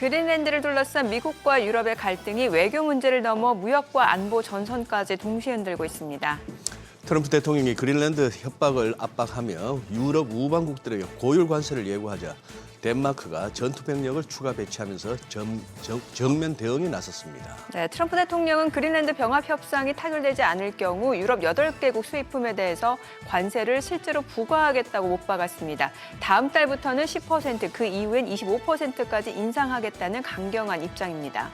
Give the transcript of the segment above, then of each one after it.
그린랜드를 둘러싼 미국과 유럽의 갈등이 외교 문제를 넘어 무역과 안보 전선까지 동시에 흔들고 있습니다. 트럼프 대통령이 그린랜드 협박을 압박하며 유럽 우방국들에게 고율 관세를 예고하자 덴마크가 전투 병력을 추가 배치하면서 정면 대응에 나섰습니다. 네, 트럼프 대통령은 그린랜드 병합 협상이 타결되지 않을 경우 유럽 8개국 수입품에 대해서 관세를 실제로 부과하겠다고 못 박았습니다. 다음 달부터는 10%, 그 이후엔 25%까지 인상하겠다는 강경한 입장입니다.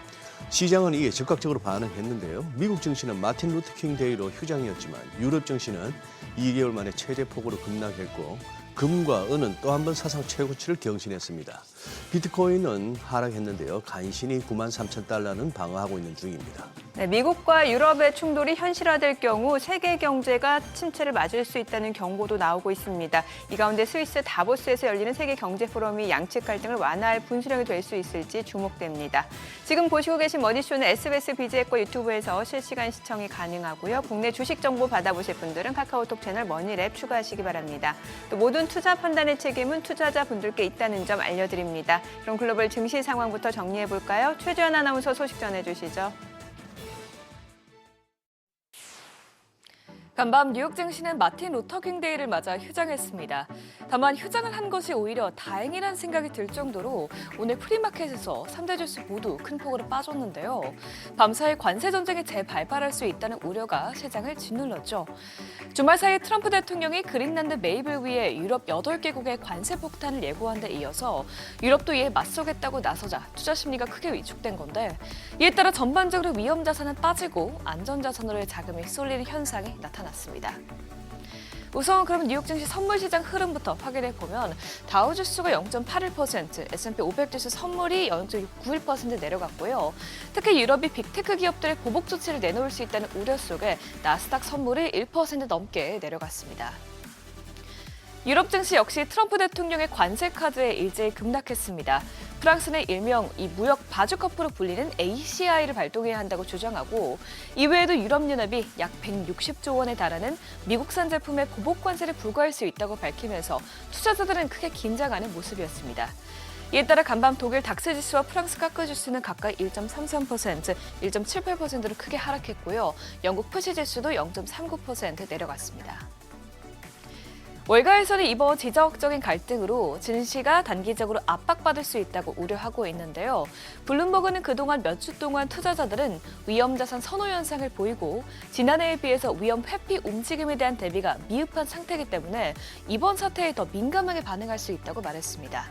시장은 이에 적극적으로 반응했는데요. 미국 증시는 마틴 루터킹 데이로 휴장이었지만 유럽 증시는 2개월 만에 최대폭으로 급락했고 금과 은은 또 한 번 사상 최고치를 경신했습니다. 비트코인은 하락했는데요. 간신히 93,000달러는 방어하고 있는 중입니다. 네, 미국과 유럽의 충돌이 현실화될 경우 세계 경제가 침체를 맞을 수 있다는 경고도 나오고 있습니다. 이 가운데 스위스 다보스에서 열리는 세계 경제 포럼이 양측 갈등을 완화할 분수령이 될 수 있을지 주목됩니다. 지금 보시고 계신 머니쇼는 SBS BG앱과 유튜브에서 실시간 시청이 가능하고요. 국내 주식 정보 받아보실 분들은 카카오톡 채널 머니랩 추가하시기 바랍니다. 또 모든 투자 판단의 책임은 투자자분들께 있다는 점 알려드립니다. 그럼 글로벌 증시 상황부터 정리해볼까요? 최주연 아나운서 소식 전해주시죠. 간밤 뉴욕 증시는 마틴 루터킹 데이를 맞아 휴장했습니다. 다만 휴장을 한 것이 오히려 다행이란 생각이 들 정도로 오늘 프리마켓에서 3대 주스 모두 큰 폭으로 빠졌는데요. 밤사이 관세 전쟁이 재발발할 수 있다는 우려가 시장을 짓눌렀죠. 주말 사이 트럼프 대통령이 그린란드 매입을 위해 유럽 8개국의 관세 폭탄을 예고한 데 이어서 유럽도 이에 맞서겠다고 나서자 투자 심리가 크게 위축된 건데 이에 따라 전반적으로 위험 자산은 빠지고 안전 자산으로의 자금이 쏠리는 현상이 나타났습니다. 우선 그럼 뉴욕 증시 선물 시장 흐름부터 확인해 보면 다우 지수가 0.81%, S&P 500 지수 선물이 0.91% 내려갔고요. 특히 유럽이 빅테크 기업들의 보복 조치를 내놓을 수 있다는 우려 속에 나스닥 선물이 1% 넘게 내려갔습니다. 유럽 증시 역시 트럼프 대통령의 관세 카드에 일제히 급락했습니다. 프랑스는 일명 이 무역 바주커프로 불리는 ACI를 발동해야 한다고 주장하고 이외에도 유럽연합이 약 160조 원에 달하는 미국산 제품에 보복 관세를 부과할 수 있다고 밝히면서 투자자들은 크게 긴장하는 모습이었습니다. 이에 따라 간밤 독일 닥스 지수와 프랑스 카크 지수는 각각 1.33%, 1.78%로 크게 하락했고요. 영국 푸시 지수도 0.39% 내려갔습니다. 월가에서는 이번 지정학적인 갈등으로 증시가 단기적으로 압박받을 수 있다고 우려하고 있는데요. 블룸버그는 그동안 몇 주 동안 투자자들은 위험자산 선호 현상을 보이고 지난해에 비해서 위험 회피 움직임에 대한 대비가 미흡한 상태이기 때문에 이번 사태에 더 민감하게 반응할 수 있다고 말했습니다.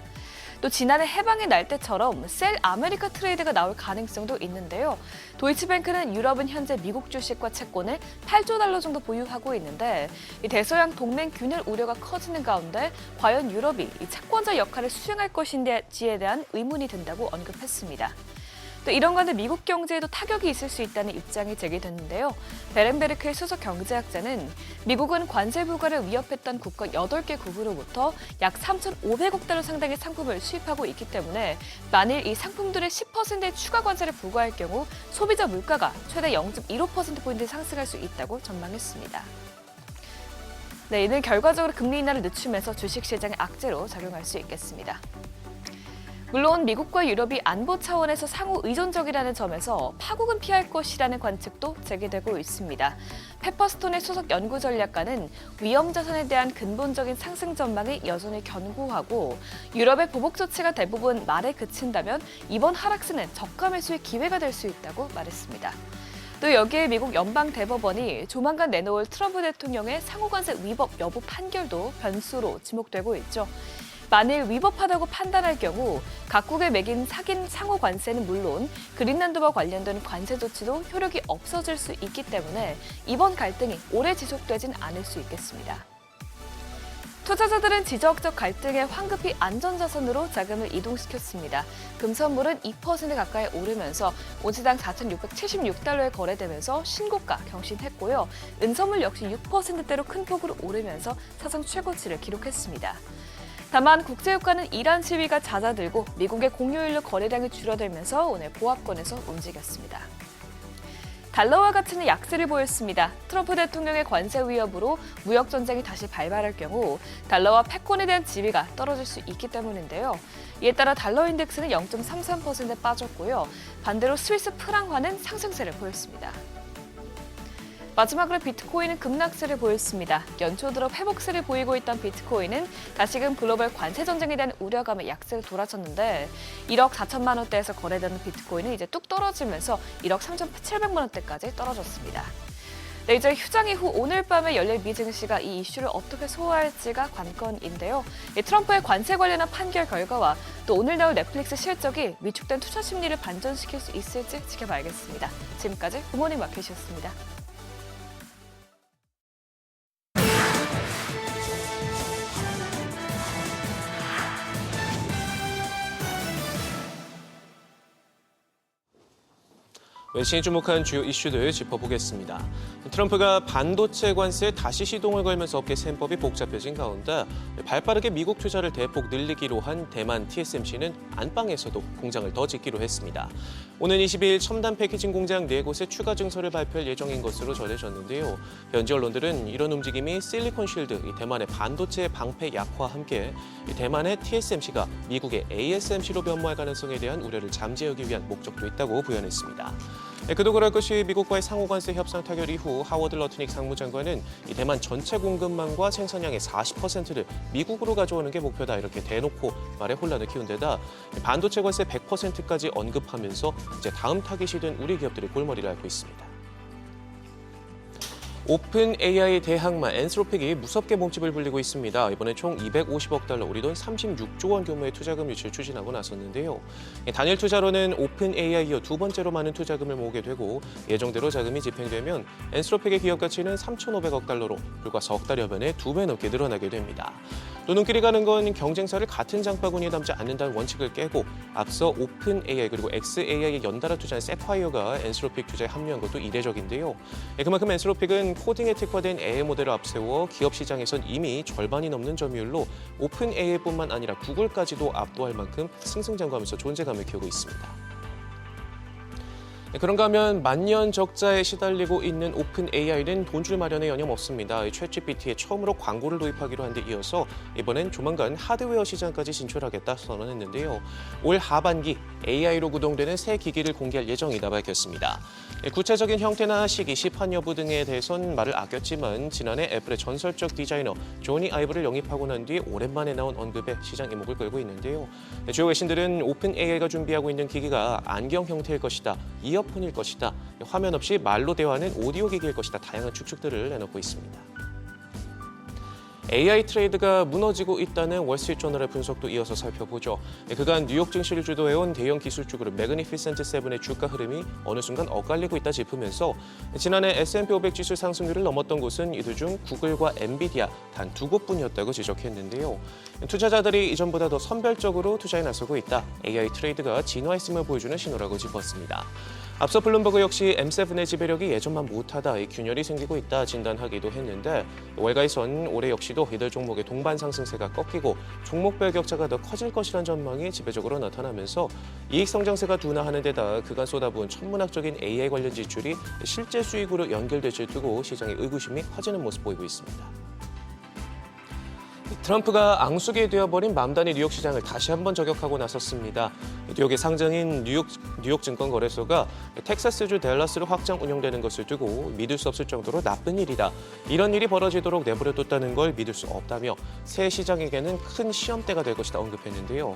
또 지난해 해방의 날 때처럼 셀 아메리카 트레이드가 나올 가능성도 있는데요. 도이치뱅크는 유럽은 현재 미국 주식과 채권을 8조 달러 정도 보유하고 있는데 이 대서양 동맹 균열 우려가 커지는 가운데 과연 유럽이 이 채권자 역할을 수행할 것인지에 대한 의문이 든다고 언급했습니다. 또 이런 가운데 미국 경제에도 타격이 있을 수 있다는 입장이 제기됐는데요. 베렌베르크의 수석 경제학자는 미국은 관세 부과를 위협했던 국가 8개국으로부터 약 3,500억 달러 상당의 상품을 수입하고 있기 때문에 만일 이 상품들의 10%의 추가 관세를 부과할 경우 소비자 물가가 최대 0.15%포인트 상승할 수 있다고 전망했습니다. 네, 이는 결과적으로 금리 인하를 늦추면서 주식시장의 악재로 작용할 수 있겠습니다. 물론 미국과 유럽이 안보 차원에서 상호 의존적이라는 점에서 파국은 피할 것이라는 관측도 제기되고 있습니다. 페퍼스톤의 수석 연구전략가는 위험 자산에 대한 근본적인 상승 전망이 여전히 견고하고 유럽의 보복 조치가 대부분 말에 그친다면 이번 하락세는 저가 매수의 기회가 될 수 있다고 말했습니다. 또 여기에 미국 연방대법원이 조만간 내놓을 트럼프 대통령의 상호관세 위법 여부 판결도 변수로 지목되고 있죠. 만일 위법하다고 판단할 경우 각국에 매긴 상호 관세는 물론 그린란드와 관련된 관세 조치도 효력이 없어질 수 있기 때문에 이번 갈등이 오래 지속되진 않을 수 있겠습니다. 투자자들은 지정학적 갈등에 황급히 안전자산으로 자금을 이동시켰습니다. 금선물은 2% 가까이 오르면서 온스당 4,676달러에 거래되면서 신고가 경신했고요. 은선물 역시 6%대로 큰 폭으로 오르면서 사상 최고치를 기록했습니다. 다만 국제유가는 이란 시위가 잦아들고 미국의 공휴일로 거래량이 줄어들면서 오늘 보합권에서 움직였습니다. 달러와 가치는 약세를 보였습니다. 트럼프 대통령의 관세 위협으로 무역 전쟁이 다시 발발할 경우 달러와 패권에 대한 지위가 떨어질 수 있기 때문인데요. 이에 따라 달러 인덱스는 0.33% 빠졌고요. 반대로 스위스 프랑화는 상승세를 보였습니다. 마지막으로 비트코인은 급락세를 보였습니다. 연초 들어 회복세를 보이고 있던 비트코인은 다시금 글로벌 관세 전쟁에 대한 우려감에 약세를 돌아섰는데 1억 4천만 원대에서 거래되는 비트코인은 이제 뚝 떨어지면서 1억 3,700만 원대까지 떨어졌습니다. 네, 이제 휴장 이후 오늘 밤에 열릴 미 증시가 이 이슈를 어떻게 소화할지가 관건인데요. 트럼프의 관세 관련한 판결 결과와 또 오늘 나올 넷플릭스 실적이 위축된 투자 심리를 반전시킬 수 있을지 지켜봐야겠습니다. 지금까지 굿모닝 마켓이었습니다. 외신이 주목한 주요 이슈들 짚어보겠습니다. 트럼프가 반도체 관세에 다시 시동을 걸면서 업계 셈법이 복잡해진 가운데 발빠르게 미국 투자를 대폭 늘리기로 한 대만 TSMC는 안방에서도 공장을 더 짓기로 했습니다. 오는 22일 첨단 패키징 공장 4곳에 추가 증설을 발표할 예정인 것으로 전해졌는데요. 현지 언론들은 이런 움직임이 실리콘실드, 대만의 반도체 방패 약화와 함께 대만의 TSMC가 미국의 ASMC로 변모할 가능성에 대한 우려를 잠재우기 위한 목적도 있다고 부연했습니다. 그도 그럴 것이 미국과의 상호관세 협상 타결 이후 하워드 러트닉 상무장관은 대만 전체 공급망과 생산량의 40%를 미국으로 가져오는 게 목표다 이렇게 대놓고 말에 혼란을 키운 데다 반도체 관세 100%까지 언급하면서 이제 다음 타깃이 된 우리 기업들의 골머리를 앓고 있습니다. 오픈 AI 대항마 엔스로픽이 무섭게 몸집을 불리고 있습니다. 이번에 총 250억 달러, 우리 돈 36조 원 규모의 투자금 유치를 추진하고 나섰는데요. 단일 투자로는 오픈 AI 이어 두 번째로 많은 투자금을 모으게 되고 예정대로 자금이 집행되면 엔스로픽의 기업 가치는 3,500억 달러로 불과 석 달여 만에 2배 넘게 늘어나게 됩니다. 또 눈길이 가는 건 경쟁사를 같은 장바구니에 담지 않는다는 원칙을 깨고 앞서 오픈 AI 그리고 XAI에 연달아 투자한 세콰이어가 엔스로픽 투자에 합류한 것도 이례적인데요. 그만큼 엔스로픽은 코딩에 특화된 AI 모델을 앞세워 기업 시장에선 이미 절반이 넘는 점유율로 오픈 AI뿐만 아니라 구글까지도 압도할 만큼 승승장구하면서 존재감을 키우고 있습니다. 그런가 하면 만년 적자에 시달리고 있는 오픈 AI는 돈줄 마련에 여념없습니다. 챗GPT에 처음으로 광고를 도입하기로 한 데 이어서 이번엔 조만간 하드웨어 시장까지 진출하겠다 선언했는데요. 올 하반기 AI로 구동되는 새 기기를 공개할 예정이다 밝혔습니다. 구체적인 형태나 시기, 시판 여부 등에 대해선 말을 아꼈지만 지난해 애플의 전설적 디자이너 조니 아이브를 영입하고 난 뒤 오랜만에 나온 언급에 시장 이목을 끌고 있는데요. 주요 외신들은 오픈 AI가 준비하고 있는 기기가 안경 형태일 것이다, 이어폰일 것이다, 화면 없이 말로 대화하는 오디오 기기일 것이다 다양한 추측들을 내놓고 있습니다. AI 트레이드가 무너지고 있다는 월스트리트저널의 분석도 이어서 살펴보죠. 그간 뉴욕 증시를 주도해온 대형 기술주 그룹 매그니피센트 세븐의 주가 흐름이 어느 순간 엇갈리고 있다 짚으면서 지난해 S&P 500 지수 상승률을 넘었던 곳은 이들 중 구글과 엔비디아 단 두 곳뿐이었다고 지적했는데요. 투자자들이 이전보다 더 선별적으로 투자에 나서고 있다. AI 트레이드가 진화했음을 보여주는 신호라고 짚었습니다. 앞서 블룸버그 역시 M7의 지배력이 예전만 못하다, 균열이 생기고 있다 진단하기도 했는데 월가에선 올해 역시도 이들 종목의 동반 상승세가 꺾이고 종목별 격차가 더 커질 것이란 전망이 지배적으로 나타나면서 이익 성장세가 둔화하는 데다 그간 쏟아부은 천문학적인 AI 관련 지출이 실제 수익으로 연결될지 두고 시장의 의구심이 커지는 모습 보이고 있습니다. 트럼프가 앙숙이 되어버린 맘다니 뉴욕 시장을 다시 한번 저격하고 나섰습니다. 뉴욕의 상장인 뉴욕 증권거래소가 텍사스주 댈러스로 확장 운영되는 것을 두고 믿을 수 없을 정도로 나쁜 일이다. 이런 일이 벌어지도록 내버려뒀다는 걸 믿을 수 없다며 새 시장에게는 큰 시험대가 될 것이다 언급했는데요.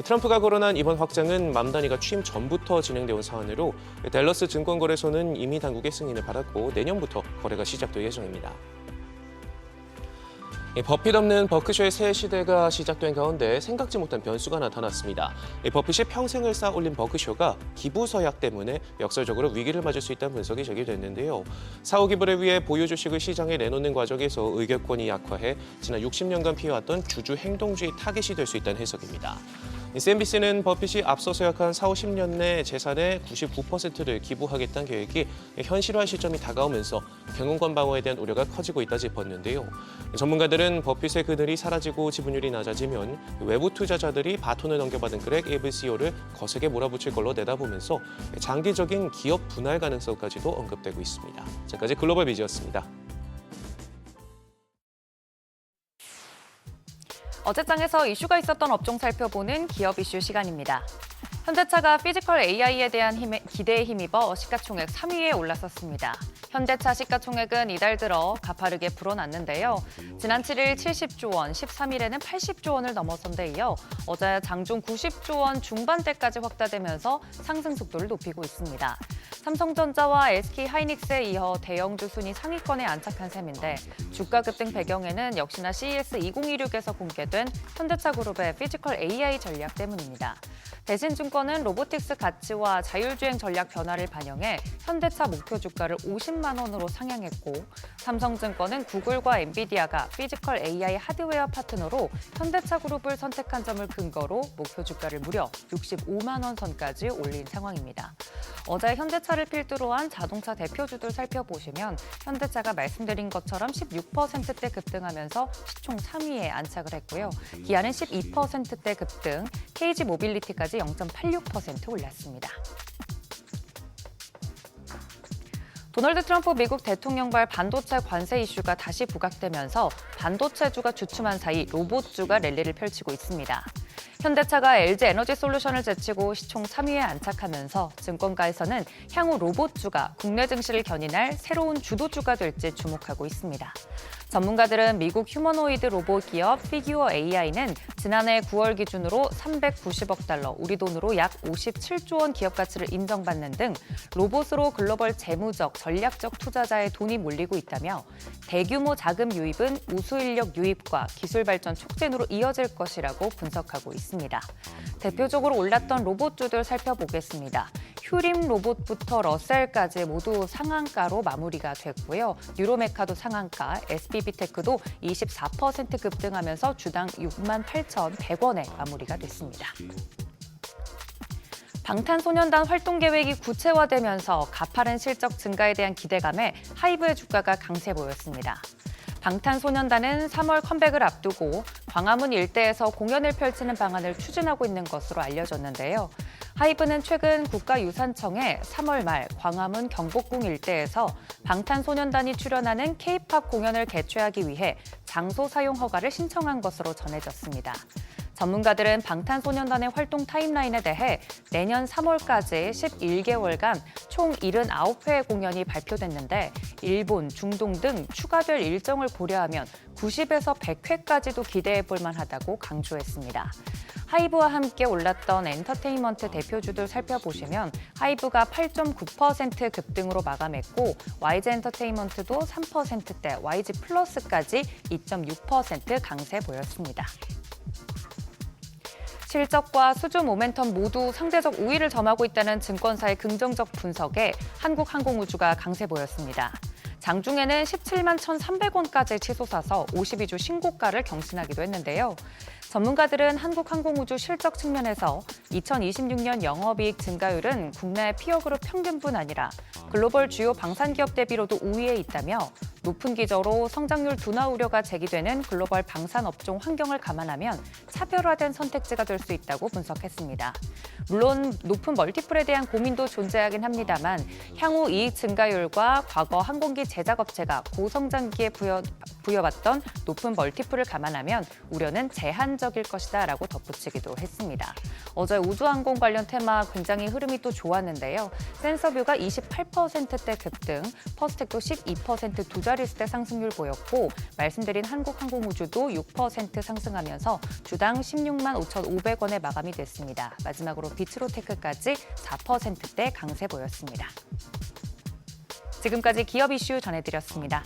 트럼프가 거론한 이번 확장은 맘다니가 취임 전부터 진행되어 온 사안으로 댈러스 증권거래소는 이미 당국의 승인을 받았고 내년부터 거래가 시작될 예정입니다. 버핏 없는 버크셔의 새 시대가 시작된 가운데 생각지 못한 변수가 나타났습니다. 버핏이 평생을 쌓아올린 버크셔가 기부 서약 때문에 역설적으로 위기를 맞을 수 있다는 분석이 제기됐는데요. 사후 기부를 위해 보유 주식을 시장에 내놓는 과정에서 의결권이 약화해 지난 60년간 피해왔던 주주 행동주의 타깃이 될 수 있다는 해석입니다. CNBC는 버핏이 앞서 서약한 4, 50년 내 재산의 99%를 기부하겠다는 계획이 현실화 시점이 다가오면서 경영권 방어에 대한 우려가 커지고 있다 짚었는데요. 전문가들은 버핏의 그늘이 사라지고 지분율이 낮아지면 외부 투자자들이 바톤을 넘겨받은 그렉 에이블 CEO를 거세게 몰아붙일 걸로 내다보면서 장기적인 기업 분할 가능성까지도 언급되고 있습니다. 지금까지 글로벌 비즈였습니다. 어제장에서 이슈가 있었던 업종 살펴보는 기업 이슈 시간입니다. 현대차가 피지컬 AI에 대한 기대에 힘입어 시가총액 3위에 올랐었습니다. 현대차 시가총액은 이달 들어 가파르게 불어났는데요. 지난 7일 70조 원, 13일에는 80조 원을 넘어선 데 이어 어제 장중 90조 원 중반대까지 확대되면서 상승 속도를 높이고 있습니다. 삼성전자와 SK하이닉스에 이어 대형주 순위 상위권에 안착한 셈인데 주가 급등 배경에는 역시나 CES 2026에서 공개된 현대차 그룹의 피지컬 AI 전략 때문입니다. 대신증권은 로보틱스 가치와 자율주행 전략 변화를 반영해 현대차 목표 주가를 50만 원으로 상향했고 삼성증권은 구글과 엔비디아가 피지컬 AI 하드웨어 파트너로 현대차 그룹을 선택한 점을 근거로 목표 주가를 무려 65만 원 선까지 올린 상황입니다. 어제 현대차를 필두로 한 자동차 대표주들 살펴보시면 현대차가 말씀드린 것처럼 16%대 급등하면서 시총 3위에 안착을 했고요. 기아는 12%대 급등, KG 모빌리티까지 0.86% 올랐습니다. 도널드 트럼프 미국 대통령발 반도체 관세 이슈가 다시 부각되면서 반도체주가 주춤한 사이 로봇주가 랠리를 펼치고 있습니다. 현대차가 LG 에너지 솔루션을 제치고 시총 3위에 안착하면서 증권가에서는 향후 로봇주가 국내 증시를 견인할 새로운 주도주가 될지 주목하고 있습니다. 전문가들은 미국 휴머노이드 로봇 기업 피규어 AI는 지난해 9월 기준으로 390억 달러, 우리 돈으로 약 57조 원 기업 가치를 인정받는 등 로봇으로 글로벌 재무적, 전략적 투자자의 돈이 몰리고 있다며 대규모 자금 유입은 우수 인력 유입과 기술 발전 촉진으로 이어질 것이라고 분석하고 있습니다. 대표적으로 올랐던 로봇주들 살펴보겠습니다. 휴림 로봇부터 러셀까지 모두 상한가로 마무리가 됐고요. 뉴로메카도 상한가, SBB테크도 24% 급등하면서 주당 68,100원에 마무리가 됐습니다. 방탄소년단 활동 계획이 구체화되면서 가파른 실적 증가에 대한 기대감에 하이브의 주가가 강세 보였습니다. 방탄소년단은 3월 컴백을 앞두고 광화문 일대에서 공연을 펼치는 방안을 추진하고 있는 것으로 알려졌는데요. 하이브는 최근 국가유산청에 3월 말 광화문 경복궁 일대에서 방탄소년단이 출연하는 K-팝 공연을 개최하기 위해 장소 사용 허가를 신청한 것으로 전해졌습니다. 전문가들은 방탄소년단의 활동 타임라인에 대해 내년 3월까지 11개월간 총 79회의 공연이 발표됐는데 일본, 중동 등 추가될 일정을 고려하면 90에서 100회까지도 기대해 볼 만하다고 강조했습니다. 하이브와 함께 올랐던 엔터테인먼트 대표주들 살펴보시면 하이브가 8.9% 급등으로 마감했고 YG 엔터테인먼트도 3%대, YG 플러스까지 2.6% 강세 보였습니다. 실적과 수주 모멘텀 모두 상대적 우위를 점하고 있다는 증권사의 긍정적 분석에 한국항공우주가 강세 보였습니다. 장중에는 17만 1,300원까지 치솟아서 52주 신고가를 경신하기도 했는데요. 전문가들은 한국항공우주 실적 측면에서 2026년 영업이익 증가율은 국내 피어그룹 평균뿐 아니라 글로벌 주요 방산기업 대비로도 우위에 있다며 높은 기저로 성장률 둔화 우려가 제기되는 글로벌 방산업종 환경을 감안하면 차별화된 선택지가 될 수 있다고 분석했습니다. 물론 높은 멀티플에 대한 고민도 존재하긴 합니다만 향후 이익 증가율과 과거 항공기 제작업체가 고성장기에 부여받던 높은 멀티플을 감안하면 우려는 제한적일 것이다라고 덧붙이기도 했습니다. 어제 우주항공 관련 테마 굉장히 흐름이 또 좋았는데요. 센서뷰가 28%대 급등, 퍼스텍도 12% 두 자릿수대 상승률 보였고 말씀드린 한국항공우주도 6% 상승하면서 주당 16만 5,500원에 마감이 됐습니다. 마지막으로 비트로테크까지 4%대 강세 보였습니다. 지금까지 기업 이슈 전해드렸습니다.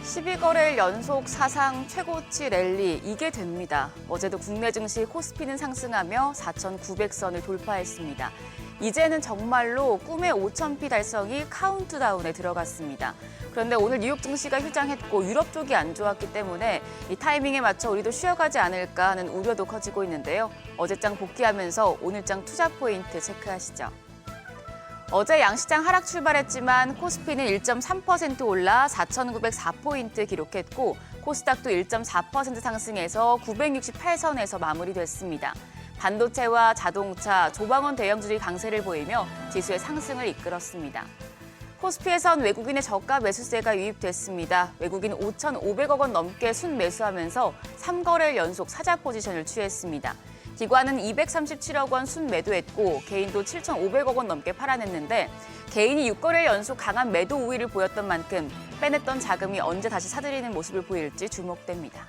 (12거래일) 연속 사상 최고치 랠리, 이게 됩니다. 어제도 국내 증시 코스피는 상승하며 4,900선을 돌파했습니다. 이제는 정말로 꿈의 5,000피 달성이 카운트다운에 들어갔습니다. 그런데 오늘 뉴욕 증시가 휴장했고 유럽 쪽이 안 좋았기 때문에 이 타이밍에 맞춰 우리도 쉬어가지 않을까 하는 우려도 커지고 있는데요. 어제장 복귀하면서 오늘장 투자 포인트 체크하시죠. 어제 양시장 하락 출발했지만 코스피는 1.3% 올라 4,904포인트 기록했고 코스닥도 1.4% 상승해서 968선에서 마무리됐습니다. 반도체와 자동차, 조방원 대형주들이 강세를 보이며 지수의 상승을 이끌었습니다. 코스피에선 외국인의 저가 매수세가 유입됐습니다. 외국인 5,500억 원 넘게 순매수하면서 3거래일 연속 사자 포지션을 취했습니다. 기관은 237억 원 순매도했고 개인도 7,500억 원 넘게 팔아냈는데 개인이 6거래일 연속 강한 매도 우위를 보였던 만큼 빼냈던 자금이 언제 다시 사들이는 모습을 보일지 주목됩니다.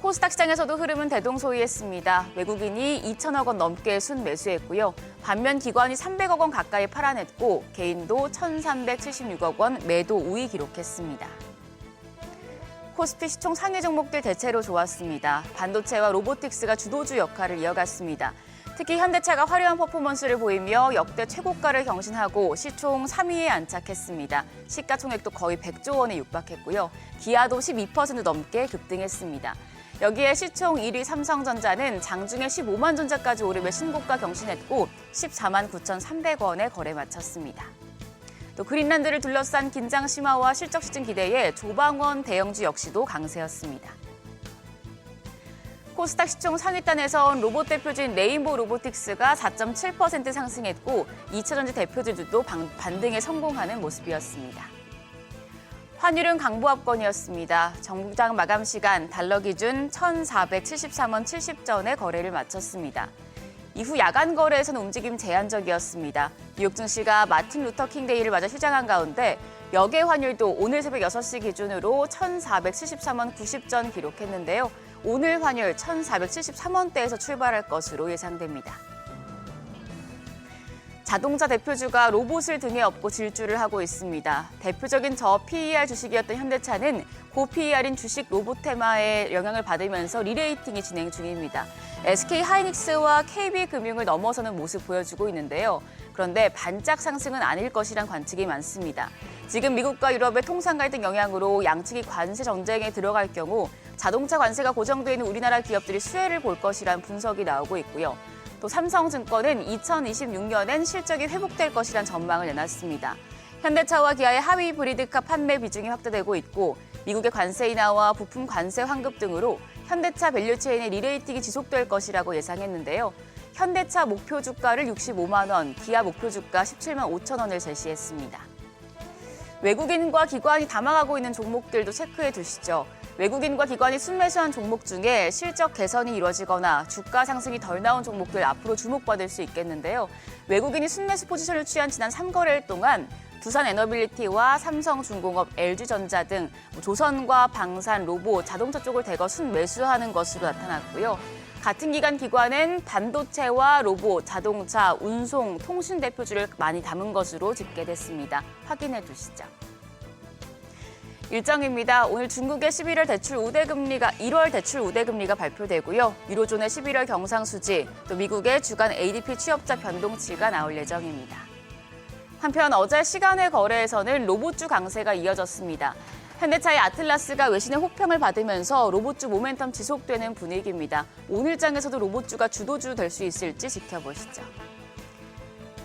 코스닥 시장에서도 흐름은 대동소이했습니다. 외국인이 2천억 원 넘게 순매수했고요. 반면 기관이 300억 원 가까이 팔아냈고 개인도 1,376억 원 매도 우위 기록했습니다. 코스피 시총 상위 종목들 대체로 좋았습니다. 반도체와 로보틱스가 주도주 역할을 이어갔습니다. 특히 현대차가 화려한 퍼포먼스를 보이며 역대 최고가를 경신하고 시총 3위에 안착했습니다. 시가총액도 거의 100조 원에 육박했고요. 기아도 12% 넘게 급등했습니다. 여기에 시총 1위 삼성전자는 장중에 15만 전자까지 오르며 신고가 경신했고 14만 9,300원에 거래 마쳤습니다. 또 그린란드를 둘러싼 긴장 심화와 실적 시즌 기대에 조방원 대형주 역시도 강세였습니다. 코스닥 시총 상위단에선 로봇 대표주인 레인보우 로보틱스가 4.7% 상승했고 2차전지 대표주들도 반등에 성공하는 모습이었습니다. 환율은 강보합권이었습니다. 정부장 마감 시간 달러 기준 1,473원 70전에 거래를 마쳤습니다. 이후 야간 거래에서는 움직임 제한적이었습니다. 뉴욕 증시가 마틴 루터 킹 데이를 맞아 휴장한 가운데 역외 환율도 오늘 새벽 6시 기준으로 1,473원 90전 기록했는데요. 오늘 환율 1,473원대에서 출발할 것으로 예상됩니다. 자동차 대표주가 로봇을 등에 업고 질주를 하고 있습니다. 대표적인 저PER 주식이었던 현대차는 고PER인 주식 로봇 테마에 영향을 받으면서 리레이팅이 진행 중입니다. SK하이닉스와 KB금융을 넘어서는 모습 보여주고 있는데요. 그런데 반짝 상승은 아닐 것이란 관측이 많습니다. 지금 미국과 유럽의 통상 갈등 영향으로 양측이 관세 전쟁에 들어갈 경우 자동차 관세가 고정돼 있는 우리나라 기업들이 수혜를 볼 것이란 분석이 나오고 있고요. 또 삼성증권은 2026년엔 실적이 회복될 것이란 전망을 내놨습니다. 현대차와 기아의 하위 브리드카 판매 비중이 확대되고 있고 미국의 관세 인하와 부품 관세 환급 등으로 현대차 밸류체인의 리레이팅이 지속될 것이라고 예상했는데요. 현대차 목표 주가를 65만 원, 기아 목표 주가 17만 5천 원을 제시했습니다. 외국인과 기관이 담아가고 있는 종목들도 체크해 두시죠. 외국인과 기관이 순매수한 종목 중에 실적 개선이 이루어지거나 주가 상승이 덜 나온 종목들 앞으로 주목받을 수 있겠는데요. 외국인이 순매수 포지션을 취한 지난 3거래일 동안 두산에너빌리티와 삼성중공업, LG전자 등 조선과 방산, 로봇, 자동차 쪽을 대거 순매수하는 것으로 나타났고요. 같은 기간 기관은 반도체와 로봇, 자동차, 운송, 통신 대표주를 많이 담은 것으로 집계됐습니다. 확인해 두시죠. 일정입니다. 오늘 중국의 11월 대출 우대금리가 1월 대출 우대금리가 발표되고요. 유로존의 11월 경상수지, 또 미국의 주간 ADP 취업자 변동치가 나올 예정입니다. 한편 어제 시간외 거래에서는 로봇주 강세가 이어졌습니다. 현대차의 아틀라스가 외신의 호평을 받으면서 로봇주 모멘텀 지속되는 분위기입니다. 오늘 장에서도 로봇주가 주도주 될 수 있을지 지켜보시죠.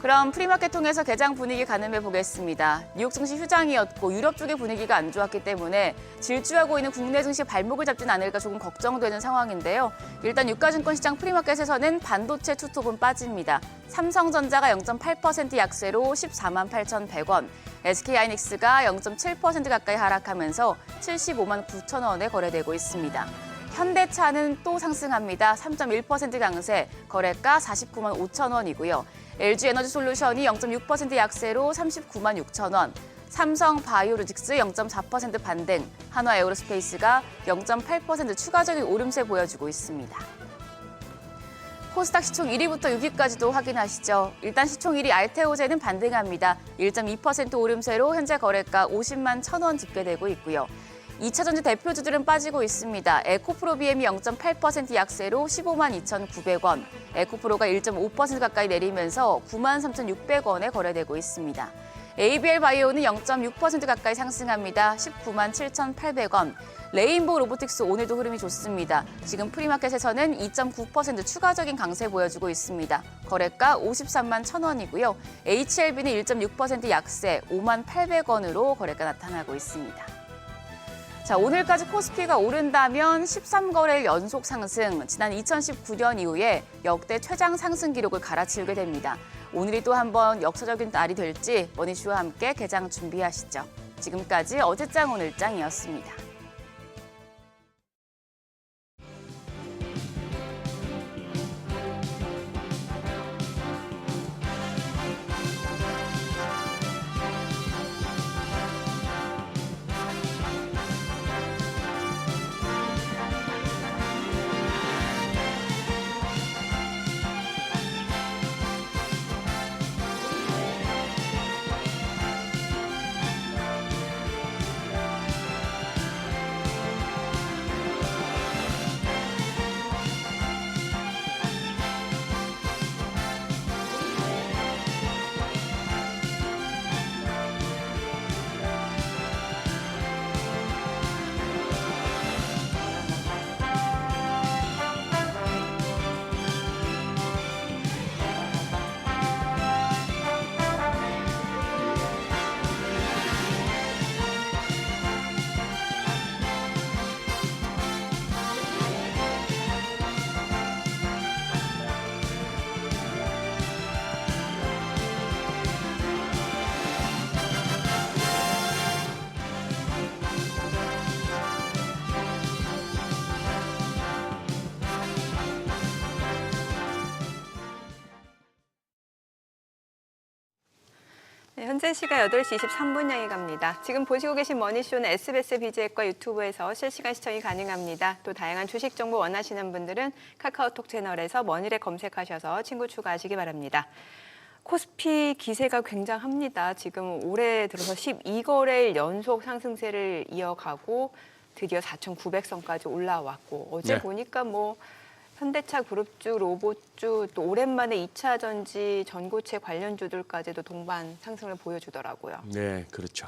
그럼 프리마켓 통해서 개장 분위기 가늠해 보겠습니다. 뉴욕 증시 휴장이었고 유럽 쪽의 분위기가 안 좋았기 때문에 질주하고 있는 국내 증시 발목을 잡진 않을까 조금 걱정되는 상황인데요. 일단 유가증권 시장 프리마켓에서는 반도체 투톱은 빠집니다. 삼성전자가 0.8% 약세로 14만 8,100원, SK하이닉스가 0.7% 가까이 하락하면서 75만 9천 원에 거래되고 있습니다. 현대차는 또 상승합니다. 3.1% 강세, 거래가 49만 5천 원이고요. LG에너지솔루션이 0.6% 약세로 39만 6천 원, 삼성바이오로직스 0.4% 반등, 한화에어로스페이스가 0.8% 추가적인 오름세 보여주고 있습니다. 코스닥 시총 1위부터 6위까지도 확인하시죠. 일단 시총 1위 알테오제는 반등합니다. 1.2% 오름세로 현재 거래가 50만 1,000원 집계되고 있고요. 2차전지 대표주들은 빠지고 있습니다. 에코프로 BM이 0.8% 약세로 15만 2,900원, 에코프로가 1.5% 가까이 내리면서 9만 3,600원에 거래되고 있습니다. ABL 바이오는 0.6% 가까이 상승합니다. 19만 7,800원. 레인보우 로보틱스 오늘도 흐름이 좋습니다. 지금 프리마켓에서는 2.9% 추가적인 강세 보여주고 있습니다. 거래가 53만 1,000원이고요. HLB는 1.6% 약세 5만 800원으로 거래가 나타나고 있습니다. 자, 오늘까지 코스피가 오른다면 13거래일 연속 상승, 지난 2019년 이후에 역대 최장 상승 기록을 갈아치우게 됩니다. 오늘이 또 한번 역사적인 날이 될지 머니쇼와 함께 개장 준비하시죠. 지금까지 어제장 오늘장이었습니다. 네, 현재 시각 8시 23분 향해 갑니다. 지금 보시고 계신 머니쇼는 SBS 비즈앱과 유튜브에서 실시간 시청이 가능합니다. 또 다양한 주식 정보 원하시는 분들은 카카오톡 채널에서 머니를 검색하셔서 친구 추가하시기 바랍니다. 코스피 기세가 굉장합니다. 지금 올해 들어서 12거래일 연속 상승세를 이어가고 드디어 4,900선까지 올라왔고 어제 네. 보니까 뭐 현대차 그룹주, 로봇주, 또 오랜만에 2차 전지, 전고체 관련주들까지도 동반 상승을 보여주더라고요. 네, 그렇죠.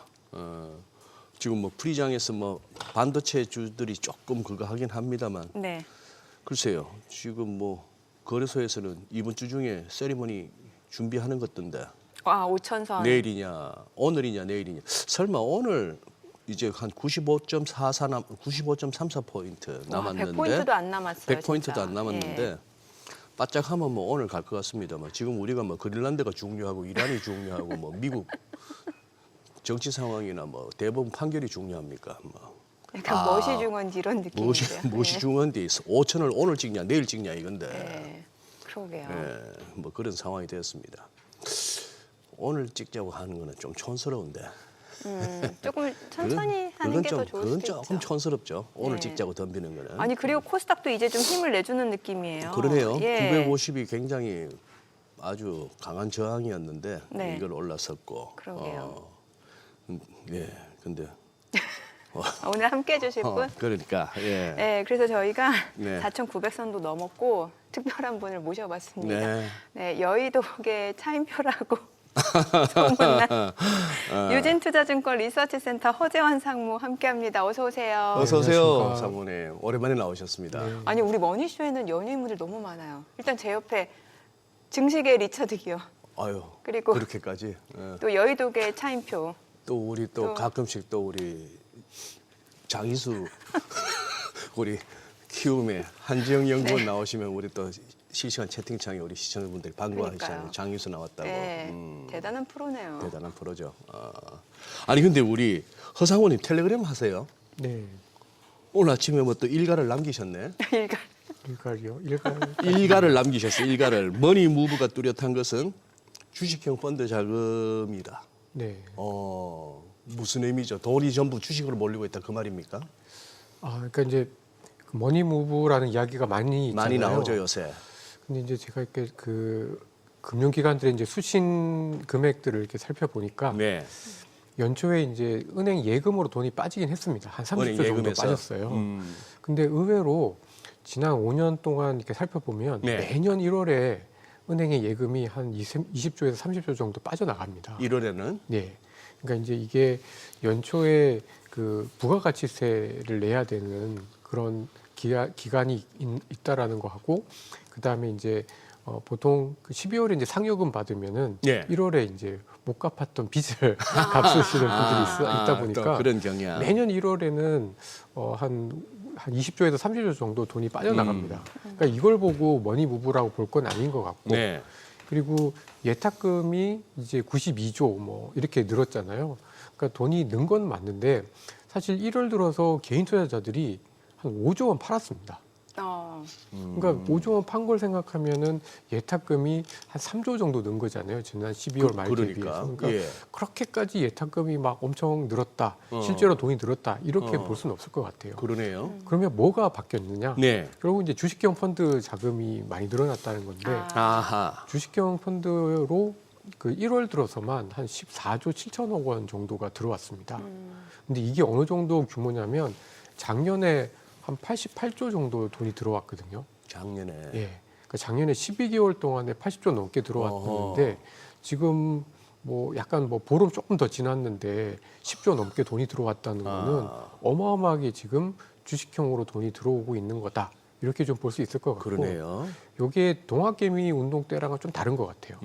지금 뭐 프리장에서 뭐 반도체 주들이 조금 그거 하긴 합니다만 네. 글쎄요. 지금 뭐 거래소에서는 이번 주 중에 세리머니 준비하는 것던데 와, 5천선. 내일이냐, 오늘이냐, 내일이냐. 설마 오늘 이제 한 95.34포인트 남았는데 100포인트도 안 남았어요. 100포인트도 진짜. 안 남았는데 예. 바짝 하면 뭐 오늘 갈 것 같습니다만 지금 우리가 뭐 그린란드가 중요하고 이란이 중요하고 뭐 미국 정치 상황이나 뭐 대법원 판결이 중요합니까? 뭐 약간 멋이 중헌지 이런 느낌인데요. 무엇이 중요한데 5천을 오늘 찍냐 내일 찍냐 이건데 네. 그러게요. 뭐 그런 상황이 되었습니다. 오늘 찍자고 하는 거는 좀 촌스러운데 조금 천천히 하는 게 더 좋을 그건 수도 조금 있죠. 촌스럽죠. 오늘 네. 찍자고 덤비는 거는. 아니 그리고 코스닥도 이제 좀 힘을 내주는 느낌이에요. 그러네요. 예. 950이 굉장히 아주 강한 저항이었는데 네. 이걸 올라섰고. 그러게요. 네, 근데 오늘 함께해 주실 분? 그러니까 예. 네, 그래서 저희가 네. 4,900선도 넘었고 특별한 분을 모셔봤습니다. 네. 네, 여의도의 차인표라고 소문난 유진투자증권 리서치센터 허재환 상무 함께합니다. 어서 오세요. 어서 오세요, 안녕하십니까. 사모님. 오랜만에 나오셨습니다. 네. 아니 우리 머니쇼에는 연예인분들 너무 많아요. 일단 제 옆에 증시계 리처드 기어, 아유, 그리고 그렇게까지. 예. 또 여의도계 차인표. 또 우리 또 가끔씩 또 우리 장희수 우리 키움의 한지영 연구원 나오시면 우리 또 실시간 채팅창에 우리 시청자분들이 반가워하시잖아요. 그러니까요. 장희수 나왔다고. 네, 대단한 프로네요. 대단한 프로죠. 아니 근데 우리 허상호님 텔레그램 하세요? 네, 오늘 아침에 뭐 또 일가를 남기셨네. 일가. 일갈이요. 일갈. 일가를 남기셨어요. 일가를. 머니 무브가 뚜렷한 것은 주식형 펀드 자금이다. 네. 무슨 의미죠? 돈이 전부 주식으로 몰리고 있다 그 말입니까? 그러니까 이제 그 머니무브라는 이야기가 많이 있잖아요. 많이 나오죠 요새. 근데 이제 제가 이렇게 그 금융기관들의 이제 수신 금액들을 이렇게 살펴보니까 네. 연초에 이제 은행 예금으로 돈이 빠지긴 했습니다. 한 30조 정도 예금에서? 빠졌어요. 근데 의외로 지난 5년 동안 이렇게 살펴보면 네. 매년 1월에 은행의 예금이 한 20조에서 30조 정도 빠져나갑니다. 1월에는 네. 그러니까 이제 이게 연초에 그 부가가치세를 내야 되는 그런 기간이 있다라는 거 하고, 그 다음에 이제 보통 그 12월에 이제 상여금 받으면은 네. 1월에 이제 못 갚았던 빚을 갚으시는 분들이 있다 보니까 또 그런 경향. 매년 1월에는 한 20조에서 30조 정도 돈이 빠져나갑니다. 그러니까 이걸 보고 머니무브라고 볼 건 아닌 것 같고, 네. 그리고 예탁금이 이제 92조 뭐 이렇게 늘었잖아요. 그러니까 돈이 는 건 맞는데 사실 1월 들어서 개인 투자자들이 한 5조 원 팔았습니다. 그러니까 5조 원 판 걸 생각하면은 예탁금이 한 3조 정도 는 거잖아요. 지난 12월 말 대비해서. 그러니까 예. 그렇게까지 예탁금이 막 엄청 늘었다. 실제로 돈이 늘었다. 이렇게 어. 볼 수는 없을 것 같아요. 그러네요. 그러면 뭐가 바뀌었느냐? 네. 결국 이제 주식형 펀드 자금이 많이 늘어났다는 건데 아하. 주식형 펀드로 그 1월 들어서만 한 14조 7천억 원 정도가 들어왔습니다. 근데 이게 어느 정도 규모냐면 작년에 한 88조 정도 돈이 들어왔거든요. 작년에. 예. 그러니까 작년에 12개월 동안에 80조 넘게 들어왔는데 지금 뭐 약간 뭐 보름 조금 더 지났는데 10조 넘게 돈이 들어왔다는 거는 어마어마하게 지금 주식형으로 돈이 들어오고 있는 거다. 이렇게 좀 볼 수 있을 것 같고. 그러네요. 요게 동학개미 운동 때랑은 좀 다른 것 같아요.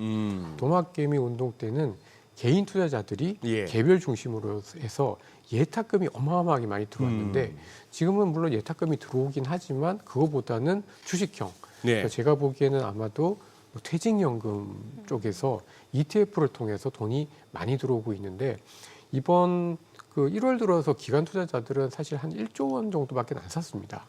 동학개미 운동 때는 개인 투자자들이 예. 개별 중심으로 해서 예탁금이 어마어마하게 많이 들어왔는데 지금은 물론 예탁금이 들어오긴 하지만 그거보다는 주식형. 네. 그러니까 제가 보기에는 아마도 뭐 퇴직연금 쪽에서 ETF를 통해서 돈이 많이 들어오고 있는데 이번 그 1월 들어서 기관 투자자들은 사실 한 1조 원 정도밖에 안 샀습니다.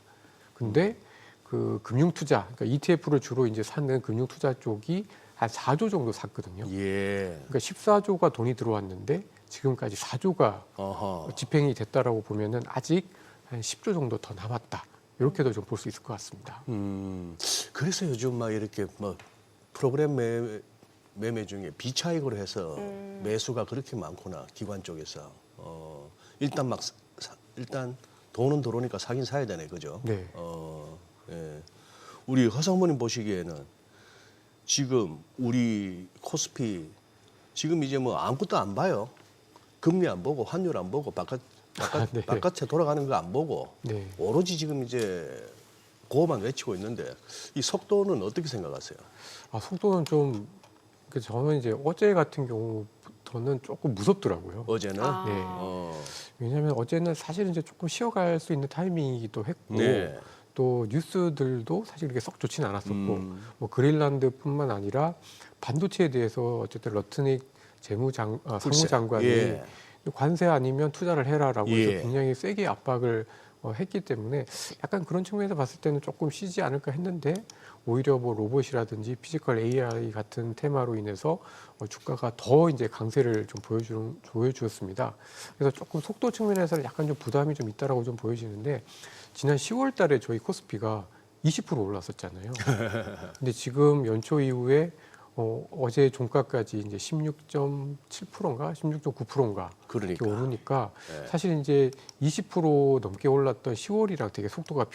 근데 그 금융투자, 그러니까 ETF를 주로 이제 사는 금융투자 쪽이 한 4조 정도 샀거든요. 예. 그러니까 14조가 돈이 들어왔는데 지금까지 4조가 어허. 집행이 됐다라고 보면은 아직 한 10조 정도 더 남았다. 이렇게도 좀 볼 수 있을 것 같습니다. 그래서 요즘 막 이렇게 뭐 프로그램 매매 중에 비차익으로 해서 매수가 그렇게 많구나, 기관 쪽에서. 일단 일단 돈은 들어오니까 사긴 사야 되네, 그죠? 네. 예. 우리 허성모님 보시기에는 지금 우리 코스피 지금 이제 뭐 아무것도 안 봐요. 금리 안 보고 환율 안 보고 네. 바깥에 돌아가는 거 안 보고 네. 오로지 지금 이제 그거만 외치고 있는데 이 속도는 어떻게 생각하세요? 속도는 좀 저는 이제 어제 같은 경우부터는 조금 무섭더라고요. 어제는 네. 왜냐하면 어제는 사실 이제 조금 쉬어갈 수 있는 타이밍이기도 했고 네. 또 뉴스들도 사실 그렇게 썩 좋지는 않았었고 뭐 그린란드뿐만 아니라 반도체에 대해서 어쨌든 러트닉 상무장관이 예. 관세 아니면 투자를 해라라고 해서 예. 굉장히 세게 압박을 했기 때문에 약간 그런 측면에서 봤을 때는 조금 쉬지 않을까 했는데 오히려 뭐 로봇이라든지 피지컬 AI 같은 테마로 인해서 주가가 더 이제 강세를 좀 보여주었습니다. 그래서 조금 속도 측면에서는 약간 좀 부담이 좀 있다라고 좀 보여지는데 지난 10월 달에 저희 코스피가 20% 올랐었잖아요. 근데 지금 연초 이후에 어제 종가까지 이제 16.7%인가 16.9%인가 그러니까. 이렇게 오르니까 네. 사실 이제 20% 넘게 올랐던 10월이랑 되게 속도가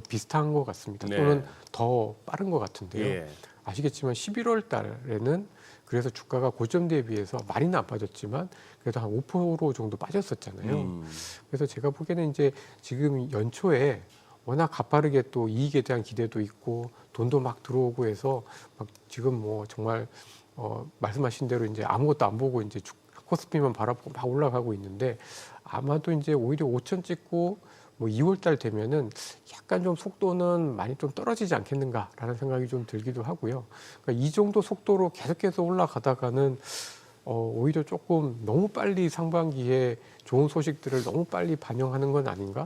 비슷한 것 같습니다. 네. 또는 더 빠른 것 같은데요. 예. 아시겠지만 11월 달에는 그래서 주가가 고점 대비해서 많이는 안 빠졌지만 그래도 한 5% 정도 빠졌었잖아요. 그래서 제가 보기에는 이제 지금 연초에 워낙 가파르게 또 이익에 대한 기대도 있고 돈도 막 들어오고 해서 막 지금 뭐 정말 말씀하신 대로 이제 아무것도 안 보고 이제 코스피만 바라보고 막 올라가고 있는데 아마도 이제 오히려 5천 찍고 뭐 2월 달 되면은 약간 좀 속도는 많이 좀 떨어지지 않겠는가라는 생각이 좀 들기도 하고요. 그러니까 이 정도 속도로 계속해서 올라가다가는 오히려 조금 너무 빨리 상반기에 좋은 소식들을 너무 빨리 반영하는 건 아닌가?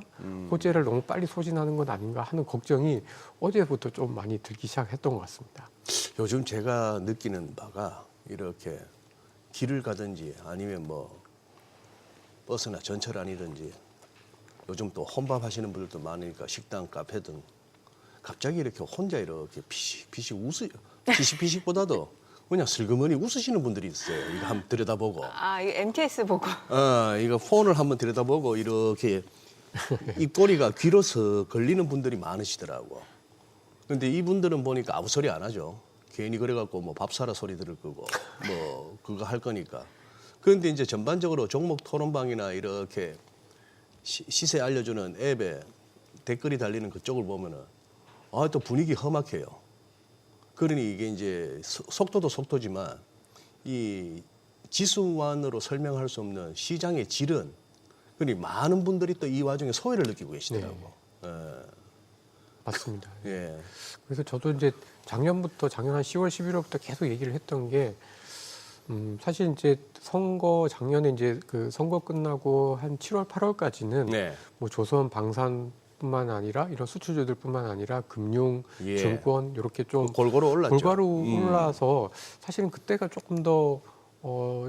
호재를 너무 빨리 소진하는 건 아닌가 하는 걱정이 어제부터 좀 많이 들기 시작했던 것 같습니다. 요즘 제가 느끼는 바가 이렇게 길을 가든지 아니면 뭐 버스나 전철 아니든지 요즘 또 혼밥 하시는 분들도 많으니까 식당, 카페 등 갑자기 이렇게 혼자 이렇게 피식 웃으 피식피식보다도 그냥 슬그머니 웃으시는 분들이 있어요. 이거 한번 들여다보고. 아, 이거 MTS 보고. 이거 폰을 한번 들여다보고 이렇게 입꼬리가 귀로서 걸리는 분들이 많으시더라고. 근데 이분들은 보니까 아무 소리 안 하죠. 괜히 그래갖고 뭐 밥 사라 소리 들을 거고 뭐 그거 할 거니까. 그런데 이제 전반적으로 종목 토론방이나 이렇게 시세 알려주는 앱에 댓글이 달리는 그쪽을 보면은 또 분위기 험악해요. 그러니 이게 이제 속도도 속도지만 이 지수만으로 설명할 수 없는 시장의 질은 그러니 많은 분들이 또 이 와중에 소외를 느끼고 계시더라고. 맞습니다. 예. 그래서 저도 이제 작년 한 10월, 11월부터 계속 얘기를 했던 게 사실 이제 작년에 이제 그 선거 끝나고 한 7월, 8월까지는 네. 뭐 조선, 방산뿐만 아니라 이런 수출주들뿐만 아니라 금융, 예. 증권 이렇게 좀 골고루 올랐죠. 골고루 올라서 사실은 그때가 조금 더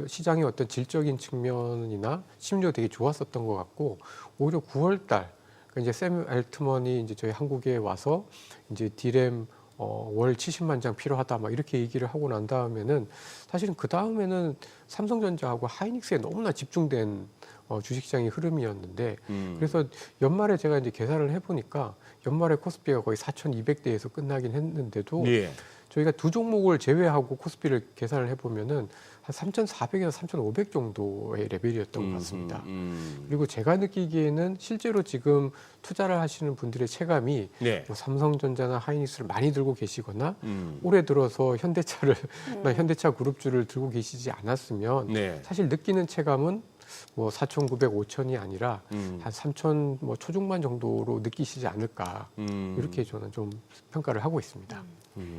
시장의 어떤 질적인 측면이나 심리도 되게 좋았었던 것 같고 오히려 9월 달 이제 샘 알트먼이 이제 저희 한국에 와서 이제 디램 월 70만 장 필요하다 막 이렇게 얘기를 하고 난 다음에는 사실은 그 다음에는 삼성전자하고 하이닉스에 너무나 집중된 주식시장의 흐름이었는데 그래서 연말에 제가 이제 계산을 해보니까 연말에 코스피가 거의 4,200대에서 끝나긴 했는데도 예. 저희가 두 종목을 제외하고 코스피를 계산을 해보면은 한 3,400에서 3,500 정도의 레벨이었던 것 같습니다. 그리고 제가 느끼기에는 실제로 지금 투자를 하시는 분들의 체감이 네. 뭐 삼성전자나 하이닉스를 많이 들고 계시거나 올해 들어서 현대차를 현대차 그룹주를 들고 계시지 않았으면 네. 사실 느끼는 체감은 뭐 4,900, 5,000이 아니라 한 3,000 뭐 초중반 정도로 느끼시지 않을까 이렇게 저는 좀 평가를 하고 있습니다.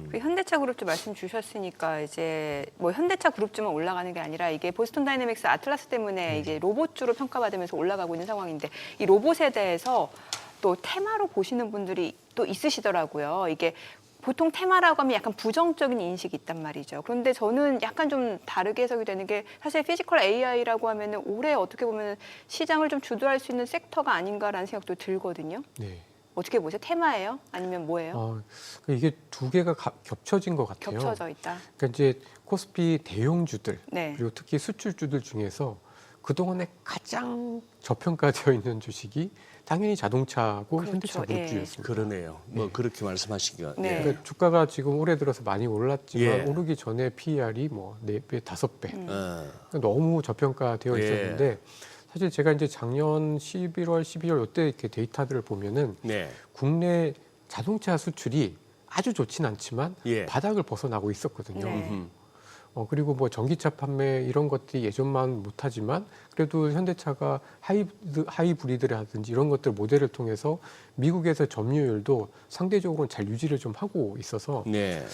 그 현대차 그룹주 말씀 주셨으니까 이제 뭐 현대차 그룹주만 올라가는 게 아니라 이게 보스턴 다이내믹스 아틀라스 때문에 이제 로봇주로 평가받으면서 올라가고 있는 상황인데 이 로봇에 대해서 또 테마로 보시는 분들이 또 있으시더라고요. 이게 보통 테마라고 하면 약간 부정적인 인식이 있단 말이죠. 그런데 저는 약간 좀 다르게 해석이 되는 게 사실 피지컬 AI라고 하면은 올해 어떻게 보면 시장을 좀 주도할 수 있는 섹터가 아닌가라는 생각도 들거든요. 네. 어떻게 보세요? 테마예요? 아니면 뭐예요? 이게 두 개가 겹쳐진 것 같아요. 겹쳐져 있다. 그러니까 이제 코스피 대형주들 네. 그리고 특히 수출주들 중에서 그동안에 가장 저평가되어 있는 주식이 당연히 자동차고 그렇죠. 현대차 그룹주였습니다. 그러네요. 뭐 그렇게 말씀하시기가. 네. 그러니까 주가가 지금 올해 들어서 많이 올랐지만 예. 오르기 전에 PER이 뭐 4배, 5배. 예. 너무 저평가되어 예. 있었는데 사실 제가 이제 작년 11월, 12월 이때 이렇게 데이터들을 보면은 네. 국내 자동차 수출이 아주 좋진 않지만 예. 바닥을 벗어나고 있었거든요. 네. 그리고 뭐 전기차 판매 이런 것들이 예전만 못하지만 그래도 현대차가 하이브리드라든지 이런 것들 모델을 통해서 미국에서 점유율도 상대적으로 잘 유지를 좀 하고 있어서 네.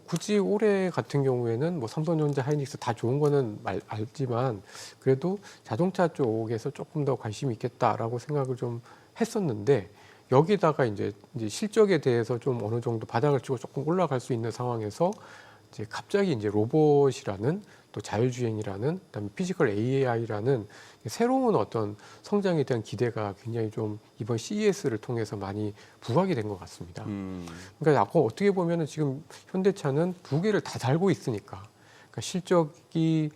굳이 올해 같은 경우에는 뭐 삼성전자, 하이닉스 다 좋은 거는 알지만 그래도 자동차 쪽에서 조금 더 관심이 있겠다라고 생각을 좀 했었는데 여기다가 이제 실적에 대해서 좀 어느 정도 바닥을 치고 조금 올라갈 수 있는 상황에서 이제 갑자기 이제 로봇이라는 또 자율주행이라는 그다음에 피지컬 AI라는 새로운 어떤 성장에 대한 기대가 굉장히 좀 이번 CES를 통해서 많이 부각이 된 것 같습니다. 그러니까 아까 어떻게 보면은 지금 현대차는 두 개를 다 달고 있으니까 그러니까 실적이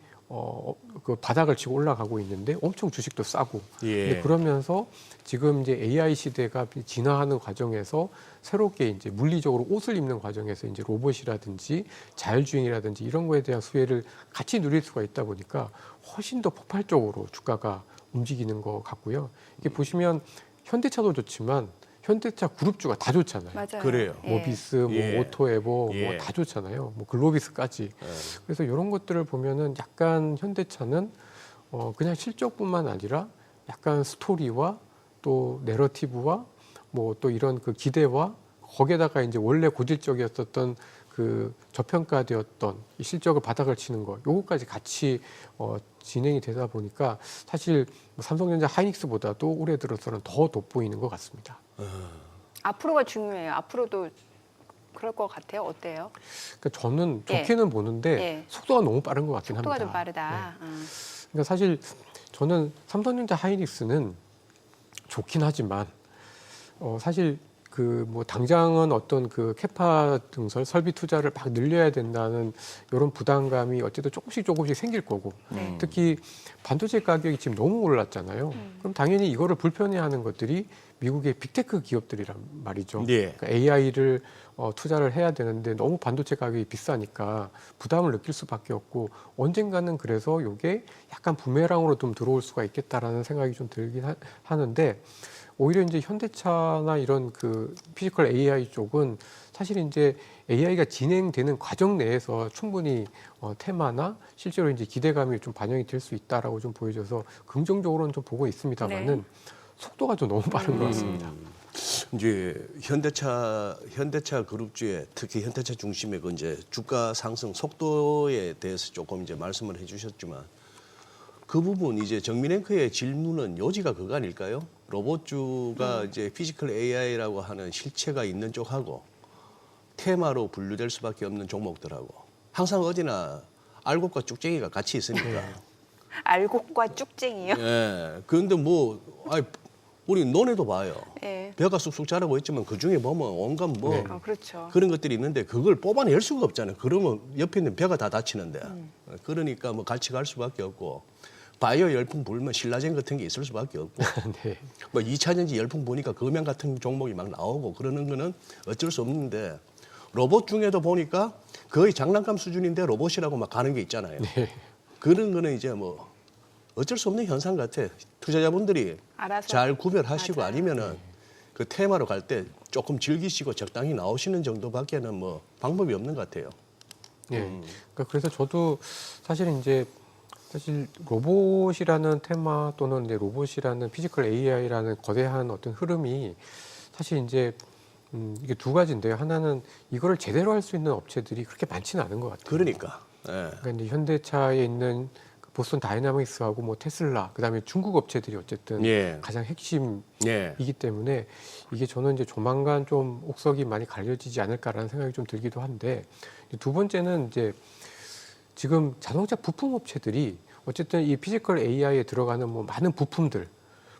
그 바닥을 치고 올라가고 있는데 엄청 주식도 싸고 예. 근데 그러면서 지금 이제 AI 시대가 진화하는 과정에서 새롭게 이제 물리적으로 옷을 입는 과정에서 이제 로봇이라든지 자율주행이라든지 이런 거에 대한 수혜를 같이 누릴 수가 있다 보니까 훨씬 더 폭발적으로 주가가 움직이는 것 같고요. 이게 보시면 현대차도 좋지만 현대차 그룹주가 다 좋잖아요. 맞아요. 그래요. 예. 모비스, 뭐 예. 오토에보 예. 뭐 다 좋잖아요. 뭐 글로비스까지. 그래서 이런 것들을 보면은 약간 현대차는 그냥 실적뿐만 아니라 약간 스토리와 또 내러티브와 뭐 또 이런 그 기대와 거기에다가 이제 원래 고질적이었었던 그 저평가되었던 이 실적을 바닥을 치는 거 요거까지 같이 진행이 되다 보니까 사실 뭐 삼성전자 하이닉스보다도 올해 들어서는 더 돋보이는 것 같습니다. 앞으로가 중요해요. 앞으로도 그럴 것 같아요. 어때요? 그러니까 저는 예. 좋게는 보는데 예. 속도가 너무 빠른 것 같긴 속도가 합니다. 좀 빠르다. 그러니까 사실 저는 삼성전자 하이닉스는 좋긴 하지만 사실 그 뭐 당장은 어떤 그 캐파 등설 설비 투자를 막 늘려야 된다는 이런 부담감이 어쨌든 조금씩 생길 거고 네. 특히 반도체 가격이 지금 너무 올랐잖아요. 그럼 당연히 이거를 불편해하는 것들이 미국의 빅테크 기업들이란 말이죠. 네. 그러니까 AI를 투자를 해야 되는데 너무 반도체 가격이 비싸니까 부담을 느낄 수밖에 없고 언젠가는 그래서 이게 약간 부메랑으로 좀 들어올 수가 있겠다라는 생각이 좀 들긴 하는데 오히려 이제 현대차나 이런 그 피지컬 AI 쪽은 사실 이제 AI가 진행되는 과정 내에서 충분히 테마나 실제로 이제 기대감이 좀 반영이 될 수 있다라고 좀 보여져서 긍정적으로는 좀 보고 있습니다만은 네. 속도가 좀 너무 빠른 것 같습니다. 이제 현대차 그룹주에 특히 현대차 중심의 그 이제 주가 상승 속도에 대해서 조금 이제 말씀을 해주셨지만 그 부분 이제 정민앵커의 질문은 요지가 그거 아닐까요? 로봇주가 이제 피지컬 AI라고 하는 실체가 있는 쪽하고 테마로 분류될 수밖에 없는 종목들하고 항상 어디나 알곡과 쭉쟁이가 같이 있으니까. 알곡과 쭉쟁이요. 예. 그런데 뭐 우리 논에도 봐요. 네. 벼가 쑥쑥 자라고 있지만 그 중에 보면 온갖 뭐 그렇죠. 그런 것들이 있는데 그걸 뽑아낼 수가 없잖아요. 그러면 옆에 있는 벼가 다 다치는데. 그러니까 뭐 같이 갈 수밖에 없고 바이오 열풍 불면 신라젠 같은 게 있을 수밖에 없고 네. 뭐 2차 전지 열풍 보니까 금양 같은 종목이 막 나오고 그러는 거는 어쩔 수 없는데 로봇 중에도 보니까 거의 장난감 수준인데 로봇이라고 막 가는 게 있잖아요. 네. 그런 거는 이제 뭐 어쩔 수 없는 현상 같아. 투자자분들이 알아서. 잘 구별하시고 맞아요. 아니면은 그 테마로 갈 때 조금 즐기시고 적당히 나오시는 정도밖에는 뭐 방법이 없는 것 같아요. 예. 그러니까 그래서 저도 사실 로봇이라는 테마 또는 이제 로봇이라는 피지컬 AI라는 거대한 어떤 흐름이 사실 이제 이게 두 가지인데요. 하나는 이거를 제대로 할 수 있는 업체들이 그렇게 많지는 않은 것 같아요. 그러니까. 예. 그러니까 이제 현대차에 있는 그 보스턴 다이나믹스하고 뭐 테슬라, 그다음에 중국 업체들이 어쨌든 예. 가장 핵심이기 예. 때문에 이게 저는 이제 조만간 좀 옥석이 많이 갈려지지 않을까라는 생각이 좀 들기도 한데 두 번째는 이제 지금 자동차 부품 업체들이 어쨌든 이 피지컬 AI에 들어가는 뭐 많은 부품들,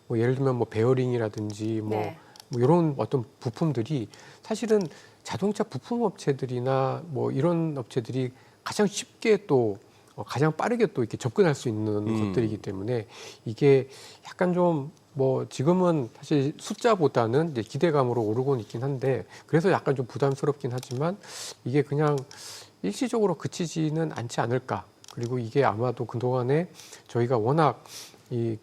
뭐 예를 들면 뭐 베어링이라든지 네. 뭐 이런 어떤 부품들이 사실은 자동차 부품 업체들이나 뭐 이런 업체들이 가장 쉽게 또 가장 빠르게 또 이렇게 접근할 수 있는 것들이기 때문에 이게 약간 좀 뭐 지금은 사실 숫자보다는 이제 기대감으로 오르곤 있긴 한데 그래서 약간 좀 부담스럽긴 하지만 이게 그냥 일시적으로 그치지는 않지 않을까. 그리고 이게 아마도 그동안에 저희가 워낙 이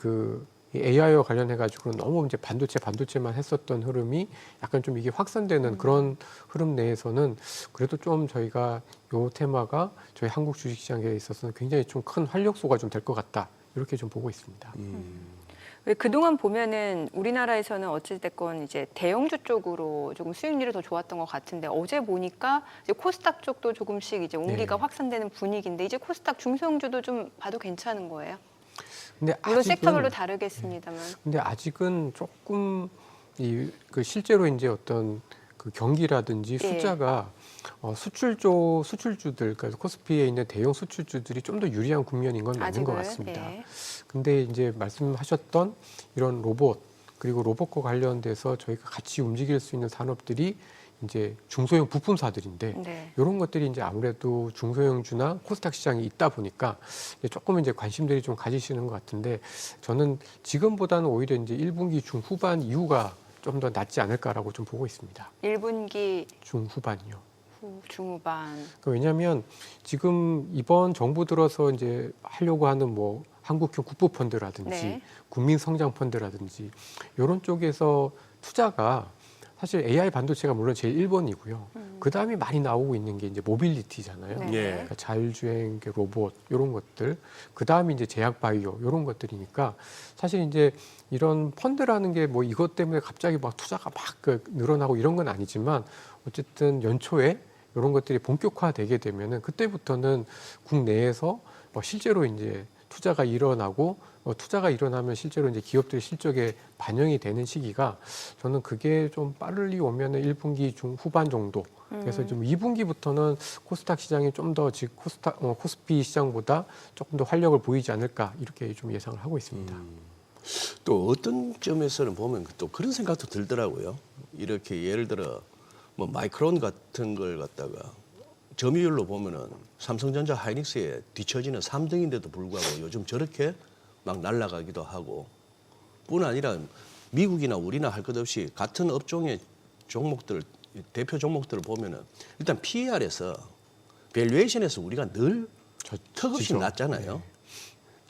AI와 관련해 가지고는 너무 이제 반도체만 했었던 흐름이 약간 좀 이게 확산되는 그런 흐름 내에서는 그래도 좀 저희가 요 테마가 저희 한국 주식시장에 있어서는 굉장히 좀 큰 활력소가 좀 될 것 같다. 이렇게 좀 보고 있습니다. 왜 그동안 보면은 우리나라에서는 어찌됐건 이제 대형주 쪽으로 조금 수익률이 더 좋았던 것 같은데 어제 보니까 이제 코스닥 쪽도 조금씩 이제 온기가 네. 확산되는 분위기인데 이제 코스닥 중소형주도 좀 봐도 괜찮은 거예요. 근데 물론 섹터별로 다르겠습니다만. 근데 아직은 조금 그 실제로 이제 어떤 그 경기라든지 예. 숫자가 수출주들, 그러니까 코스피에 있는 대형 수출주들이 좀 더 유리한 국면인 건 맞는 것 아직은, 같습니다. 예. 근데 이제 말씀하셨던 이런 로봇 그리고 로봇과 관련돼서 저희가 같이 움직일 수 있는 산업들이 이제 중소형 부품사들인데 네. 이런 것들이 이제 아무래도 중소형주나 코스닥 시장이 있다 보니까 조금 이제 관심들이 좀 가지시는 것 같은데 저는 지금보다는 오히려 이제 1분기 중후반 이후가 좀 더 낫지 않을까라고 좀 보고 있습니다. 1분기 중후반이요. 중후반. 그러니까 왜냐하면 지금 이번 정부 들어서 이제 하려고 하는 뭐 한국형 국부펀드라든지 네. 국민성장펀드라든지 이런 쪽에서 투자가 사실 AI 반도체가 물론 제일 1번이고요. 그 다음에 많이 나오고 있는 게 이제 모빌리티잖아요. 네. 예. 그러니까 자율주행, 로봇 이런 것들, 그 다음에 이제 제약바이오 이런 것들이니까 사실 이제 이런 펀드라는 게 뭐 이것 때문에 갑자기 막 투자가 막 늘어나고 이런 건 아니지만 어쨌든 연초에 이런 것들이 본격화되게 되면은 그때부터는 국내에서 실제로 이제 투자가 일어나고 투자가 일어나면 실제로 이제 기업들의 실적에 반영이 되는 시기가 저는 그게 좀 빨리 오면은 1분기 중후반 정도. 그래서 좀 2분기부터는 코스닥 시장이 좀 더 코스피 시장보다 조금 더 활력을 보이지 않을까 이렇게 좀 예상을 하고 있습니다. 또 어떤 점에서는 보면 또 그런 생각도 들더라고요. 이렇게 예를 들어 뭐 마이크론 같은 걸 갖다가 점유율로 보면은 삼성전자 하이닉스에 뒤처지는 3등인데도 불구하고 요즘 저렇게 막 날아가기도 하고 뿐 아니라 미국이나 우리나 할 것 없이 같은 업종의 종목들 대표 종목들을 보면은 일단 PER에서 밸류에이션에서 우리가 늘 턱없이 지죠. 낮잖아요. 네.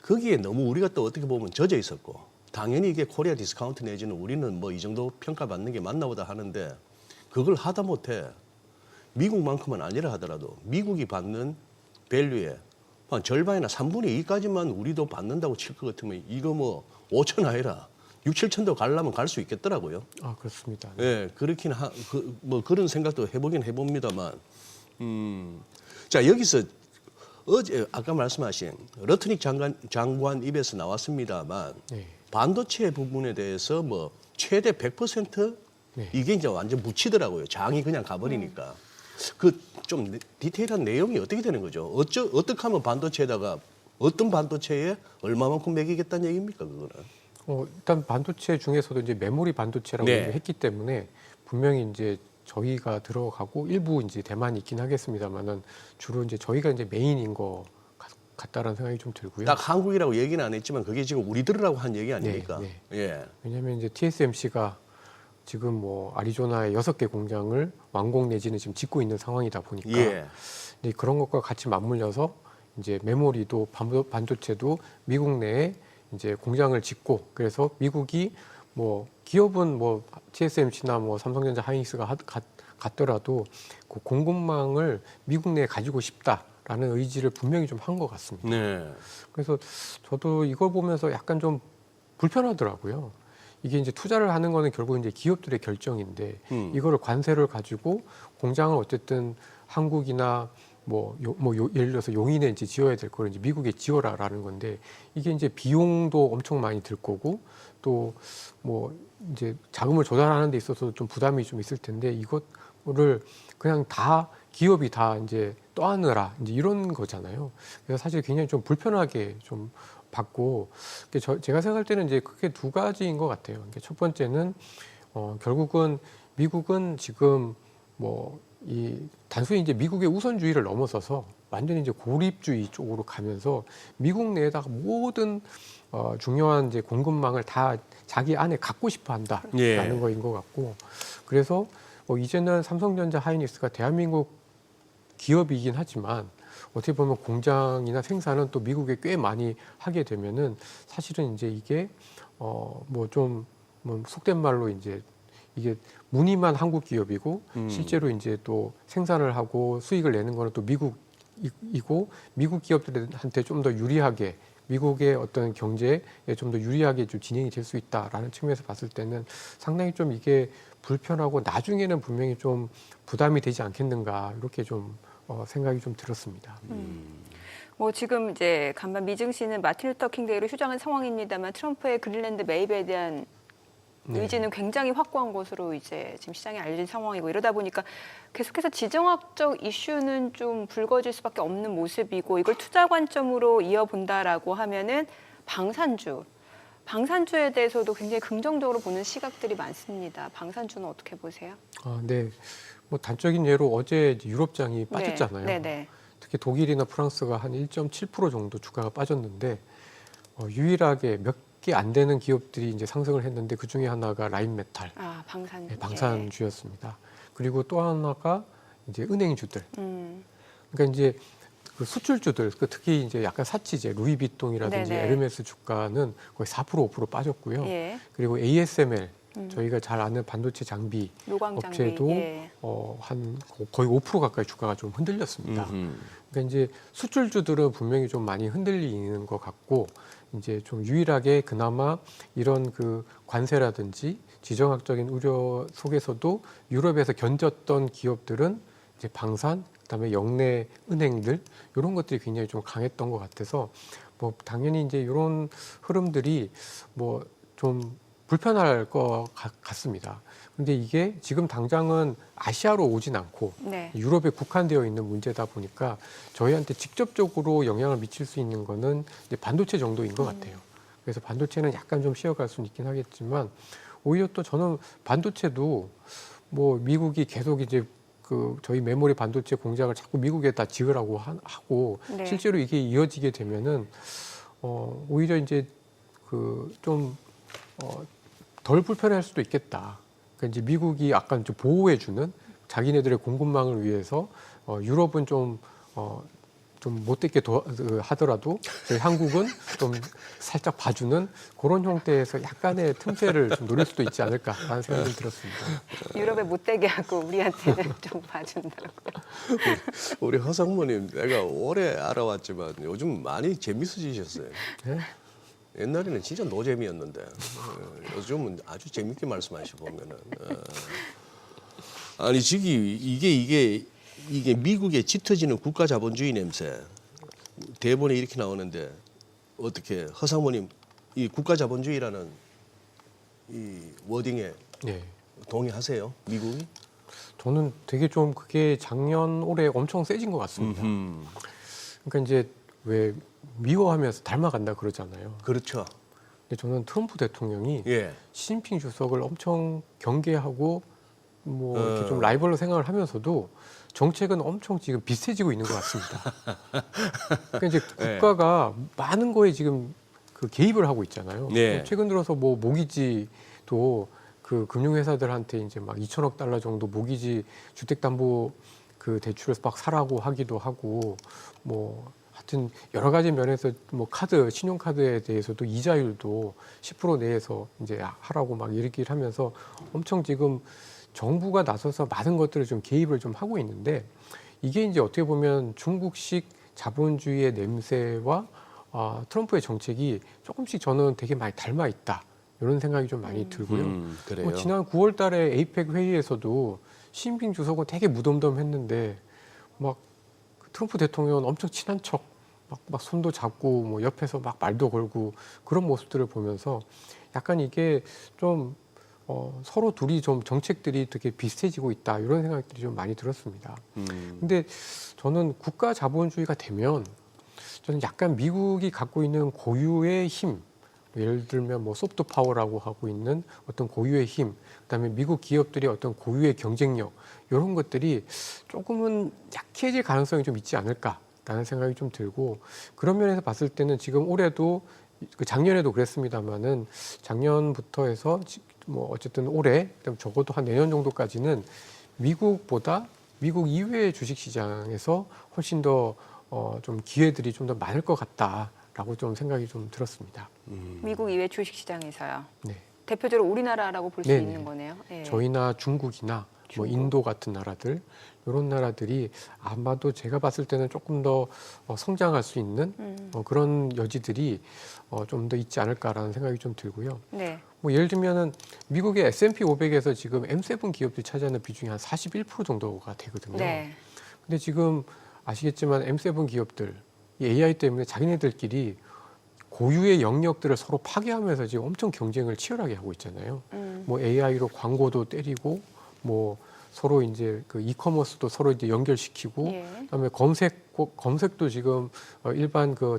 거기에 너무 우리가 또 어떻게 보면 젖어 있었고 당연히 이게 코리아 디스카운트 내지는 우리는 뭐 이 정도 평가받는 게 맞나 보다 하는데 그걸 하다 못해 미국만큼은 아니라 하더라도 미국이 받는 밸류에 한 절반이나 3분의 2까지만 우리도 받는다고 칠 것 같으면 이거 뭐 5천 아니라 6, 7천도 가려면 갈 수 있겠더라고요. 아, 그렇습니다. 예, 그렇긴 뭐 그런 생각도 해보긴 해봅니다만. 자, 여기서 어제 아까 말씀하신 러트닉 장관 입에서 나왔습니다만 네. 반도체 부분에 대해서 뭐 최대 100% 네. 이게 이제 완전 묻히더라고요. 장이 그냥 가버리니까. 그 좀 디테일한 내용이 어떻게 되는 거죠? 어떻게 하면 반도체에다가 어떤 반도체에 얼마만큼 매기겠다는 얘기입니까, 그거는? 일단 반도체 중에서도 이제 메모리 반도체라고 네. 했기 때문에 분명히 이제 저희가 들어가고 일부 이제 대만이 있긴 하겠습니다만은 주로 이제 저희가 이제 메인인 거 같다라는 생각이 좀 들고요. 딱 한국이라고 얘기는 안 했지만 그게 지금 우리들이라고 한 얘기 아닙니까? 네, 예. 왜냐하면 이제 TSMC가 지금 뭐 아리조나에 6개 공장을 완공 내지는 지금 짓고 있는 상황이다 보니까 예. 이제 그런 것과 같이 맞물려서 이제 메모리도 반도체도 미국 내에 이제 공장을 짓고 그래서 미국이 뭐 기업은 뭐 TSMC나 뭐 삼성전자 하이닉스가 같더라도 그 공급망을 미국 내에 가지고 싶다라는 의지를 분명히 좀 한 것 같습니다. 네. 그래서 저도 이걸 보면서 약간 좀 불편하더라고요. 이게 이제 투자를 하는 거는 결국 이제 기업들의 결정인데 이거를 관세를 가지고 공장을 어쨌든 한국이나 예를 들어서 용인에 이제 지어야 될 거를 이제 미국에 지어라라는 건데 이게 이제 비용도 엄청 많이 들 거고 또 뭐 이제 자금을 조달하는 데 있어서 좀 부담이 좀 있을 텐데 이거를 그냥 다 기업이 다 이제 떠안으라 이제 이런 거잖아요. 그래서 사실 굉장히 좀 불편하게 좀 받고 제가 생각할 때는 이제 그게 두 가지인 것 같아요. 첫 번째는 결국은 미국은 지금 뭐 이 단순히 이제 미국의 우선주의를 넘어서서 완전히 이제 고립주의 쪽으로 가면서 미국 내에다가 모든 중요한 이제 공급망을 다 자기 안에 갖고 싶어 한다라는 예. 거인 것 같고 그래서 이제는 삼성전자 하이닉스가 대한민국 기업이긴 하지만 어떻게 보면 공장이나 생산은 또 미국에 꽤 많이 하게 되면은 사실은 이제 이게 뭐 속된 말로 이제 이게 무늬만 한국 기업이고 실제로 이제 또 생산을 하고 수익을 내는 거는 또 미국이고 미국 기업들한테 좀 더 유리하게 미국의 어떤 경제에 좀 더 유리하게 좀 진행이 될 수 있다라는 측면에서 봤을 때는 상당히 좀 이게 불편하고 나중에는 분명히 좀 부담이 되지 않겠는가 이렇게 좀 생각이 좀 들었습니다. 뭐 지금 이제 간밤 미증시는 마틴 루터 킹 데이로 휴장한 상황입니다만 트럼프의 그린랜드 매입에 대한 의지는 굉장히 확고한 것으로 이제 지금 시장에 알려진 상황이고 이러다 보니까 계속해서 지정학적 이슈는 좀 불거질 수밖에 없는 모습이고 이걸 투자 관점으로 이어본다라고 하면은 방산주에 대해서도 굉장히 긍정적으로 보는 시각들이 많습니다. 방산주는 어떻게 보세요? 네. 뭐 단적인 예로 어제 유럽장이 빠졌잖아요. 네. 특히 독일이나 프랑스가 한 1.7% 정도 주가가 빠졌는데 유일하게 몇 개 안 되는 기업들이 이제 상승을 했는데 그 중에 하나가 라인메탈, 방산주. 네, 방산주였습니다. 그리고 또 하나가 이제 은행주들. 그러니까 이제 그 수출주들, 특히 이제 약간 사치제, 루이비통이라든지 네네. 에르메스 주가는 거의 4% 5% 빠졌고요. 예. 그리고 ASML 저희가 잘 아는 반도체 장비 노광 장비. 업체도 예. 한 거의 5% 가까이 주가가 좀 흔들렸습니다. 그러니까 이제 수출주들은 분명히 좀 많이 흔들리는 것 같고 이제 좀 유일하게 그나마 이런 그 관세라든지 지정학적인 우려 속에서도 유럽에서 견뎠던 기업들은 이제 방산, 그다음에 영내 은행들 이런 것들이 굉장히 좀 강했던 것 같아서 뭐 당연히 이제 이런 흐름들이 뭐 좀 불편할 것 같습니다. 근데 이게 지금 당장은 아시아로 오진 않고 네. 유럽에 국한되어 있는 문제다 보니까 저희한테 직접적으로 영향을 미칠 수 있는 거는 이제 반도체 정도인 것 같아요. 그래서 반도체는 약간 좀 쉬어갈 수는 있긴 하겠지만 오히려 또 저는 반도체도 뭐 미국이 계속 이제 그 저희 메모리 반도체 공장을 자꾸 미국에다 지으라고 하고 네. 실제로 이게 이어지게 되면은 오히려 이제 그 좀 덜 불편할 수도 있겠다. 그러니까 이제 미국이 약간 좀 보호해주는 자기네들의 공급망을 위해서 유럽은 좀 못되게 하더라도 저희 한국은 좀 살짝 봐주는 그런 형태에서 약간의 틈새를 좀 노릴 수도 있지 않을까라는 생각이 좀 들었습니다. 유럽에 못되게 하고 우리한테는 좀 봐준다고. 우리 허상무님 내가 오래 알아왔지만 요즘 많이 재밌어지셨어요. 네? 옛날에는 진짜 노잼이었는데 요즘은 아주 재밌게 말씀하시고 보면은 아니 지금 이게 미국의 짙어지는 국가 자본주의 냄새 대본에 이렇게 나오는데 어떻게 허상무님 이 국가 자본주의라는 이 워딩에 네. 동의하세요? 미국이? 저는 되게 좀 그게 작년 올해 엄청 세진 것 같습니다. 그러니까 이제 왜 미워하면서 닮아간다 그러잖아요. 그렇죠. 근데 저는 트럼프 대통령이 예. 시진핑 주석을 엄청 경계하고 뭐 이렇게 좀 라이벌로 생각을 하면서도 정책은 엄청 지금 비슷해지고 있는 것 같습니다. 그러니까 이제 국가가 많은 거에 지금 그 개입을 하고 있잖아요. 네. 최근 들어서 뭐 모기지도 그 금융회사들한테 이제 막 2천억 달러 정도 모기지 주택담보 그 대출을 막 사라고 하기도 하고 뭐 하여튼 여러 가지 면에서 뭐 신용카드에 대해서도 이자율도 10% 내에서 이제 하라고 막 얘기를 하면서 엄청 지금 정부가 나서서 많은 것들을 좀 개입을 좀 하고 있는데 이게 이제 어떻게 보면 중국식 자본주의의 냄새와 트럼프의 정책이 조금씩 저는 되게 많이 닮아 있다. 이런 생각이 좀 많이 들고요. 그래요. 뭐 지난 9월 달에 에이펙 회의에서도 시진핑 주석은 되게 무덤덤했는데 막 트럼프 대통령은 엄청 친한 척 막 손도 잡고 뭐 옆에서 막 말도 걸고 그런 모습들을 보면서 약간 이게 좀 서로 둘이 좀 정책들이 되게 비슷해지고 있다 이런 생각들이 좀 많이 들었습니다. 근데 저는 국가 자본주의가 되면 저는 약간 미국이 갖고 있는 고유의 힘, 예를 들면 뭐 소프트 파워라고 하고 있는 어떤 고유의 힘, 그다음에 미국 기업들의 어떤 고유의 경쟁력 이런 것들이 조금은 약해질 가능성이 좀 있지 않을까라는 생각이 좀 들고 그런 면에서 봤을 때는 지금 올해도 작년에도 그랬습니다만은 작년부터 해서 뭐 어쨌든 올해 그다음 적어도 한 내년 정도까지는 미국보다 미국 이외의 주식시장에서 훨씬 더 좀 기회들이 좀 더 많을 것 같다라고 좀 생각이 좀 들었습니다. 미국 이외 주식시장에서요. 네. 대표적으로 우리나라라고 볼 수 네네. 있는 거네요. 예. 저희나 중국이나 뭐 인도 같은 나라들 이런 나라들이 아마도 제가 봤을 때는 조금 더 성장할 수 있는 그런 여지들이 좀 더 있지 않을까라는 생각이 좀 들고요. 네. 뭐 예를 들면은 미국의 S&P 500에서 지금 M7 기업들이 차지하는 비중이 한 41% 정도가 되거든요. 네. 근데 지금 아시겠지만 M7 기업들 이 AI 때문에 자기네들끼리 고유의 영역들을 서로 파괴하면서 지금 엄청 경쟁을 치열하게 하고 있잖아요. 뭐 AI로 광고도 때리고 뭐 서로 이제 그 이커머스도 서로 이제 연결시키고 예. 그다음에 검색도 지금 일반 그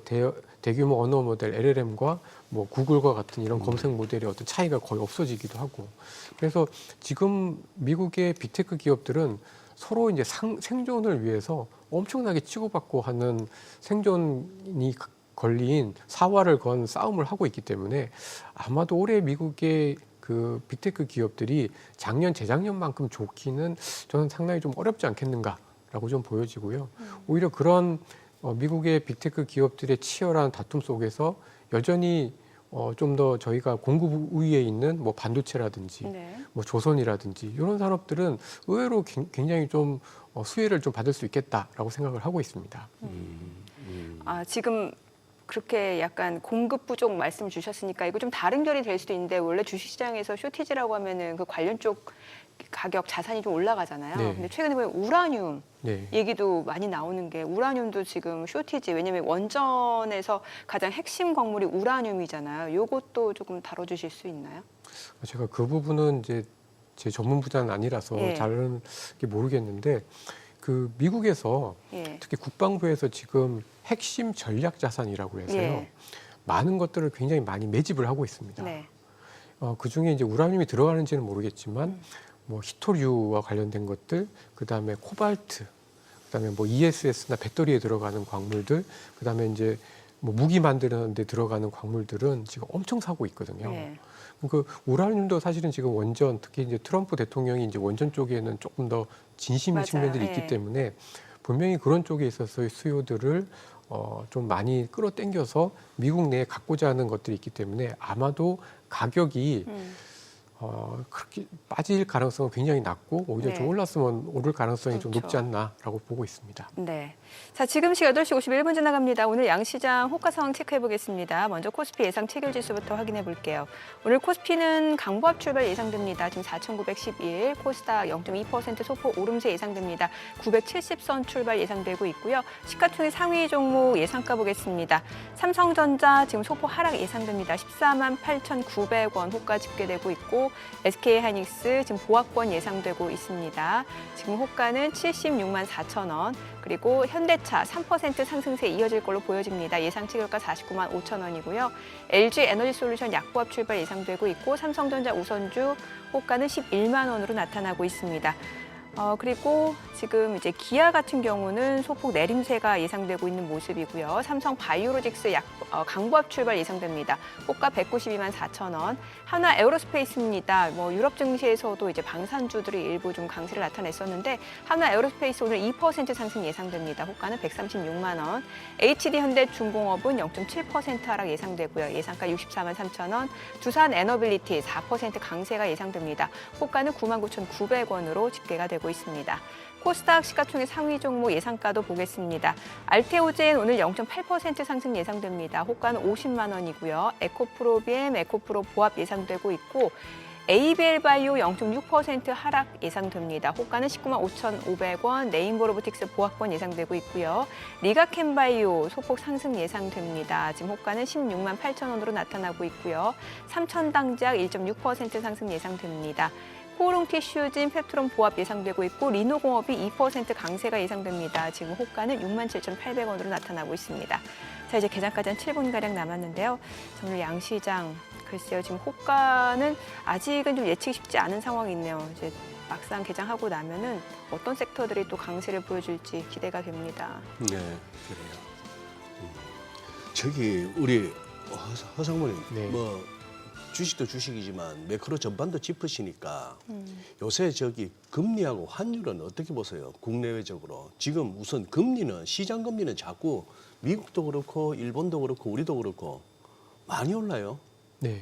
대규모 언어 모델 LLM과 뭐 구글과 같은 이런 검색 모델의 어떤 차이가 거의 없어지기도 하고 그래서 지금 미국의 빅테크 기업들은 서로 이제 생존을 위해서 엄청나게 치고받고 하는 생존이 걸린 사활을 건 싸움을 하고 있기 때문에 아마도 올해 미국의 그 빅테크 기업들이 작년, 재작년만큼 좋기는 저는 상당히 좀 어렵지 않겠는가라고 좀 보여지고요. 오히려 그런 미국의 빅테크 기업들의 치열한 다툼 속에서 여전히 좀 더 저희가 공급 우위에 있는 뭐 반도체라든지 네. 뭐 조선이라든지 이런 산업들은 의외로 굉장히 좀 수혜를 좀 받을 수 있겠다라고 생각을 하고 있습니다. 지금 그렇게 약간 공급 부족 말씀 주셨으니까 이거 좀 다른 결이 될 수도 있는데 원래 주식시장에서 쇼티지라고 하면은 그 관련 쪽 가격 자산이 좀 올라가잖아요. 네. 근데 최근에 보면 우라늄 네. 얘기도 많이 나오는 게 우라늄도 지금 쇼티지 왜냐면 원전에서 가장 핵심 광물이 우라늄이잖아요. 요것도 조금 다뤄주실 수 있나요? 제가 그 부분은 이제 제 전문 분야는 아니라서 예. 잘은 모르겠는데 그 미국에서 예. 특히 국방부에서 지금 핵심 전략 자산이라고 해서요. 예. 많은 것들을 굉장히 많이 매집을 하고 있습니다. 네. 그 중에 이제 우라늄이 들어가는지는 모르겠지만 뭐 히토류와 관련된 것들, 그 다음에 코발트, 그 다음에 뭐 ESS나 배터리에 들어가는 광물들, 그 다음에 이제 뭐 무기 만드는 데 들어가는 광물들은 지금 엄청 사고 있거든요. 네. 그 우라늄도 사실은 지금 원전, 특히 이제 트럼프 대통령이 이제 원전 쪽에는 조금 더 진심인 맞아요. 측면들이 예. 있기 때문에 분명히 그런 쪽에 있어서의 수요들을 좀 많이 끌어당겨서 미국 내에 갖고자 하는 것들이 있기 때문에 아마도 가격이 그렇게 빠질 가능성은 굉장히 낮고 오히려 네. 좀 올랐으면 오를 가능성이 좀 그렇죠. 높지 않나라고 보고 있습니다. 네. 자, 지금 시각 8시 51분 지나갑니다. 오늘 양시장 호가 상황 체크해 보겠습니다. 먼저 코스피 예상 체결 지수부터 확인해 볼게요. 오늘 코스피는 강보합 출발 예상됩니다. 지금 4,911, 코스닥 0.2% 소폭 오름세 예상됩니다. 970선 출발 예상되고 있고요. 시가총액 상위 종목 예상가 보겠습니다. 삼성전자 지금 소폭 하락 예상됩니다. 14만 8,900원 호가 집계되고 있고 SK하이닉스 지금 보합권 예상되고 있습니다. 지금 호가는 76만 4천 원, 그리고 현대차 3% 상승세 이어질 걸로 보여집니다. 예상 체결가 49만 5천 원이고요. LG 에너지솔루션 약보합 출발 예상되고 있고 삼성전자 우선주 호가는 11만 원으로 나타나고 있습니다. 그리고 지금 이제 기아 같은 경우는 소폭 내림세가 예상되고 있는 모습이고요. 삼성 바이오로직스 강보합 출발 예상됩니다. 호가 192만 4천 원. 하나 에어로스페이스입니다. 뭐 유럽 증시에서도 이제 방산주들이 일부 좀 강세를 나타냈었는데 하나 에어로스페이스 오늘 2% 상승 예상됩니다. 호가는 136만 원. HD 현대중공업은 0.7% 하락 예상되고요. 예상가 64만 3천 원. 두산 에너빌리티 4% 강세가 예상됩니다. 호가는 99,900원으로 집계가 되고 있습니다. 코스닥 시가총액 상위 종목 예상가도 보겠습니다. 알테오젠 오늘 0.8% 상승 예상됩니다. 호가는 50만 원이고요. 에코프로비엠, 에코프로 보합 예상되고 있고 ABL바이오 0.6% 하락 예상됩니다. 호가는 19만 5,500원, 네임보로보틱스 보합권 예상되고 있고요. 리가캠바이오 소폭 상승 예상됩니다. 지금 호가는 16만 8천 원으로 나타나고 있고요. 삼천당제약 1.6% 상승 예상됩니다. 코오롱티슈진, 펩트론 보합 예상되고 있고 리노공업이 2% 강세가 예상됩니다. 지금 호가는 67,800원으로 나타나고 있습니다. 자, 이제 개장까지 한 7분가량 남았는데요. 오늘 양시장, 글쎄요, 지금 호가는 아직은 좀 예측이 쉽지 않은 상황이 있네요. 이제 막상 개장하고 나면은 어떤 섹터들이 또 강세를 보여줄지 기대가 됩니다. 네, 그래요. 저기 우리 허상무님, 네. 뭐 주식도 주식이지만 매크로 전반도 짚으시니까 요새 저기 금리하고 환율은 어떻게 보세요? 국내외적으로 지금 우선 금리는 시장 금리는 자꾸 미국도 그렇고 일본도 그렇고 우리도 그렇고 많이 올라요. 네.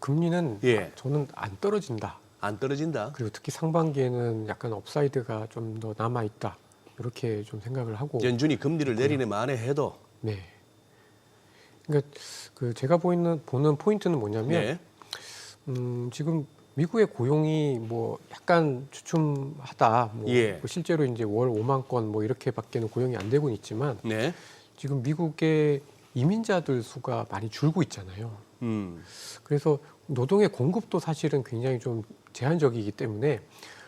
금리는 예. 저는 안 떨어진다. 안 떨어진다. 그리고 특히 상반기에는 약간 업사이드가 좀 더 남아 있다. 이렇게 좀 생각을 하고. 연준이 금리를 내리네 만에 해도. 네. 그러니까 그 제가 보는 포인트는 뭐냐면 네. 지금 미국의 고용이 뭐 약간 주춤하다. 뭐 예. 실제로 이제 월 5만 건 뭐 이렇게밖에는 고용이 안 되고는 있지만 네. 지금 미국의 이민자들 수가 많이 줄고 있잖아요. 그래서 노동의 공급도 사실은 굉장히 좀 제한적이기 때문에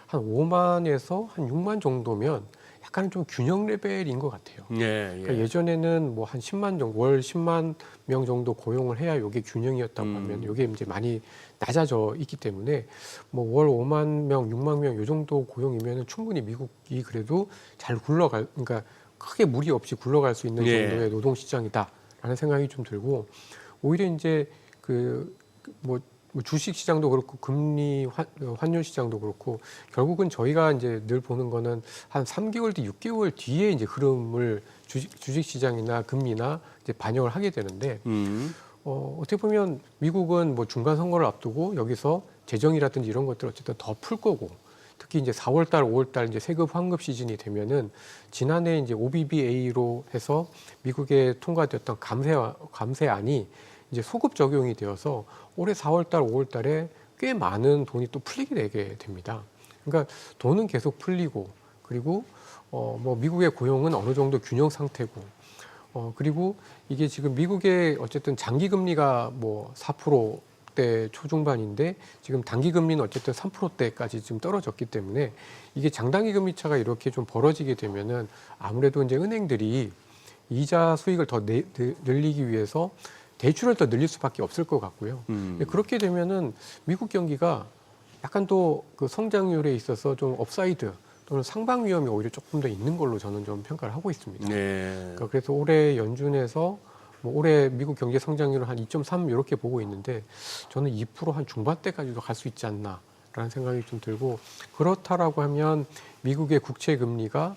한 5만에서 한 6만 정도면 약간 좀 균형 레벨인 것 같아요. 예, 예. 그러니까 예전에는 뭐 한 10만 정도, 월 10만 명 정도 고용을 해야 이게 균형이었다고 하면 이게 이제 많이 낮아져 있기 때문에 뭐 월 5만 명, 6만 명 이 정도 고용이면 충분히 미국이 그래도 잘 굴러갈, 그러니까 크게 무리 없이 굴러갈 수 있는 예. 정도의 노동 시장이다라는 생각이 좀 들고 오히려 이제 뭐 주식 시장도 그렇고 금리 환율 시장도 그렇고 결국은 저희가 이제 늘 보는 거는 한 3개월 뒤, 6개월 뒤에 이제 흐름을 주식 시장이나 금리나 이제 반영을 하게 되는데 어떻게 보면 미국은 뭐 중간 선거를 앞두고 여기서 재정이라든지 이런 것들 어쨌든 더 풀 거고 특히 이제 4월 달, 5월 달 이제 세금 환급 시즌이 되면은 지난해 이제 OBBA로 해서 미국에 통과됐던 감세안이 이제 소급 적용이 되어서 올해 4월 달, 5월 달에 꽤 많은 돈이 또 풀리게 되게 됩니다. 그러니까 돈은 계속 풀리고 그리고 뭐 미국의 고용은 어느 정도 균형 상태고 그리고 이게 지금 미국의 어쨌든 장기 금리가 뭐 4%대 초중반인데 지금 단기 금리는 어쨌든 3%대까지 지금 떨어졌기 때문에 이게 장단기 금리 차가 이렇게 좀 벌어지게 되면은 아무래도 이제 은행들이 이자 수익을 더 늘리기 위해서 대출을 더 늘릴 수밖에 없을 것 같고요. 근데 그렇게 되면은 미국 경기가 약간 또 그 성장률에 있어서 좀 업사이드 또는 상방 위험이 오히려 조금 더 있는 걸로 저는 좀 평가를 하고 있습니다. 네. 그러니까 그래서 올해 연준에서 뭐 올해 미국 경제 성장률을 한 2.3 이렇게 보고 있는데 저는 2% 한 중반대까지도 갈 수 있지 않나라는 생각이 좀 들고 그렇다라고 하면 미국의 국채 금리가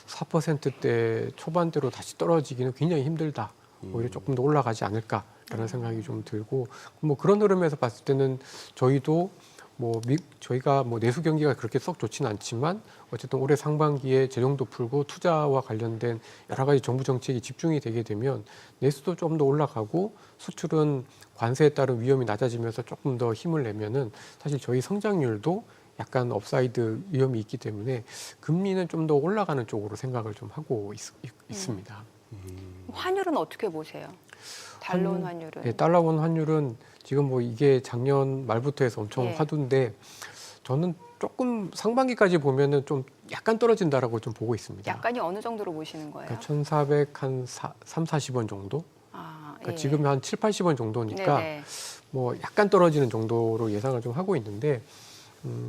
4%대 초반대로 다시 떨어지기는 굉장히 힘들다. 오히려 조금 더 올라가지 않을까라는 생각이 좀 들고 뭐 그런 흐름에서 봤을 때는 저희도 저희가 내수 경기가 그렇게 썩 좋지는 않지만 어쨌든 올해 상반기에 재정도 풀고 투자와 관련된 여러 가지 정부 정책이 집중이 되게 되면 내수도 좀 더 올라가고 수출은 관세에 따른 위험이 낮아지면서 조금 더 힘을 내면은 사실 저희 성장률도 약간 업사이드 위험이 있기 때문에 금리는 좀 더 올라가는 쪽으로 생각을 좀 하고 있습니다. 환율은 어떻게 보세요? 달러원 환율은? 네, 달러원 환율은 지금 뭐 이게 작년 말부터 해서 엄청 예. 화두인데 저는 조금 상반기까지 보면은 좀 약간 떨어진다라고 좀 보고 있습니다. 약간이 어느 정도로 보시는 거예요? 그러니까 1,400 한 40원 정도? 아, 그러니까 예. 지금 한 7, 80원 정도니까 네네. 뭐 약간 떨어지는 정도로 예상을 좀 하고 있는데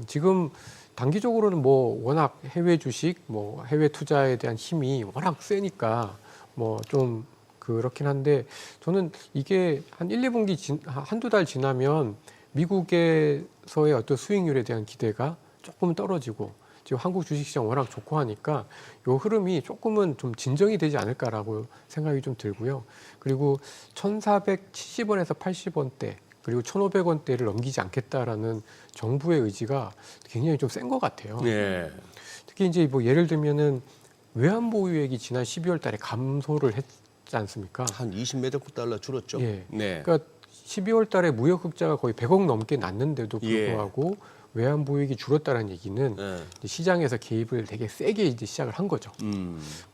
지금 단기적으로는 뭐 워낙 해외 주식, 뭐 해외 투자에 대한 힘이 워낙 세니까 뭐 좀 그렇긴 한데 저는 이게 한 1, 2분기 한두 달 지나면 미국에서의 어떤 수익률에 대한 기대가 조금 떨어지고 지금 한국 주식시장 워낙 좋고 하니까 요 흐름이 조금은 좀 진정이 되지 않을까라고 생각이 좀 들고요. 그리고 1,470원에서 80원대 그리고 1,500원대를 넘기지 않겠다라는 정부의 의지가 굉장히 좀 센 것 같아요. 네. 특히 이제 뭐 예를 들면은 외환보유액이 지난 12월 달에 감소를 했지 않습니까? 한 20몇 억 달러 줄었죠. 예. 네. 그러니까 12월 달에 무역 흑자가 거의 100억 넘게 났는데도 예. 불구하고 외환 보유액이 줄었다는 얘기는 네. 이제 시장에서 개입을 되게 세게 이제 시작을 한 거죠.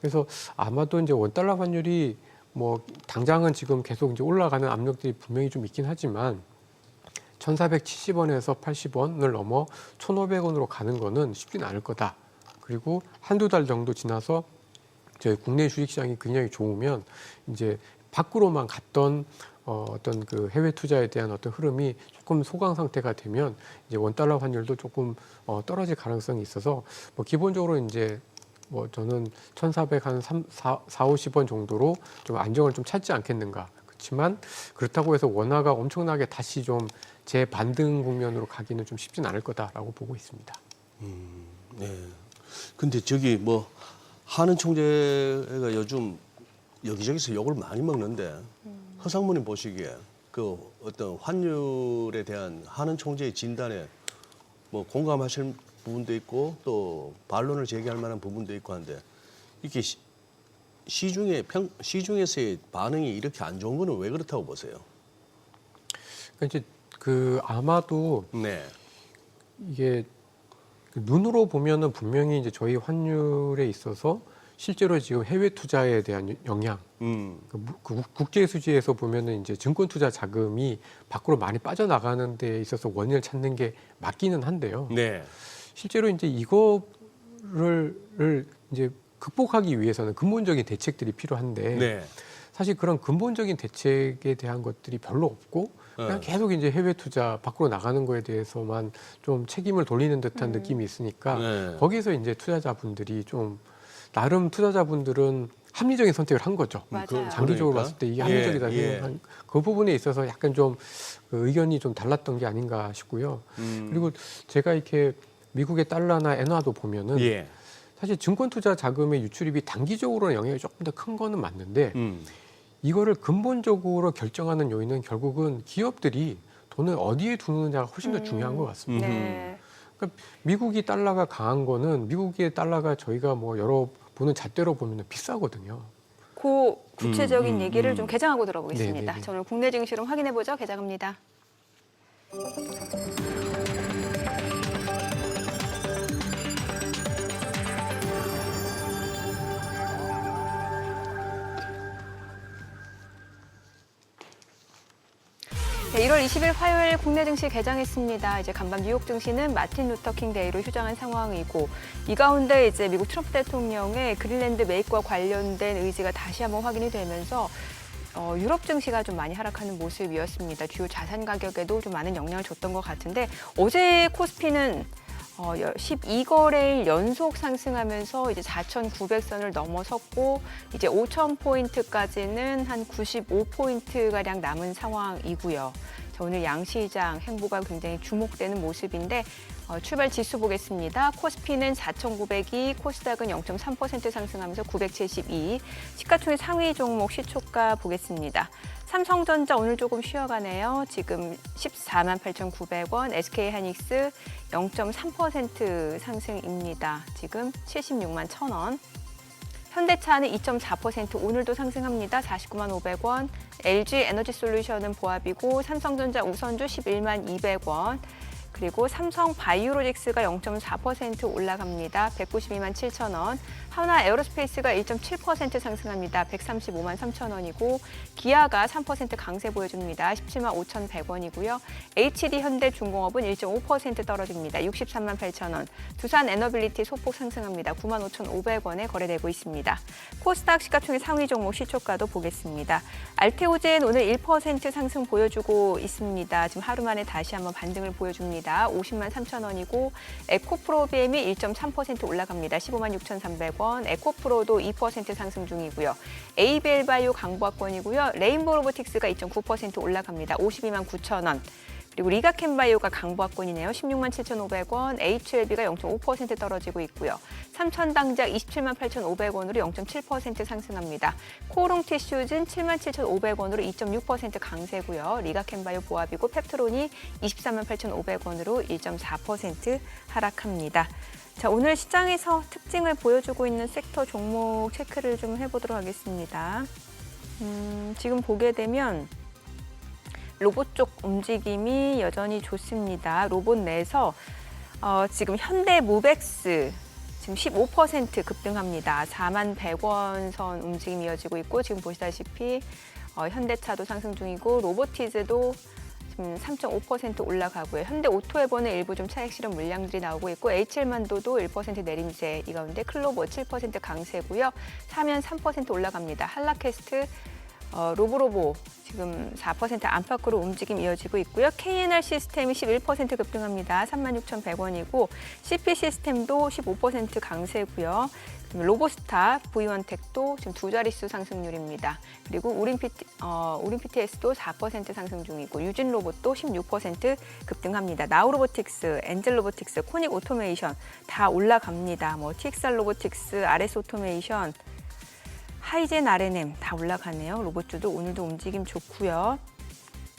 그래서 아마도 이제 원달러 환율이 뭐 당장은 지금 계속 이제 올라가는 압력들이 분명히 좀 있긴 하지만 1,470원에서 80원을 넘어 1,500원으로 가는 거는 쉽지는 않을 거다. 그리고 한두 달 정도 지나서 저희 국내 주식시장이 굉장히 좋으면 이제 밖으로만 갔던 어떤 그 해외 투자에 대한 어떤 흐름이 조금 소강 상태가 되면 이제 원달러 환율도 조금 떨어질 가능성이 있어서 뭐 기본적으로 이제 뭐 저는 1,400 한 450원 정도로 좀 안정을 좀 찾지 않겠는가. 그렇지만 그렇다고 해서 원화가 엄청나게 다시 좀 재반등 국면으로 가기는 좀 쉽진 않을 거다라고 보고 있습니다. 네. 근데 저기 뭐 한은 총재가 요즘 여기저기서 욕을 많이 먹는데 허상무님 보시기에 그 어떤 환율에 대한 한은 총재의 진단에 뭐 공감하실 부분도 있고 또 반론을 제기할 만한 부분도 있고 한데 이렇게 시중에서의 반응이 이렇게 안 좋은 거는 왜 그렇다고 보세요? 그러니까 이제 그 아마도 네. 이게 그 눈으로 보면은 분명히 이제 저희 환율에 있어서 실제로 지금 해외 투자에 대한 영향, 그 국제 수지에서 보면은 이제 증권 투자 자금이 밖으로 많이 빠져나가는 데 있어서 원인을 찾는 게 맞기는 한데요. 네. 실제로 이제 이거를 이제 극복하기 위해서는 근본적인 대책들이 필요한데 네. 사실 그런 근본적인 대책에 대한 것들이 별로 없고 그냥 계속 이제 해외 투자 밖으로 나가는 거에 대해서만 좀 책임을 돌리는 듯한 느낌이 있으니까 네. 거기서 이제 투자자분들이 좀 나름 투자자분들은 합리적인 선택을 한 거죠. 맞아요. 장기적으로 그러니까. 봤을 때 이게 예, 합리적이다 예. 생각한 그 부분에 있어서 약간 좀 그 의견이 좀 달랐던 게 아닌가 싶고요. 그리고 제가 이렇게 미국의 달러나 엔화도 보면은 예. 사실 증권 투자 자금의 유출입이 단기적으로는 영향이 조금 더 큰 거는 맞는데 이거를 근본적으로 결정하는 요인은 결국은 기업들이 돈을 어디에 두느냐가 훨씬 더 중요한 것 같습니다. 네. 그러니까 미국이 달러가 강한 거는 미국의 달러가 저희가 뭐 여러 보는 잣대로 보면 비싸거든요. 그 구체적인 얘기를 좀 개장하고 들어보겠습니다. 네네네. 자, 오늘 국내 증시로 확인해보죠. 개장합니다. 네, 1월 20일 화요일 국내 증시 개장했습니다. 이제 간밤 뉴욕 증시는 마틴 루터킹 데이로 휴장한 상황이고 이 가운데 이제 미국 트럼프 대통령의 그린랜드 매입과 관련된 의지가 다시 한번 확인이 되면서 유럽 증시가 좀 많이 하락하는 모습이었습니다. 주요 자산 가격에도 좀 많은 영향을 줬던 것 같은데 어제 코스피는 12거래일 연속 상승하면서 이제 4,900선을 넘어섰고 이제 5,000포인트까지는 한 95포인트가량 남은 상황이고요. 자, 오늘 양시장 행보가 굉장히 주목되는 모습인데 출발 지수 보겠습니다. 코스피는 4,902, 코스닥은 0.3% 상승하면서 972. 시가총액 상위 종목 시초가 보겠습니다. 삼성전자 오늘 조금 쉬어가네요. 지금 148,900원, SK하이닉스 0.3% 상승입니다. 지금 76만 1,000원. 현대차는 2.4% 오늘도 상승합니다. 49만 500원. LG에너지솔루션은 보합이고 삼성전자 우선주 11만 200원. 그리고 삼성 바이오로직스가 0.4% 올라갑니다. 192만 7,000원. 하나 에어로스페이스가 1.7% 상승합니다. 135만 3,000원이고 기아가 3% 강세 보여줍니다. 17만 5,100원이고요. HD 현대중공업은 1.5% 떨어집니다. 63만 8,000원. 두산 에너빌리티 소폭 상승합니다. 9만 5,500원에 거래되고 있습니다. 코스닥 시가총액 상위 종목 시초가도 보겠습니다. 알테오젠 오늘 1% 상승 보여주고 있습니다. 지금 하루 만에 다시 한번 반등을 보여줍니다. 50만 3,000원이고 에코프로비엠이 1.3% 올라갑니다. 15만 6,300원. 에코프로도 2% 상승 중이고요. 에이벨바이오 강보합권이고요. 레인보우 로보틱스가 2.9% 올라갑니다. 52만 9,000원. 그리고 리가캔바이오가 강보합권이네요. 16만 7,500원, HLB가 0.5% 떨어지고 있고요. 삼천당작 27만 8,500원으로 0.7% 상승합니다. 코롱티슈즈는 7만 7,500원으로 2.6% 강세고요. 리가캔바이오 보합이고 펩트론이 23만 8,500원으로 1.4% 하락합니다. 자, 오늘 시장에서 특징을 보여주고 있는 섹터 종목 체크를 좀 해보도록 하겠습니다. 지금 보게 되면 로봇 쪽 움직임이 여전히 좋습니다. 로봇 내에서 지금 현대무벡스 지금 15% 급등합니다. 4만 100원 선 움직임이 이어지고 있고 지금 보시다시피 현대차도 상승 중이고 로보티즈도 지금 3.5% 올라가고요. 현대오토에버는 일부 좀 차익 실현 물량들이 나오고 있고 HL만도도 1% 내림세 이 가운데 클로버 7% 강세고요. 사면 3% 올라갑니다. 한라캐스트 로보로보 지금 4% 안팎으로 움직임 이어지고 있고요. KNR 시스템이 11% 급등합니다. 36,100원이고 CP 시스템도 15% 강세고요. 로보스타, V1텍도 지금 두 자릿수 상승률입니다. 그리고 우린 PTS도 4% 상승 중이고 유진 로봇도 16% 급등합니다. 나우로보틱스, 엔젤로보틱스, 코닉 오토메이션 다 올라갑니다. TXR 로보틱스, RS 오토메이션, 하이젠 R&M 다 올라가네요. 로봇주도 오늘도 움직임 좋고요.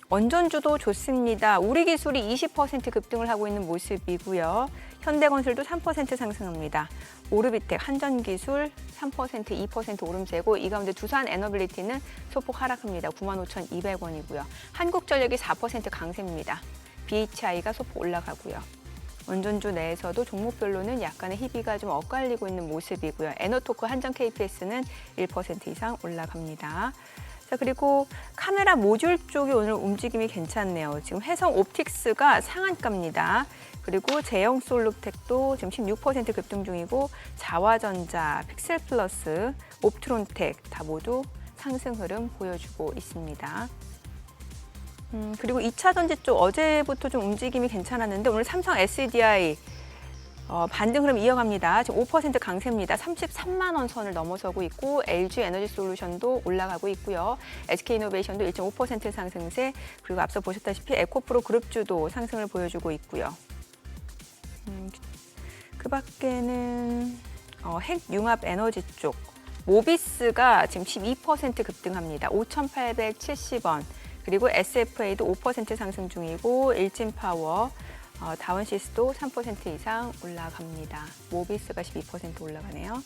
원전주도 좋습니다. 우리기술이 20% 급등을 하고 있는 모습이고요. 현대건설도 3% 상승합니다. 오르비텍, 한전기술 3%, 2% 오름세고 이 가운데 두산 에너빌리티는 소폭 하락합니다. 95,200원이고요. 한국전력이 4% 강세입니다. BHI가 소폭 올라가고요. 원전주 내에서도 종목별로는 약간의 희비가 좀 엇갈리고 있는 모습이고요. 에너토크, 한전 KPS는 1% 이상 올라갑니다. 자, 그리고 카메라 모듈 쪽이 오늘 움직임이 괜찮네요. 지금 해성 옵틱스가 상한가입니다. 그리고 제형 솔루텍도 지금 16% 급등 중이고 자화전자, 픽셀플러스, 옵트론텍 다 모두 상승 흐름 보여주고 있습니다. 그리고 2차 전지 쪽 어제부터 좀 움직임이 괜찮았는데 오늘 삼성 SDI 반등 흐름 이어갑니다. 지금 5% 강세입니다. 33만 원 선을 넘어서고 있고 LG 에너지 솔루션도 올라가고 있고요. SK이노베이션도 1.5% 상승세 그리고 앞서 보셨다시피 에코프로 그룹주도 상승을 보여주고 있고요. 그 밖에는 핵융합 에너지 쪽 모비스가 지금 12% 급등합니다. 5,870원. 그리고 SFA도 5% 상승 중이고 일진파워, 다원시스도 3% 이상 올라갑니다. 모비스가 12% 올라가네요.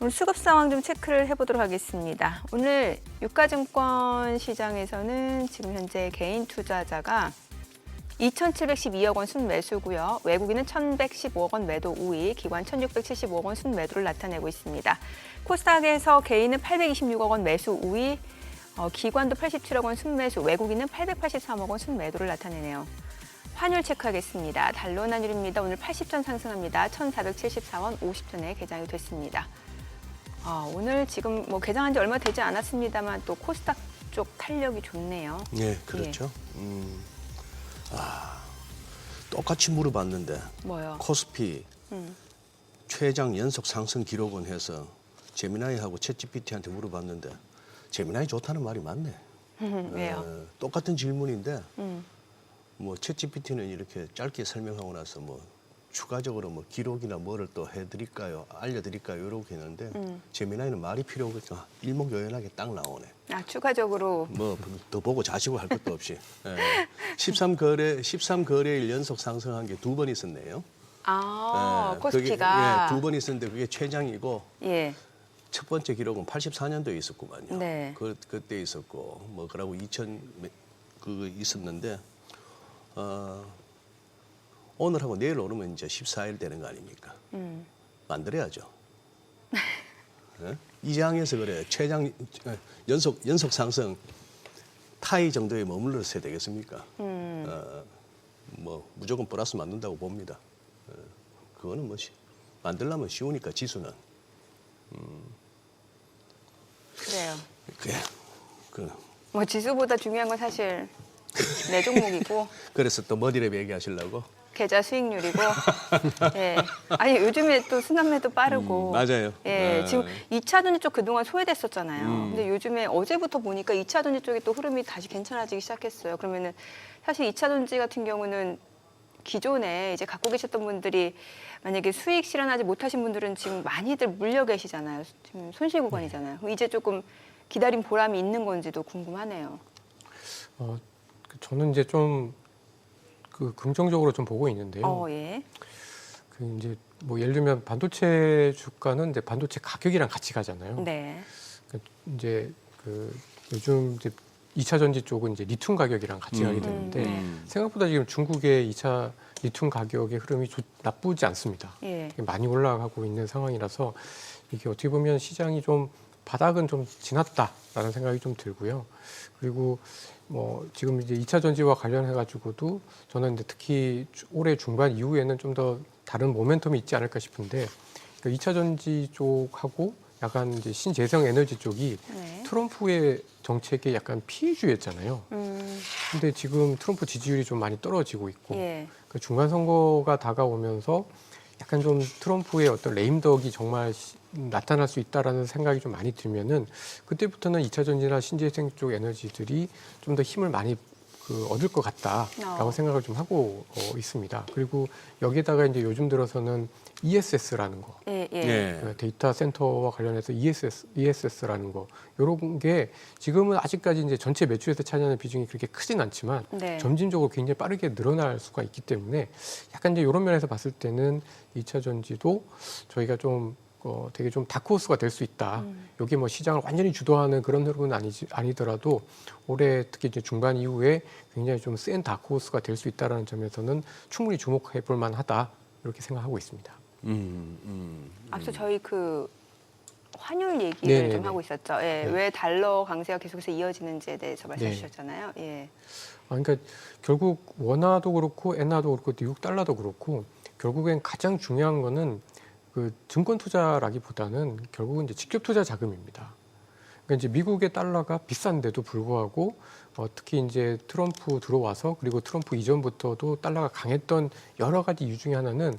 오늘 수급 상황 좀 체크를 해보도록 하겠습니다. 오늘 유가증권 시장에서는 지금 현재 개인 투자자가 2,712억 원 순매수고요. 외국인은 1,115억 원 매도 우위, 기관 1,675억 원 순매도를 나타내고 있습니다. 코스닥에서 개인은 826억 원 매수 우위, 기관도 87억 원 순매수, 외국인은 883억 원 순매도를 나타내네요. 환율 체크하겠습니다. 달러 환율입니다. 오늘 80전 상승합니다. 1,474원 50전에 개장이 됐습니다. 오늘 지금 뭐 개장한 지 얼마 되지 않았습니다만 또 코스닥 쪽 탄력이 좋네요. 예, 그렇죠. 똑같이 물어봤는데 뭐요? 코스피 음. 최장 연속 상승 기록은 해서 제미나이하고 챗GPT한테 물어봤는데 제미나이 좋다는 말이 맞네. 왜요? 똑같은 질문인데 음. 뭐 챗GPT는 이렇게 짧게 설명하고 나서 뭐 추가적으로 뭐 기록이나 뭐를 또 해드릴까요, 알려드릴까요 이렇게 했는데 제미나이는 말이 필요 없겠죠. 일목요연하게 딱 나오네. 추가적으로 뭐 더 보고 자시고 할 것도 없이. 예. 13거래일 연속 상승한 게 2번 있었네요. 예, 코스피가 그게, 2번 있었는데 그게 최장이고 예. 첫 번째 기록은 83년도에 있었구만요. 네. 그때 있었고 뭐 그러고 2000 그거 있었는데 오늘하고 내일 오르면 이제 14일 되는 거 아닙니까? 만들어야죠. 예? 이 장에서 그래 최장 연속 상승 타이 정도에 머물렀어야 되겠습니까? 뭐 무조건 플러스 만든다고 봅니다. 그거는 뭐 만들려면 쉬우니까 지수는. 그래요. 뭐 지수보다 중요한 건 사실 내 종목이고 그래서 또 머디랩 얘기하시려고? 계좌 수익률이고. 예. 아니 요즘에 또 순환매도 빠르고. 맞아요. 예. 지금 2차 전지 쪽 그동안 소외됐었잖아요. 근데 요즘에 어제부터 보니까 2차 전지 쪽에 또 흐름이 다시 괜찮아지기 시작했어요. 그러면은 사실 2차 전지 같은 경우는 기존에 이제 갖고 계셨던 분들이 만약에 수익 실현하지 못하신 분들은 지금 많이들 물려 계시잖아요. 지금 손실 구간이잖아요. 그럼 이제 조금 기다린 보람이 있는 건지도 궁금하네요. 저는 이제 좀 긍정적으로 좀 보고 있는데요. 예. 이제 뭐 예를 들면 반도체 주가는 이제 반도체 가격이랑 같이 가잖아요. 네. 이제 요즘 이제 2차 전지 쪽은 이제 리튬 가격이랑 같이 가게 되는데 생각보다 지금 중국의 2차 리튬 가격의 흐름이 나쁘지 않습니다. 예. 많이 올라가고 있는 상황이라서 이게 어떻게 보면 시장이 좀 바닥은 좀 지났다라는 생각이 좀 들고요. 그리고 뭐 지금 이제 2차 전지와 관련해 가지고도 저는 이제 특히 올해 중반 이후에는 좀 더 다른 모멘텀이 있지 않을까 싶은데 그러니까 2차 전지 쪽하고 약간 이제 신재생 에너지 쪽이 네. 트럼프의 정책에 약간 피해주였잖아요. 근데 지금 트럼프 지지율이 좀 많이 떨어지고 있고 예. 그 중간 선거가 다가오면서 약간 좀 트럼프의 어떤 레임덕이 정말 나타날 수 있다라는 생각이 좀 많이 들면은 그때부터는 2차 전지나 신재생 쪽 에너지들이 좀 더 힘을 많이 얻을 것 같다라고 생각을 좀 하고 있습니다. 그리고 여기에다가 이제 요즘 들어서는 ESS라는 거, 예. 데이터 센터와 관련해서 ESS라는 거, 이런 게 지금은 아직까지 이제 전체 매출에서 차지하는 비중이 그렇게 크진 않지만 네. 점진적으로 굉장히 빠르게 늘어날 수가 있기 때문에 약간 이제 이런 면에서 봤을 때는 2차 전지도 저희가 좀 되게 좀 다크호스가 될 수 있다. 여기 뭐 시장을 완전히 주도하는 그런 흐름은 아니더라도 올해 특히 이제 중반 이후에 굉장히 좀 센 다크호스가 될 수 있다라는 점에서는 충분히 주목해 볼 만하다 이렇게 생각하고 있습니다. 앞서 저희 환율 얘기를 네네네. 좀 하고 있었죠. 예. 네. 왜 달러 강세가 계속해서 이어지는지에 대해서 말씀해 네. 주셨잖아요. 예. 그러니까 결국 원화도 그렇고 엔화도 그렇고 미국 달러도 그렇고 결국엔 가장 중요한 거는 증권 투자라기보다는 결국은 이제 직접 투자 자금입니다. 그러니까 이제 미국의 달러가 비싼데도 불구하고 특히 이제 트럼프 들어와서 그리고 트럼프 이전부터도 달러가 강했던 여러 가지 이유 중에 하나는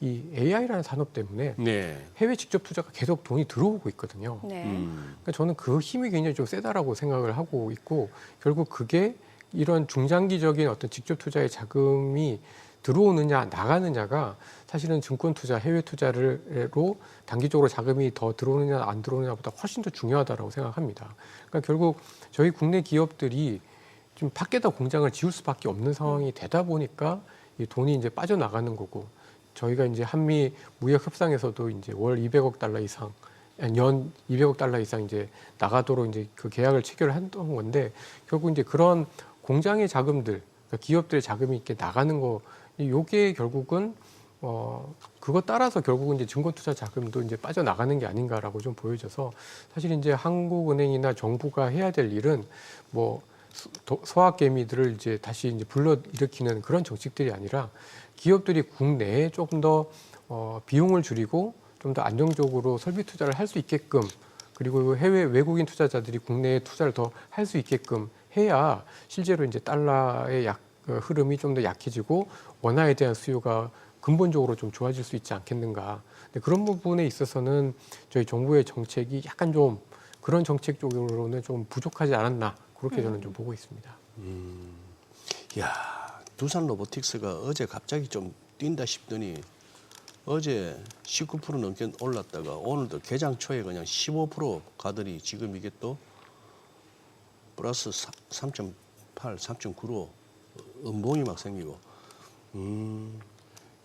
이 AI라는 산업 때문에 네. 해외 직접 투자가 계속 돈이 들어오고 있거든요. 네. 그러니까 저는 그 힘이 굉장히 좀 세다라고 생각을 하고 있고 결국 그게 이런 중장기적인 어떤 직접 투자의 자금이 들어오느냐 나가느냐가 사실은 증권 투자, 해외 투자로 단기적으로 자금이 더 들어오느냐 안 들어오느냐보다 훨씬 더 중요하다고 생각합니다. 그러니까 결국 저희 국내 기업들이 좀 밖에다 공장을 지을 수밖에 없는 상황이 되다 보니까 이 돈이 이제 빠져나가는 거고 저희가 이제 한미 무역 협상에서도 이제 월 200억 달러 이상 연 200억 달러 이상 이제 나가도록 이제 그 계약을 체결을 했던 건데 결국 이제 그런 공장의 자금들, 그러니까 기업들의 자금이 이렇게 나가는 거, 요게 결국은 그거 따라서 결국은 이제 증권 투자 자금도 이제 빠져나가는 게 아닌가라고 좀 보여져서 사실 이제 한국은행이나 정부가 해야 될 일은 뭐 소확개미들을 이제 다시 이제 불러 일으키는 그런 정책들이 아니라 기업들이 국내에 조금 더 비용을 줄이고 좀 더 안정적으로 설비 투자를 할 수 있게끔 그리고 해외 외국인 투자자들이 국내에 투자를 더 할 수 있게끔 해야 실제로 이제 달러의 흐름이 좀 더 약해지고 원화에 대한 수요가 근본적으로 좀 좋아질 수 있지 않겠는가. 근데 그런 부분에 있어서는 저희 정부의 정책이 약간 좀 그런 정책 쪽으로는 좀 부족하지 않았나 그렇게 저는 좀 보고 있습니다. 야, 두산 로보틱스가 어제 갑자기 좀 뛴다 싶더니 어제 19% 넘게 올랐다가 오늘도 개장 초에 그냥 15% 가더니 지금 이게 또 플러스 3.8, 3.9로 음봉이 막 생기고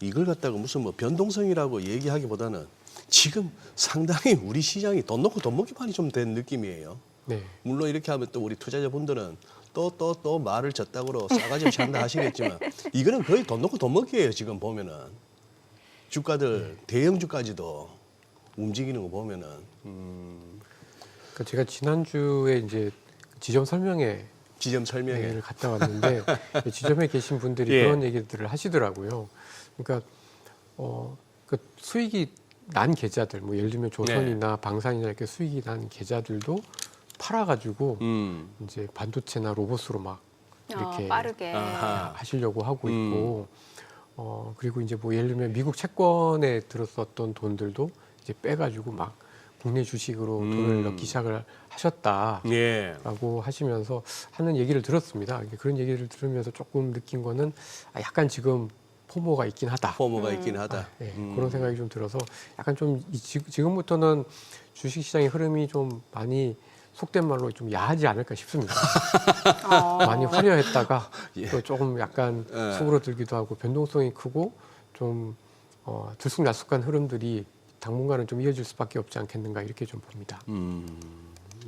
이걸 갖다가 무슨 뭐 변동성이라고 얘기하기보다는 지금 상당히 우리 시장이 돈 넣고 돈 먹기만이 좀 된 느낌이에요. 네. 물론 이렇게 하면 또 우리 투자자분들은 또 말을 젓다구로 싸가지 없이 한다 하시겠지만 이거는 거의 돈 넣고 돈 먹기예요. 지금 보면은 주가들 대형주까지도 움직이는 거 보면은 그러니까 제가 지난주에 이제 지점 설명회 지점 설명에 를 갔다 왔는데 지점에 계신 분들이 예. 그런 얘기들을 하시더라고요. 그러니까 그 수익이 난 계좌들, 뭐 예를 들면 조선이나 방산이나 이렇게 수익이 난 계좌들도 팔아가지고 이제 반도체나 로봇으로 막 이렇게 빠르게. 아하. 하시려고 하고 있고, 그리고 이제 뭐 예를 들면 미국 채권에 들었었던 돈들도 이제 빼가지고 막 국내 주식으로 돈을 넣기 시작을 하셨다라고 예. 하시면서 하는 얘기를 들었습니다. 그런 얘기를 들으면서 조금 느낀 거는 약간 지금 포모가 있긴 하다. 포모가 있긴 하다. 네, 그런 생각이 좀 들어서 약간 좀 지금부터는 주식시장의 흐름이 좀 많이 속된 말로 좀 야하지 않을까 싶습니다. 많이 화려했다가 예. 또 조금 약간 예. 수그러들기도 하고 변동성이 크고 좀 들쑥날쑥한 흐름들이 당분간은 좀 이어질 수밖에 없지 않겠는가 이렇게 좀 봅니다.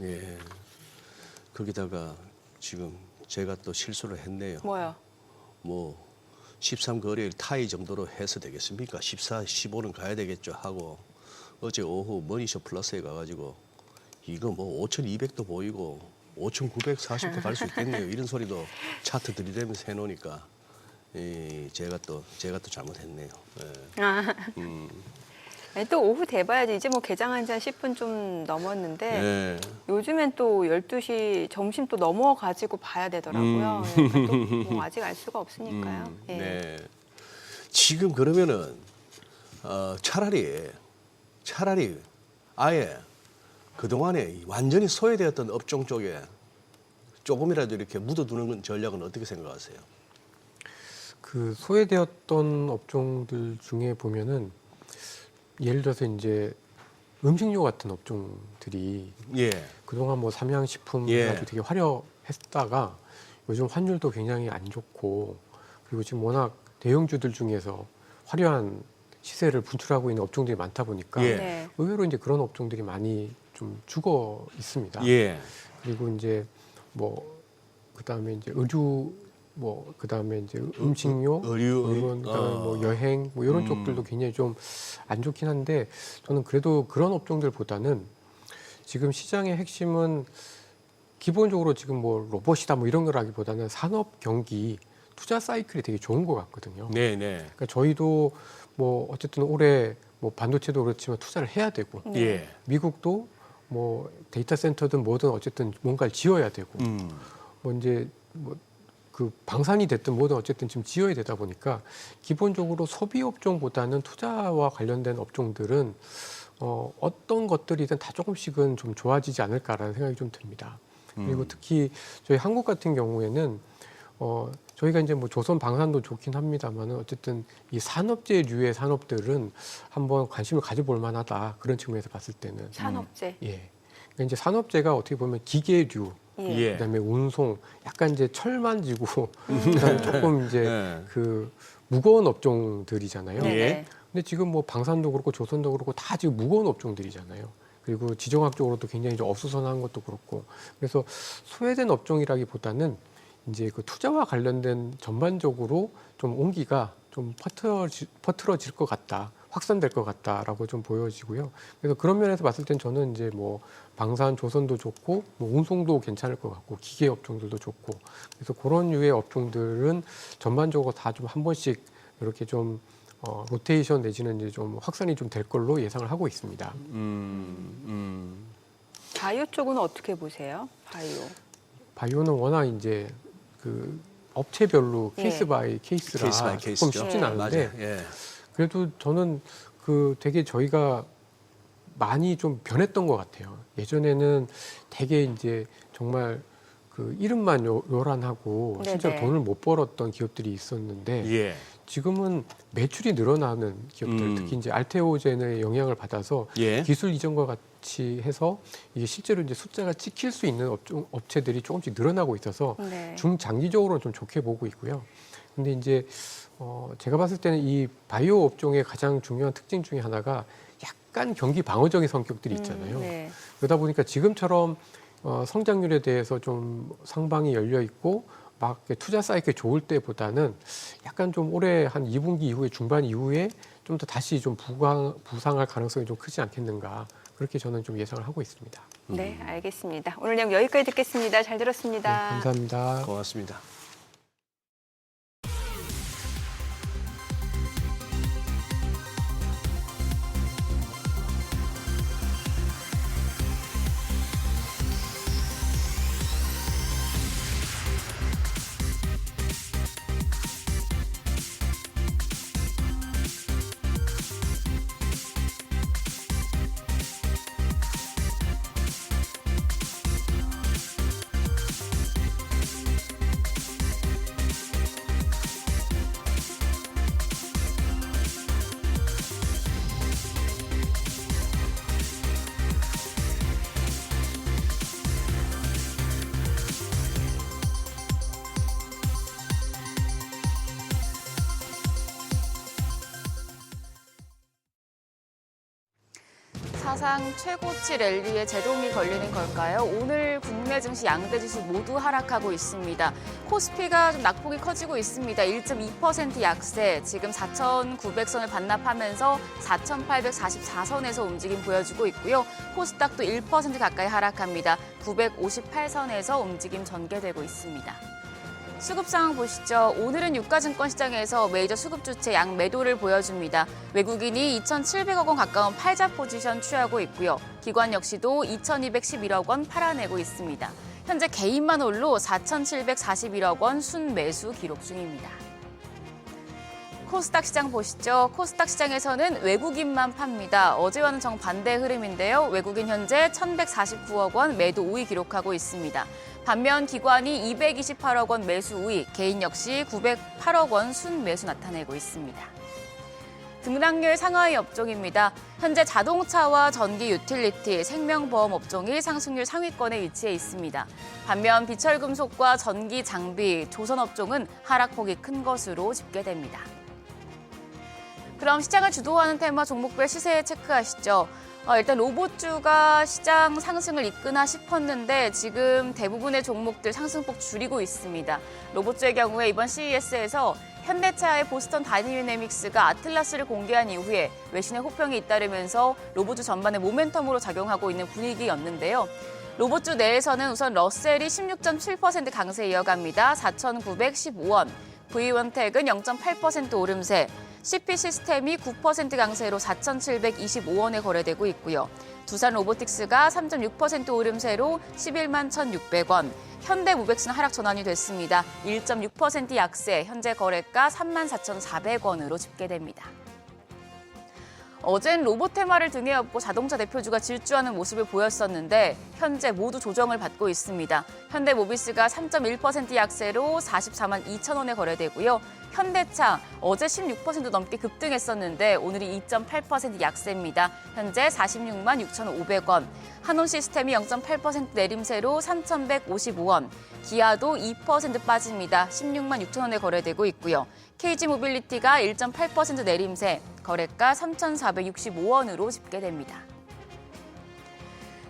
예. 거기다가 지금 제가 또 실수를 했네요. 뭐요? 뭐 13거래일 타이 정도로 해서 되겠습니까? 14, 15는 가야 되겠죠 하고 어제 오후 머니쇼 플러스에 가가지고 이거 뭐 5,200도 보이고 5,940도 갈 수 있겠네요. 이런 소리도 차트 들이대면서 해놓으니까 제가 또 잘못했네요. 예. 또 오후 돼봐야지. 이제 뭐 개장한 지 한 10분 좀 넘었는데 예. 요즘엔 또 12시 점심 또 넘어가지고 봐야 되더라고요. 그러니까 또뭐 아직 알 수가 없으니까요. 예. 네. 지금 그러면은 차라리 아예 그동안에 완전히 소외되었던 업종 쪽에 조금이라도 이렇게 묻어두는 전략은 어떻게 생각하세요? 그 소외되었던 업종들 중에 보면은 예를 들어서 이제 음식료 같은 업종들이 예. 그동안 뭐 삼양식품 예. 가지고 되게 화려했다가 요즘 환율도 굉장히 안 좋고 그리고 지금 워낙 대형주들 중에서 화려한 시세를 분출하고 있는 업종들이 많다 보니까 예. 네. 의외로 이제 그런 업종들이 많이 좀 죽어 있습니다. 예. 그리고 이제 뭐 그다음에 이제 의류 뭐 그다음에 이제 음식료, 의류, 이런 그다음에 뭐 여행 뭐 이런 쪽들도 굉장히 좀 안 좋긴 한데 저는 그래도 그런 업종들보다는 지금 시장의 핵심은 기본적으로 지금 뭐 로봇이다 뭐 이런 거라기보다는 산업 경기 투자 사이클이 되게 좋은 것 같거든요. 네, 네. 그러니까 저희도 뭐 어쨌든 올해 뭐 반도체도 그렇지만 투자를 해야 되고 예. 미국도 뭐 데이터 센터든 뭐든 어쨌든 뭔가를 지어야 되고 뭐 이제 뭐 그 방산이 됐든 뭐든 어쨌든 지금 지어야 되다 보니까 기본적으로 소비 업종보다는 투자와 관련된 업종들은 어떤 것들이든 다 조금씩은 좀 좋아지지 않을까라는 생각이 좀 듭니다. 그리고 특히 저희 한국 같은 경우에는 저희가 이제 뭐 조선 방산도 좋긴 합니다만은 어쨌든 이 산업재류의 산업들은 한번 관심을 가져볼 만하다 그런 측면에서 봤을 때는 산업재. 예. 그러니까 이제 산업재가 어떻게 보면 기계류 예. 그다음에 운송, 약간 이제 철 만지고 그다음에 조금 이제 예. 그 무거운 업종들이잖아요. 네. 예. 근데 지금 뭐 방산도 그렇고 조선도 그렇고 다 지금 무거운 업종들이잖아요. 그리고 지정학적으로도 굉장히 좀 어수선한 것도 그렇고 그래서 소외된 업종이라기보다는 이제 그 투자와 관련된 전반적으로 좀 온기가 좀 퍼트러질 것 같다. 확산될 것 같다라고 좀 보여지고요. 그래서 그런 면에서 봤을 땐 저는 이제 뭐 방산, 조선도 좋고 뭐 운송도 괜찮을 것 같고 기계 업종들도 좋고 그래서 그런 류의 업종들은 전반적으로 다 좀 한 번씩 이렇게 좀 로테이션 내지는 이제 좀 확산이 좀 될 걸로 예상을 하고 있습니다. 바이오 쪽은 어떻게 보세요? 바이오는 워낙 이제 그 업체별로 예. 케이스 바이 케이스라 케이스 바이 조금 케이스죠. 쉽진 예. 않은데 맞아요. 예. 그래도 저는 그 되게 저희가 많이 좀 변했던 것 같아요. 예전에는 되게 이제 정말 그 이름만 요란하고 실제로 네네. 돈을 못 벌었던 기업들이 있었는데 예. 지금은 매출이 늘어나는 기업들, 특히 이제 알테오젠의 영향을 받아서 예. 기술 이전과 같이 해서 이게 실제로 이제 숫자가 찍힐 수 있는 업체들이 조금씩 늘어나고 있어서 네. 중장기적으로는 좀 좋게 보고 있고요. 근데 이제 제가 봤을 때는 이 바이오 업종의 가장 중요한 특징 중에 하나가 약간 경기 방어적인 성격들이 있잖아요. 네. 그러다 보니까 지금처럼 성장률에 대해서 좀 상방이 열려 있고 막 투자 사이클 좋을 때보다는 약간 좀 올해 한 2분기 이후에 중반 이후에 좀 더 다시 좀 부상할 가능성이 좀 크지 않겠는가 그렇게 저는 좀 예상을 하고 있습니다. 네, 알겠습니다. 오늘 내용 여기까지 듣겠습니다. 잘 네, 들었습니다. 감사합니다. 고맙습니다. 사상 최고치 랠리에 제동이 걸리는 걸까요? 오늘 국내 증시 양대 지수 모두 하락하고 있습니다. 코스피가 좀 낙폭이 커지고 있습니다. 1.2% 약세, 지금 4,900선을 반납하면서 4,844선에서 움직임 보여주고 있고요. 코스닥도 1% 가까이 하락합니다. 958선에서 움직임 전개되고 있습니다. 수급 상황 보시죠. 오늘은 유가증권 시장에서 메이저 수급 주체 양 매도를 보여줍니다. 외국인이 2,700억 원 가까운 팔자 포지션 취하고 있고요. 기관 역시도 2,211억 원 팔아내고 있습니다. 현재 개인만 홀로 4,741억 원 순매수 기록 중입니다. 코스닥 시장 보시죠. 코스닥 시장에서는 외국인만 팝니다. 어제와는 정반대 흐름인데요. 외국인 현재 1,149억 원 매도 우위 기록하고 있습니다. 반면 기관이 228억 원 매수 우위, 개인 역시 908억 원 순매수 나타내고 있습니다. 등락률 상하이 업종입니다. 현재 자동차와 전기 유틸리티, 생명보험 업종이 상승률 상위권에 위치해 있습니다. 반면 비철금속과 전기 장비, 조선 업종은 하락폭이 큰 것으로 집계됩니다. 그럼 시장을 주도하는 테마 종목별 시세 체크하시죠. 일단 로봇주가 시장 상승을 이끄나 싶었는데 지금 대부분의 종목들 상승폭 줄이고 있습니다. 로봇주의 경우에 이번 CES에서 현대차의 보스턴 다이내믹스가 아틀라스를 공개한 이후에 외신의 호평이 잇따르면서 로봇주 전반의 모멘텀으로 작용하고 있는 분위기였는데요. 로봇주 내에서는 우선 러셀이 16.7% 강세 이어갑니다. 4,915원. V원택은 0.8% 오름세. CP 시스템이 9% 강세로 4,725원에 거래되고 있고요. 두산 로보틱스가 3.6% 오름세로 11만 1,600원. 현대무백스는 하락 전환이 됐습니다. 1.6% 약세, 현재 거래가 3만 4,400원으로 집계됩니다. 어젠 로봇 테마를 등에 업고 자동차 대표주가 질주하는 모습을 보였었는데 현재 모두 조정을 받고 있습니다. 현대모비스가 3.1% 약세로 44만 2천 원에 거래되고요. 현대차 어제 16% 넘게 급등했었는데 오늘이 2.8% 약세입니다. 현재 46만 6,500원. 한온시스템이 0.8% 내림세로 3,155원. 기아도 2% 빠집니다. 16만 6천 원에 거래되고 있고요. KG모빌리티가 1.8% 내림세, 거래가 3,465원으로 집계됩니다.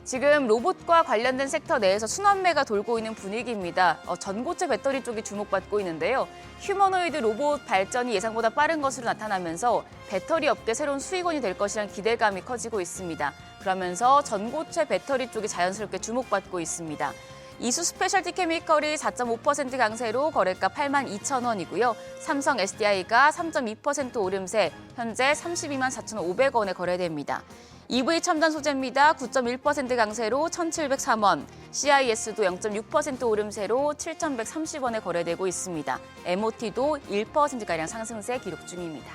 지금 로봇과 관련된 섹터 내에서 순환매가 돌고 있는 분위기입니다. 전고체 배터리 쪽이 주목받고 있는데요. 휴머노이드 로봇 발전이 예상보다 빠른 것으로 나타나면서 배터리 업계 새로운 수익원이 될 것이라는 기대감이 커지고 있습니다. 그러면서 전고체 배터리 쪽이 자연스럽게 주목받고 있습니다. 이수 스페셜티 케미컬이 4.5% 강세로 거래가 82,000원이고요. 삼성 SDI가 3.2% 오름세 현재 32만 4,500원에 거래됩니다. EV 첨단 소재입니다. 9.1% 강세로 1,703원, CIS도 0.6% 오름세로 7,130원에 거래되고 있습니다. MOT도 1%가량 상승세 기록 중입니다.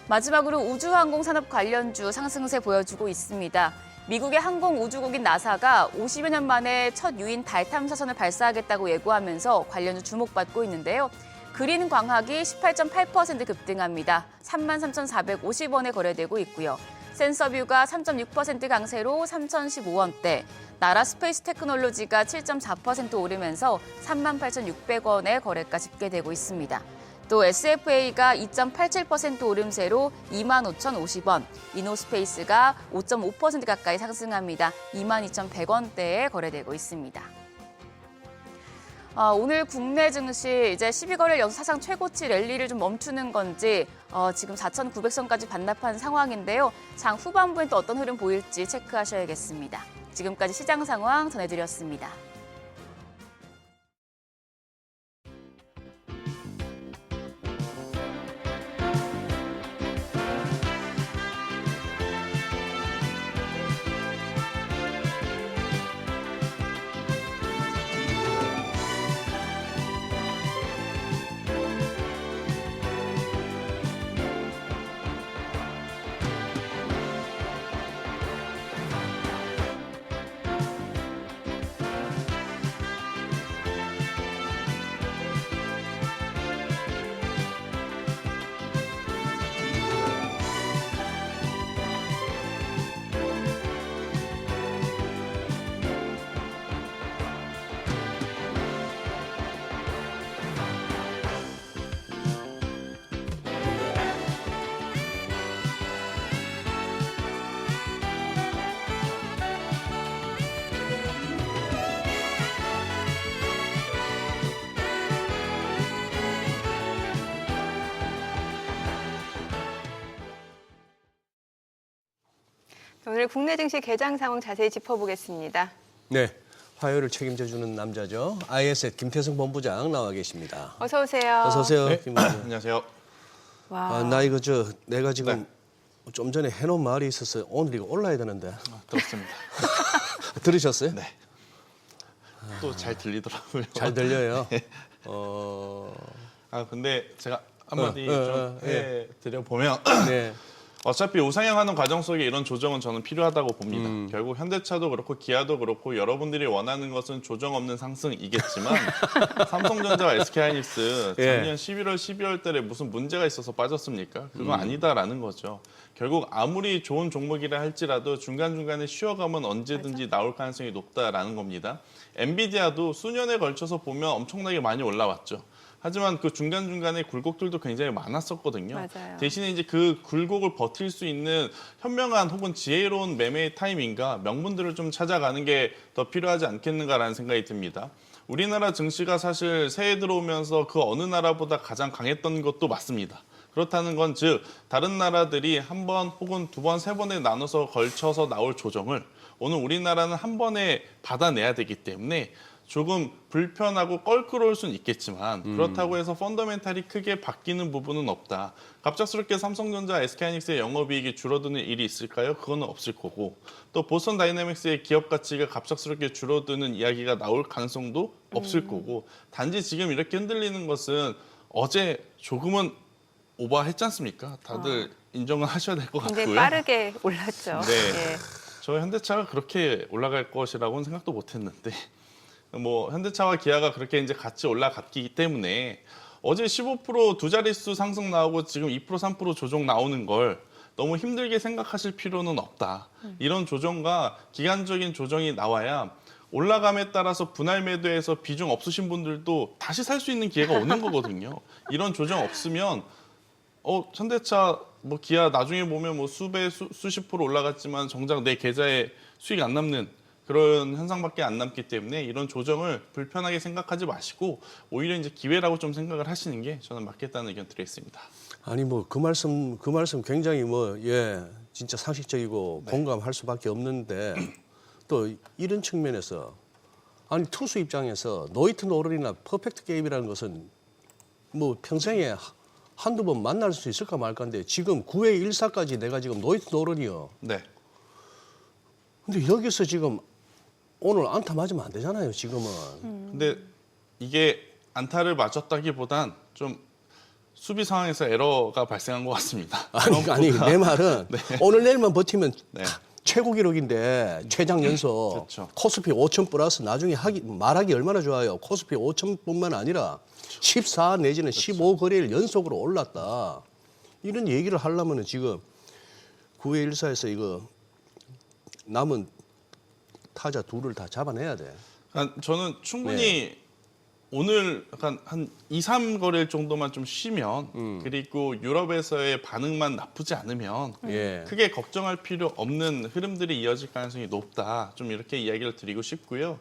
마지막으로 우주항공 산업 관련주 상승세 보여주고 있습니다. 미국의 항공우주국인 나사가 50여 년 만에 첫 유인 달 탐사선을 발사하겠다고 예고하면서 관련주 주목받고 있는데요. 그린 광학이 18.8% 급등합니다. 33,450원에 거래되고 있고요. 센서뷰가 3.6% 강세로 3,015원대, 나라 스페이스 테크놀로지가 7.4% 오르면서 38,600원에 거래가 집계되고 있습니다. 또 SFA가 2.87% 오름세로 25,050원, 이노스페이스가 5.5% 가까이 상승합니다. 22,100원대에 거래되고 있습니다. 오늘 국내 증시 이제 12거래일 연속 사상 최고치 랠리를 좀 멈추는 건지 지금 4,900선까지 반납한 상황인데요. 장 후반부엔 또 어떤 흐름 보일지 체크하셔야겠습니다. 지금까지 시장 상황 전해드렸습니다. 오늘 국내 증시 개장 상황 자세히 짚어보겠습니다. 네, 화요일을 책임져주는 남자죠. IS의 김태성 본부장 나와 계십니다. 어서 오세요. 어서 오세요, 네. 김 본부장. 안녕하세요. 와, 나 이거 내가 지금 좀 전에 해놓은 말이 있었어요. 오늘 이거 올라야 되는데. 들었습니다. 들으셨어요? 네. 또 잘 들리더라고요. 잘 들려요. 네. 근데 제가 한마디 좀 해드려보면 네. 어차피 우상향하는 과정 속에 이런 조정은 저는 필요하다고 봅니다. 결국 현대차도 그렇고 기아도 그렇고 여러분들이 원하는 것은 조정 없는 상승이겠지만 삼성전자와 SK하이닉스 작년 11월, 12월 달에 무슨 문제가 있어서 빠졌습니까? 그건 아니다라는 거죠. 결국 아무리 좋은 종목이라 할지라도 중간중간에 쉬어가면 언제든지 나올 가능성이 높다라는 겁니다. 엔비디아도 수년에 걸쳐서 보면 엄청나게 많이 올라왔죠. 하지만 그 중간중간에 굴곡들도 굉장히 많았었거든요. 맞아요. 대신에 이제 그 굴곡을 버틸 수 있는 현명한 혹은 지혜로운 매매 타이밍과 명분들을 좀 찾아가는 게 더 필요하지 않겠는가라는 생각이 듭니다. 우리나라 증시가 사실 새해 들어오면서 그 어느 나라보다 가장 강했던 것도 맞습니다. 그렇다는 건 즉 다른 나라들이 한 번 혹은 두 번, 세 번에 나눠서 걸쳐서 나올 조정을 오늘 우리나라는 한 번에 받아내야 되기 때문에 조금 불편하고 껄끄러울 수는 있겠지만 그렇다고 해서 펀더멘탈이 크게 바뀌는 부분은 없다. 갑작스럽게 삼성전자, SK하이닉스의 영업이익이 줄어드는 일이 있을까요? 그거는 없을 거고 또 보스턴 다이내믹스의 기업 가치가 갑작스럽게 줄어드는 이야기가 나올 가능성도 없을 거고 단지 지금 이렇게 흔들리는 것은 어제 조금은 오버했지 않습니까? 다들 인정을 하셔야 될 것 같고요. 굉장히 빠르게 올랐죠. 네. 예. 저 현대차가 그렇게 올라갈 것이라고는 생각도 못했는데 현대차와 기아가 그렇게 이제 같이 올라갔기 때문에 어제 15% 두 자릿수 상승 나오고 지금 2%, 3% 조정 나오는 걸 너무 힘들게 생각하실 필요는 없다. 이런 조정과 기간적인 조정이 나와야 올라감에 따라서 분할 매도해서 비중 없으신 분들도 다시 살 수 있는 기회가 오는 거거든요. 이런 조정 없으면 현대차, 기아 나중에 보면 수배, 수십 프로 올라갔지만 정작 내 계좌에 수익 안 남는 그런 현상밖에 안 남기 때문에 이런 조정을 불편하게 생각하지 마시고 오히려 이제 기회라고 좀 생각을 하시는 게 저는 맞겠다는 의견 드리겠습니다. 아니 그 말씀 굉장히 진짜 상식적이고 공감할 수밖에 없는데 또 이런 측면에서 아니 투수 입장에서 노히트 노런이나 퍼펙트 게임이라는 것은 뭐 평생에 한두 번 만날 수 있을까 말까인데 지금 9회 1사까지 내가 지금 노히트 노런이요. 네. 근데 여기서 지금 오늘 안타 맞으면 안 되잖아요. 지금은. 근데 이게 안타를 맞았다기보단 좀 수비 상황에서 에러가 발생한 것 같습니다. 아니 내 말은 네. 오늘 내일만 버티면 네. 최고 기록인데 최장 연속 그렇죠. 코스피 5천 플러스 나중에 말하기 얼마나 좋아요. 코스피 5천뿐만 아니라 14 내지는 15 거래일 연속으로 올랐다. 이런 얘기를 하려면은 지금 9회 1사에서 이거 남은 타자 둘을 다 잡아내야 돼. 그러니까 저는 충분히 네. 오늘 약간 한 2, 3거래일 정도만 좀 쉬면 그리고 유럽에서의 반응만 나쁘지 않으면 예. 크게 걱정할 필요 없는 흐름들이 이어질 가능성이 높다. 좀 이렇게 이야기를 드리고 싶고요.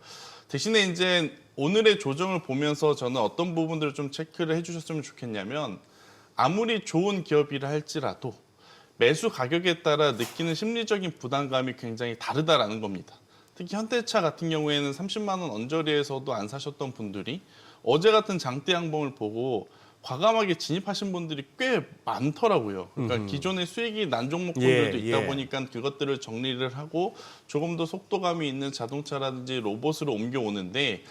대신에 이제 오늘의 조정을 보면서 저는 어떤 부분들을 좀 체크를 해주셨으면 좋겠냐면 아무리 좋은 기업이라 할지라도 매수 가격에 따라 느끼는 심리적인 부담감이 굉장히 다르다라는 겁니다. 특히 현대차 같은 경우에는 30만 원 언저리에서도 안 사셨던 분들이 어제 같은 장대 양봉을 보고 과감하게 진입하신 분들이 꽤 많더라고요. 그러니까 기존의 수익이 난 종목들도 예, 있다 예. 보니까 그것들을 정리를 하고 조금 더 속도감이 있는 자동차라든지 로봇으로 옮겨오는데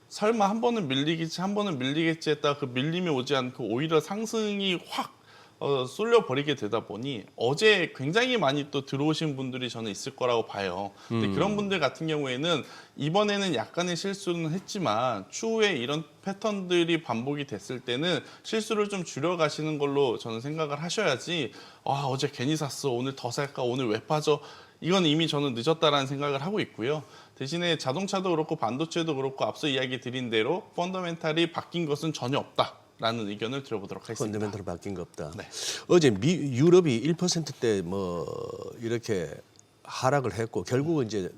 설마 한 번은 밀리겠지, 한 번은 밀리겠지 했다가 그 밀림이 오지 않고 오히려 상승이 확 쏠려버리게 되다 보니 어제 굉장히 많이 또 들어오신 분들이 저는 있을 거라고 봐요. 근데 그런 분들 같은 경우에는 이번에는 약간의 실수는 했지만 추후에 이런 패턴들이 반복이 됐을 때는 실수를 좀 줄여가시는 걸로 저는 생각을 하셔야지 어제 괜히 샀어, 오늘 더 살까, 오늘 왜 빠져, 이건 이미 저는 늦었다라는 생각을 하고 있고요. 대신에 자동차도 그렇고 반도체도 그렇고 앞서 이야기 드린 대로 펀더멘탈이 바뀐 것은 전혀 없다. 라는 의견을 들어보도록 하겠습니다. 펀더멘털 바뀐 거 없다. 네. 어제 유럽이 1%대 뭐 이렇게 하락을 했고 결국은 이제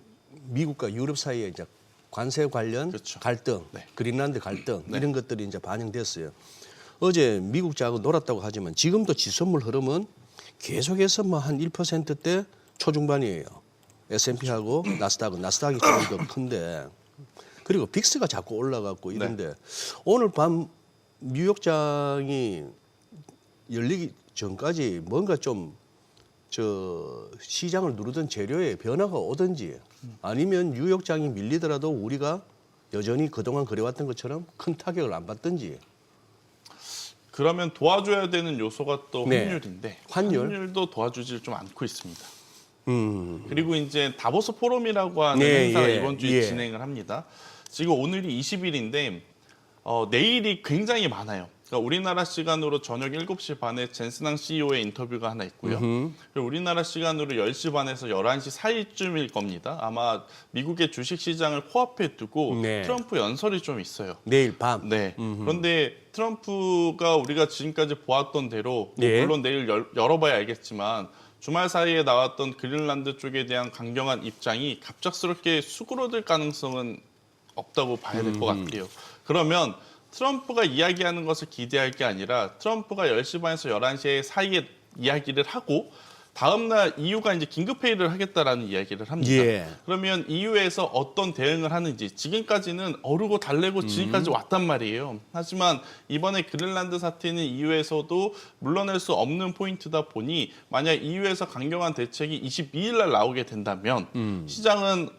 미국과 유럽 사이에 이제 관세 관련 그렇죠. 갈등, 네. 그린란드 갈등 네. 이런 것들이 이제 반영됐어요. 어제 미국자하고 놀았다고 하지만 지금도 지선물 흐름은 계속해서 뭐 한 1%대 초중반이에요. S&P하고 나스닥이 조금 더 큰데 그리고 빅스가 자꾸 올라갔고 이런데 오늘 밤 뉴욕장이 열리기 전까지 뭔가 좀 시장을 누르던 재료에 변화가 오든지 아니면 뉴욕장이 밀리더라도 우리가 여전히 그동안 그래왔던 것처럼 큰 타격을 안 받든지. 그러면 도와줘야 되는 요소가 또 네. 환율인데 환율? 환율도 도와주질 좀 않고 있습니다. 그리고 이제 다보스 포럼이라고 하는 네, 행사가 예, 이번 주에 예. 진행을 합니다. 지금 오늘이 20일인데 내일이 굉장히 많아요. 그러니까 우리나라 시간으로 저녁 7시 반에 젠스낭 CEO의 인터뷰가 하나 있고요. 그리고 우리나라 시간으로 10시 반에서 11시 사이쯤일 겁니다. 아마 미국의 주식시장을 코앞에 두고 네. 트럼프 연설이 좀 있어요. 내일 밤. 네. 그런데 트럼프가 우리가 지금까지 보았던 대로 뭐 예. 물론 내일 열어봐야 알겠지만 주말 사이에 나왔던 그린란드 쪽에 대한 강경한 입장이 갑작스럽게 수그러들 가능성은 없다고 봐야 될 것 같아요. 그러면 트럼프가 이야기하는 것을 기대할 게 아니라 트럼프가 10시 반에서 11시 사이에 이야기를 하고 다음 날 EU가 이제 긴급 회의를 하겠다라는 이야기를 합니다. 예. 그러면 EU에서 어떤 대응을 하는지 지금까지는 어르고 달래고 지금까지 왔단 말이에요. 하지만 이번에 그린란드 사태는 EU에서도 물러날 수 없는 포인트다 보니 만약 EU에서 강경한 대책이 22일 날 나오게 된다면 시장은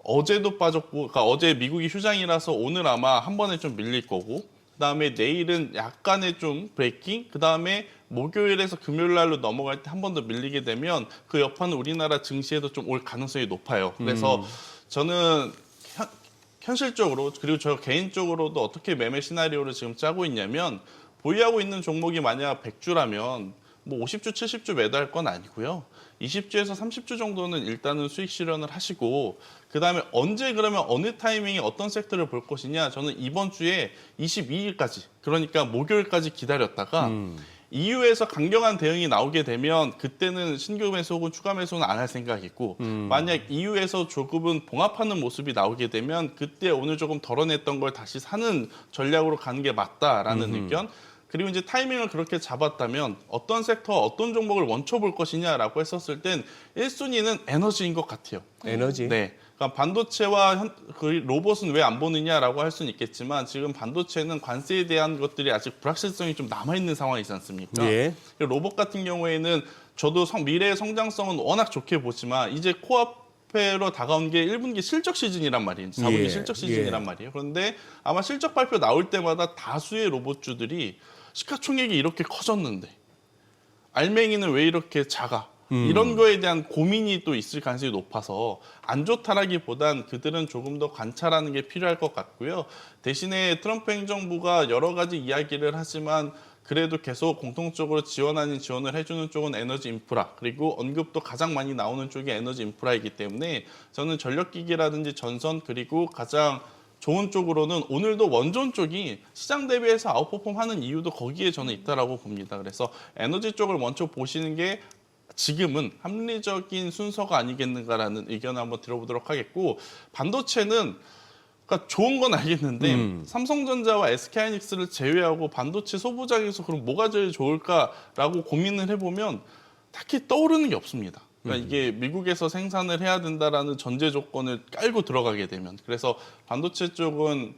어제도 빠졌고, 그러니까 어제 미국이 휴장이라서 오늘 아마 한 번에 좀 밀릴 거고, 그다음에 내일은 약간의 좀 브레이킹, 그다음에 목요일에서 금요일 날로 넘어갈 때 한 번 더 밀리게 되면 그 여파는 우리나라 증시에도 좀 올 가능성이 높아요. 그래서 저는 현실적으로 그리고 저 개인적으로도 어떻게 매매 시나리오를 지금 짜고 있냐면 보유하고 있는 종목이 만약 100주라면 뭐 50주, 70주 매도할 건 아니고요. 20주에서 30주 정도는 일단은 수익 실현을 하시고 그다음에 언제 그러면 어느 타이밍에 어떤 섹터를 볼 것이냐 저는 이번 주에 22일까지 그러니까 목요일까지 기다렸다가 EU에서 강경한 대응이 나오게 되면 그때는 신규 매수 혹은 추가 매수는 안 할 생각이고 만약 EU에서 조금은 봉합하는 모습이 나오게 되면 그때 오늘 조금 덜어냈던 걸 다시 사는 전략으로 가는 게 맞다라는 의견. 그리고 이제 타이밍을 그렇게 잡았다면 어떤 섹터, 어떤 종목을 원쳐 볼 것이냐라고 했었을 땐 1순위는 에너지인 것 같아요. 에너지. 네. 그러니까 반도체와 그 로봇은 왜 안 보느냐라고 할 수는 있겠지만 지금 반도체는 관세에 대한 것들이 아직 불확실성이 좀 남아있는 상황이지 않습니까? 예. 로봇 같은 경우에는 저도 미래의 성장성은 워낙 좋게 보지만 이제 코앞으로 다가온 게 1분기 실적 시즌이란 말이에요. 4분기 예. 실적 시즌이란 말이에요. 그런데 아마 실적 발표 나올 때마다 다수의 로봇주들이 시가총액이 이렇게 커졌는데 알맹이는 왜 이렇게 작아? 이런 거에 대한 고민이 또 있을 가능성이 높아서 안 좋다라기보단 그들은 조금 더 관찰하는 게 필요할 것 같고요. 대신에 트럼프 행정부가 여러 가지 이야기를 하지만 그래도 계속 공통적으로 지원 아닌 지원을 해주는 쪽은 에너지 인프라, 그리고 언급도 가장 많이 나오는 쪽이 에너지 인프라이기 때문에 저는 전력기기라든지 전선, 그리고 가장 좋은 쪽으로는 오늘도 원전 쪽이 시장 대비해서 아웃퍼폼하는 이유도 거기에 저는 있다라고 봅니다. 그래서 에너지 쪽을 먼저 보시는 게 지금은 합리적인 순서가 아니겠는가라는 의견을 한번 들어보도록 하겠고, 반도체는 그러니까 좋은 건 알겠는데 삼성전자와 SK하이닉스를 제외하고 반도체 소부장에서 그럼 뭐가 제일 좋을까라고 고민을 해보면 딱히 떠오르는 게 없습니다. 그러니까 이게 미국에서 생산을 해야 된다라는 전제 조건을 깔고 들어가게 되면, 그래서 반도체 쪽은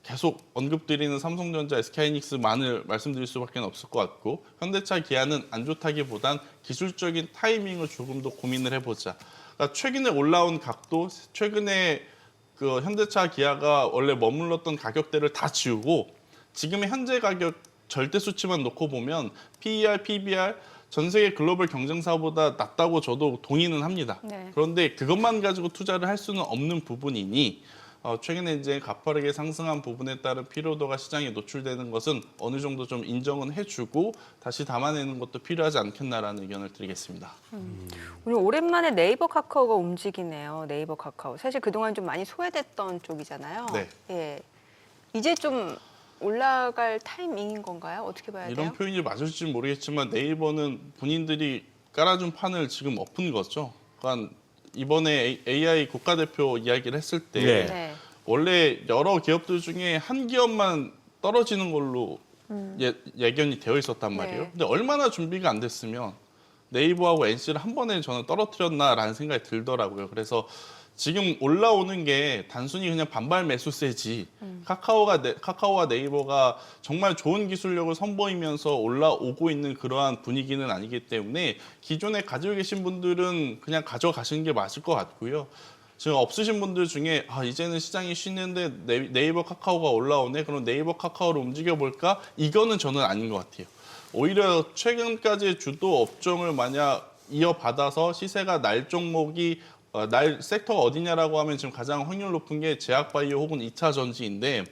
계속 언급드리는 삼성전자, SK하이닉스만을 말씀드릴 수밖에 없을 것 같고, 현대차, 기아는 안 좋다기보단 기술적인 타이밍을 조금 더 고민을 해보자. 그러니까 최근에 올라온 각도, 최근에 그 현대차, 기아가 원래 머물렀던 가격대를 다 지우고 지금의 현재 가격 절대 수치만 놓고 보면 PER, PBR 전 세계 글로벌 경쟁사보다 낮다고 저도 동의는 합니다. 네. 그런데 그것만 가지고 투자를 할 수는 없는 부분이니 최근에 이제 가파르게 상승한 부분에 따른 피로도가 시장에 노출되는 것은 어느 정도 좀 인정은 해주고 다시 담아내는 것도 필요하지 않겠나라는 의견을 드리겠습니다. 오늘 오랜만에 네이버 카카오가 움직이네요. 네이버 카카오. 사실 그동안 좀 많이 소외됐던 쪽이잖아요. 네. 예. 이제 좀 올라갈 타이밍인 건가요? 어떻게 봐야 이런 돼요? 표현이 맞을지 모르겠지만 네이버는 본인들이 깔아준 판을 지금 엎은 거죠. 그러니까 이번에 AI 국가대표 이야기를 했을 때 네. 네. 원래 여러 기업들 중에 한 기업만 떨어지는 걸로 예견이 되어 있었단 말이에요. 네. 근데 얼마나 준비가 안 됐으면 네이버하고 NC를 한 번에 저는 떨어뜨렸나라는 생각이 들더라고요. 그래서 지금 올라오는 게 단순히 그냥 반발 매수세지 카카오와 네이버가 정말 좋은 기술력을 선보이면서 올라오고 있는 그러한 분위기는 아니기 때문에 기존에 가지고 계신 분들은 그냥 가져가시는 게 맞을 것 같고요. 지금 없으신 분들 중에 이제는 시장이 쉬는데 네이버 카카오가 올라오네, 그럼 네이버 카카오로 움직여볼까? 이거는 저는 아닌 것 같아요. 오히려 최근까지 주도 업종을 만약 이어받아서 시세가 날 종목이 날 섹터가 어디냐라고 하면 지금 가장 확률 높은 게 제약바이오 혹은 2차 전지인데,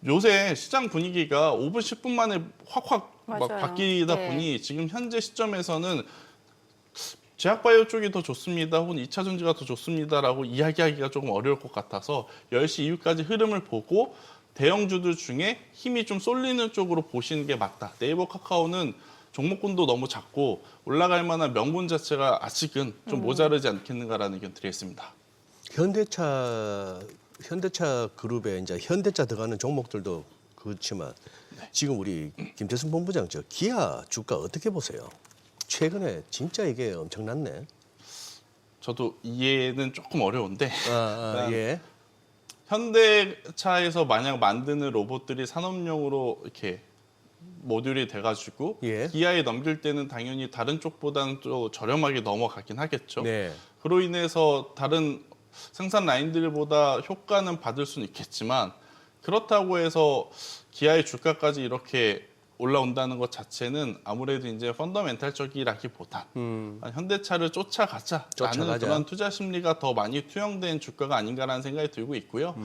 요새 시장 분위기가 5분, 10분 만에 확확 막 맞아요. 바뀌다 네. 보니 지금 현재 시점에서는 제약바이오 쪽이 더 좋습니다 혹은 2차 전지가 더 좋습니다라고 이야기하기가 조금 어려울 것 같아서 10시 이후까지 흐름을 보고 대형주들 중에 힘이 좀 쏠리는 쪽으로 보시는 게 맞다. 네이버 카카오는 종목군도 너무 작고 올라갈 만한 명분 자체가 아직은 좀 모자르지 않겠는가라는 의견 드리겠습니다. 현대차 그룹에 이제 현대차 들어가는 종목들도 그렇지만 지금 우리 김태순 본부장 저 기아 주가 어떻게 보세요? 최근에 진짜 이게 엄청났네. 저도 이해는 조금 어려운데 예. 현대차에서 만약 만드는 로봇들이 산업용으로 이렇게 모듈이 돼가지고 예. 기아에 넘길 때는 당연히 다른 쪽보다는 또 저렴하게 넘어가긴 하겠죠. 네. 그로 인해서 다른 생산 라인들보다 효과는 받을 수는 있겠지만 그렇다고 해서 기아의 주가까지 이렇게 올라온다는 것 자체는 아무래도 이제 펀더멘탈적이라기보단 현대차를 쫓아가자라는 그런 투자 심리가 더 많이 투영된 주가가 아닌가라는 생각이 들고 있고요.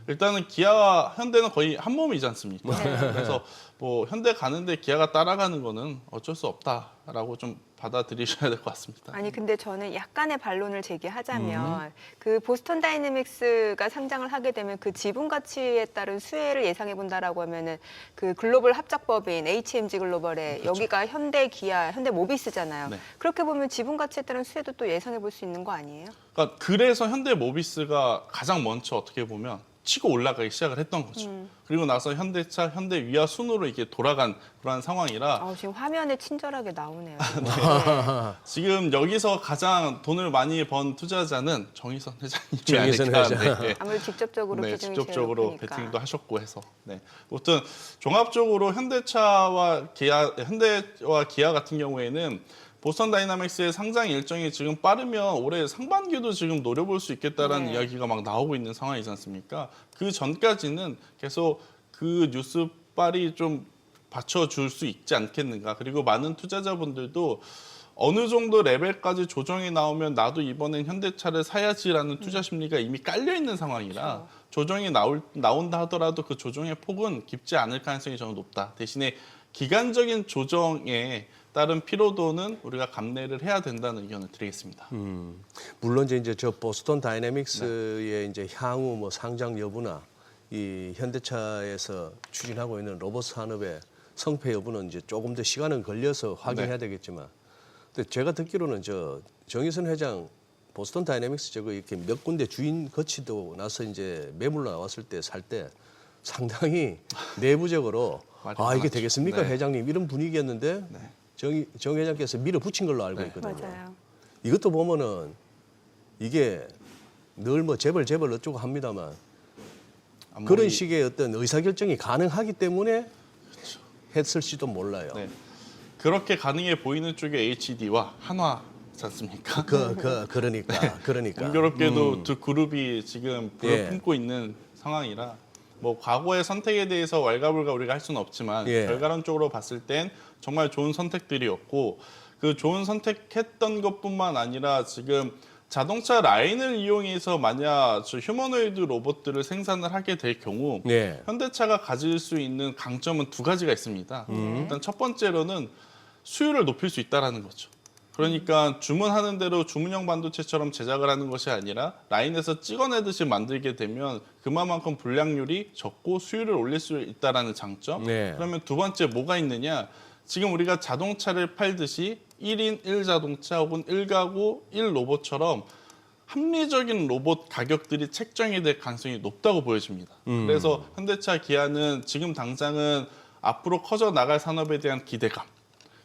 일단은 기아와 현대는 거의 한 몸이지 않습니까? 그래서 뭐 현대 가는데 기아가 따라가는 거는 어쩔 수 없다라고 좀 받아들이셔야 될 것 같습니다. 아니 근데 저는 약간의 반론을 제기하자면 그 보스턴 다이내믹스가 상장을 하게 되면 그 지분 가치에 따른 수혜를 예상해 본다라고 하면은 그 글로벌 합작법인 HMG 글로벌에 그렇죠. 여기가 현대 기아, 현대 모비스잖아요. 네. 그렇게 보면 지분 가치에 따른 수혜도 또 예상해 볼 수 있는 거 아니에요? 그러니까 그래서 현대 모비스가 가장 먼저 어떻게 보면 치고 올라가기 시작을 했던 거죠. 그리고 나서 현대차, 현대위아 순으로 이게 돌아간 그러한 상황이라 지금 화면에 친절하게 나오네요. 지금 여기서 가장 돈을 많이 번 투자자는 정의선 회장님이 정의선 아닐까. 회장. 네. 아무래도 직접적으로 네, 비중이 직접적으로 제일 높으니까. 베팅도 하셨고 해서. 네. 아무튼 종합적으로 현대와 기아 같은 경우에는 보스턴 다이나믹스의 상장 일정이 지금 빠르면 올해 상반기도 지금 노려볼 수 있겠다라는 네. 이야기가 막 나오고 있는 상황이지 않습니까? 그 전까지는 계속 그 뉴스빨이 좀 받쳐줄 수 있지 않겠는가. 그리고 많은 투자자분들도 어느 정도 레벨까지 조정이 나오면 나도 이번엔 현대차를 사야지라는 투자 심리가 이미 깔려 있는 상황이라 조정이 나온다 하더라도 그 조정의 폭은 깊지 않을 가능성이 저는 높다. 대신에 기간적인 조정에 따른 피로도는 우리가 감내를 해야 된다는 의견을 드리겠습니다. 물론 이제 저 보스턴 다이내믹스의 이제 향후 뭐 상장 여부나 이 현대차에서 추진하고 있는 로봇 산업의 성패 여부는 이제 조금 더 시간은 걸려서 확인해야 되겠지만, 근데 제가 듣기로는 저 정의선 회장 보스턴 다이내믹스 저거 이렇게 몇 군데 주인 거치도 나서 이제 매물로 나왔을 때 살 때 상당히 내부적으로 말이 이게 많았죠. 되겠습니까 네. 회장님 이런 분위기였는데 정 회장께서 밀어붙인 걸로 알고 네. 있거든요. 맞아요. 이것도 보면은 이게 늘 뭐 재벌 어쩌고 합니다만 그런 식의 어떤 의사결정이 가능하기 때문에 했을지도 몰라요. 네. 그렇게 가능해 보이는 쪽에 HD와 한화지 않습니까? 그러니까. 공교롭게도 두 그룹이 지금 불을 예. 품고 있는 상황이라 뭐 과거의 선택에 대해서 왈가불가 우리가 할 수는 없지만 예. 결과론적으로 봤을 땐 정말 좋은 선택들이었고 그 좋은 선택했던 것뿐만 아니라 지금 자동차 라인을 이용해서 만약 저 휴머노이드 로봇들을 생산을 하게 될 경우 예. 현대차가 가질 수 있는 강점은 두 가지가 있습니다. 일단 첫 번째로는 수율을 높일 수 있다는 거죠. 그러니까 주문하는 대로 주문형 반도체처럼 제작을 하는 것이 아니라 라인에서 찍어내듯이 만들게 되면 그만큼 불량률이 적고 수율을 올릴 수 있다는 장점. 네. 그러면 두 번째 뭐가 있느냐. 지금 우리가 자동차를 팔듯이 1인 1자동차 혹은 1가구 1로봇처럼 합리적인 로봇 가격들이 책정이 될 가능성이 높다고 보여집니다. 그래서 현대차, 기아는 지금 당장은 앞으로 커져 나갈 산업에 대한 기대감.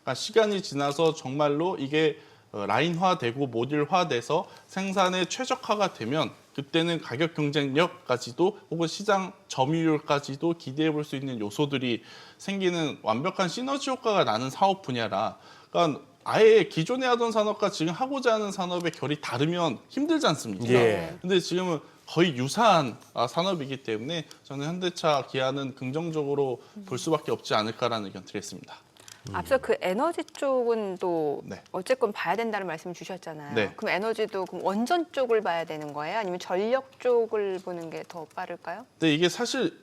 그러니까 시간이 지나서 정말로 이게 라인화되고 모듈화돼서 생산에 최적화가 되면 그때는 가격 경쟁력까지도 혹은 시장 점유율까지도 기대해 볼 수 있는 요소들이 생기는 완벽한 시너지 효과가 나는 사업 분야라. 그러니까 아예 기존에 하던 산업과 지금 하고자 하는 산업의 결이 다르면 힘들지 않습니까? 예. 근데 지금은 거의 유사한 산업이기 때문에 저는 현대차, 기아는 긍정적으로 볼 수밖에 없지 않을까라는 의견 드리겠습니다. 앞서 그 에너지 쪽은 또 네. 어쨌건 봐야 된다는 말씀을 주셨잖아요. 네. 그럼 에너지도 그럼 원전 쪽을 봐야 되는 거예요? 아니면 전력 쪽을 보는 게 더 빠를까요? 근데 이게 사실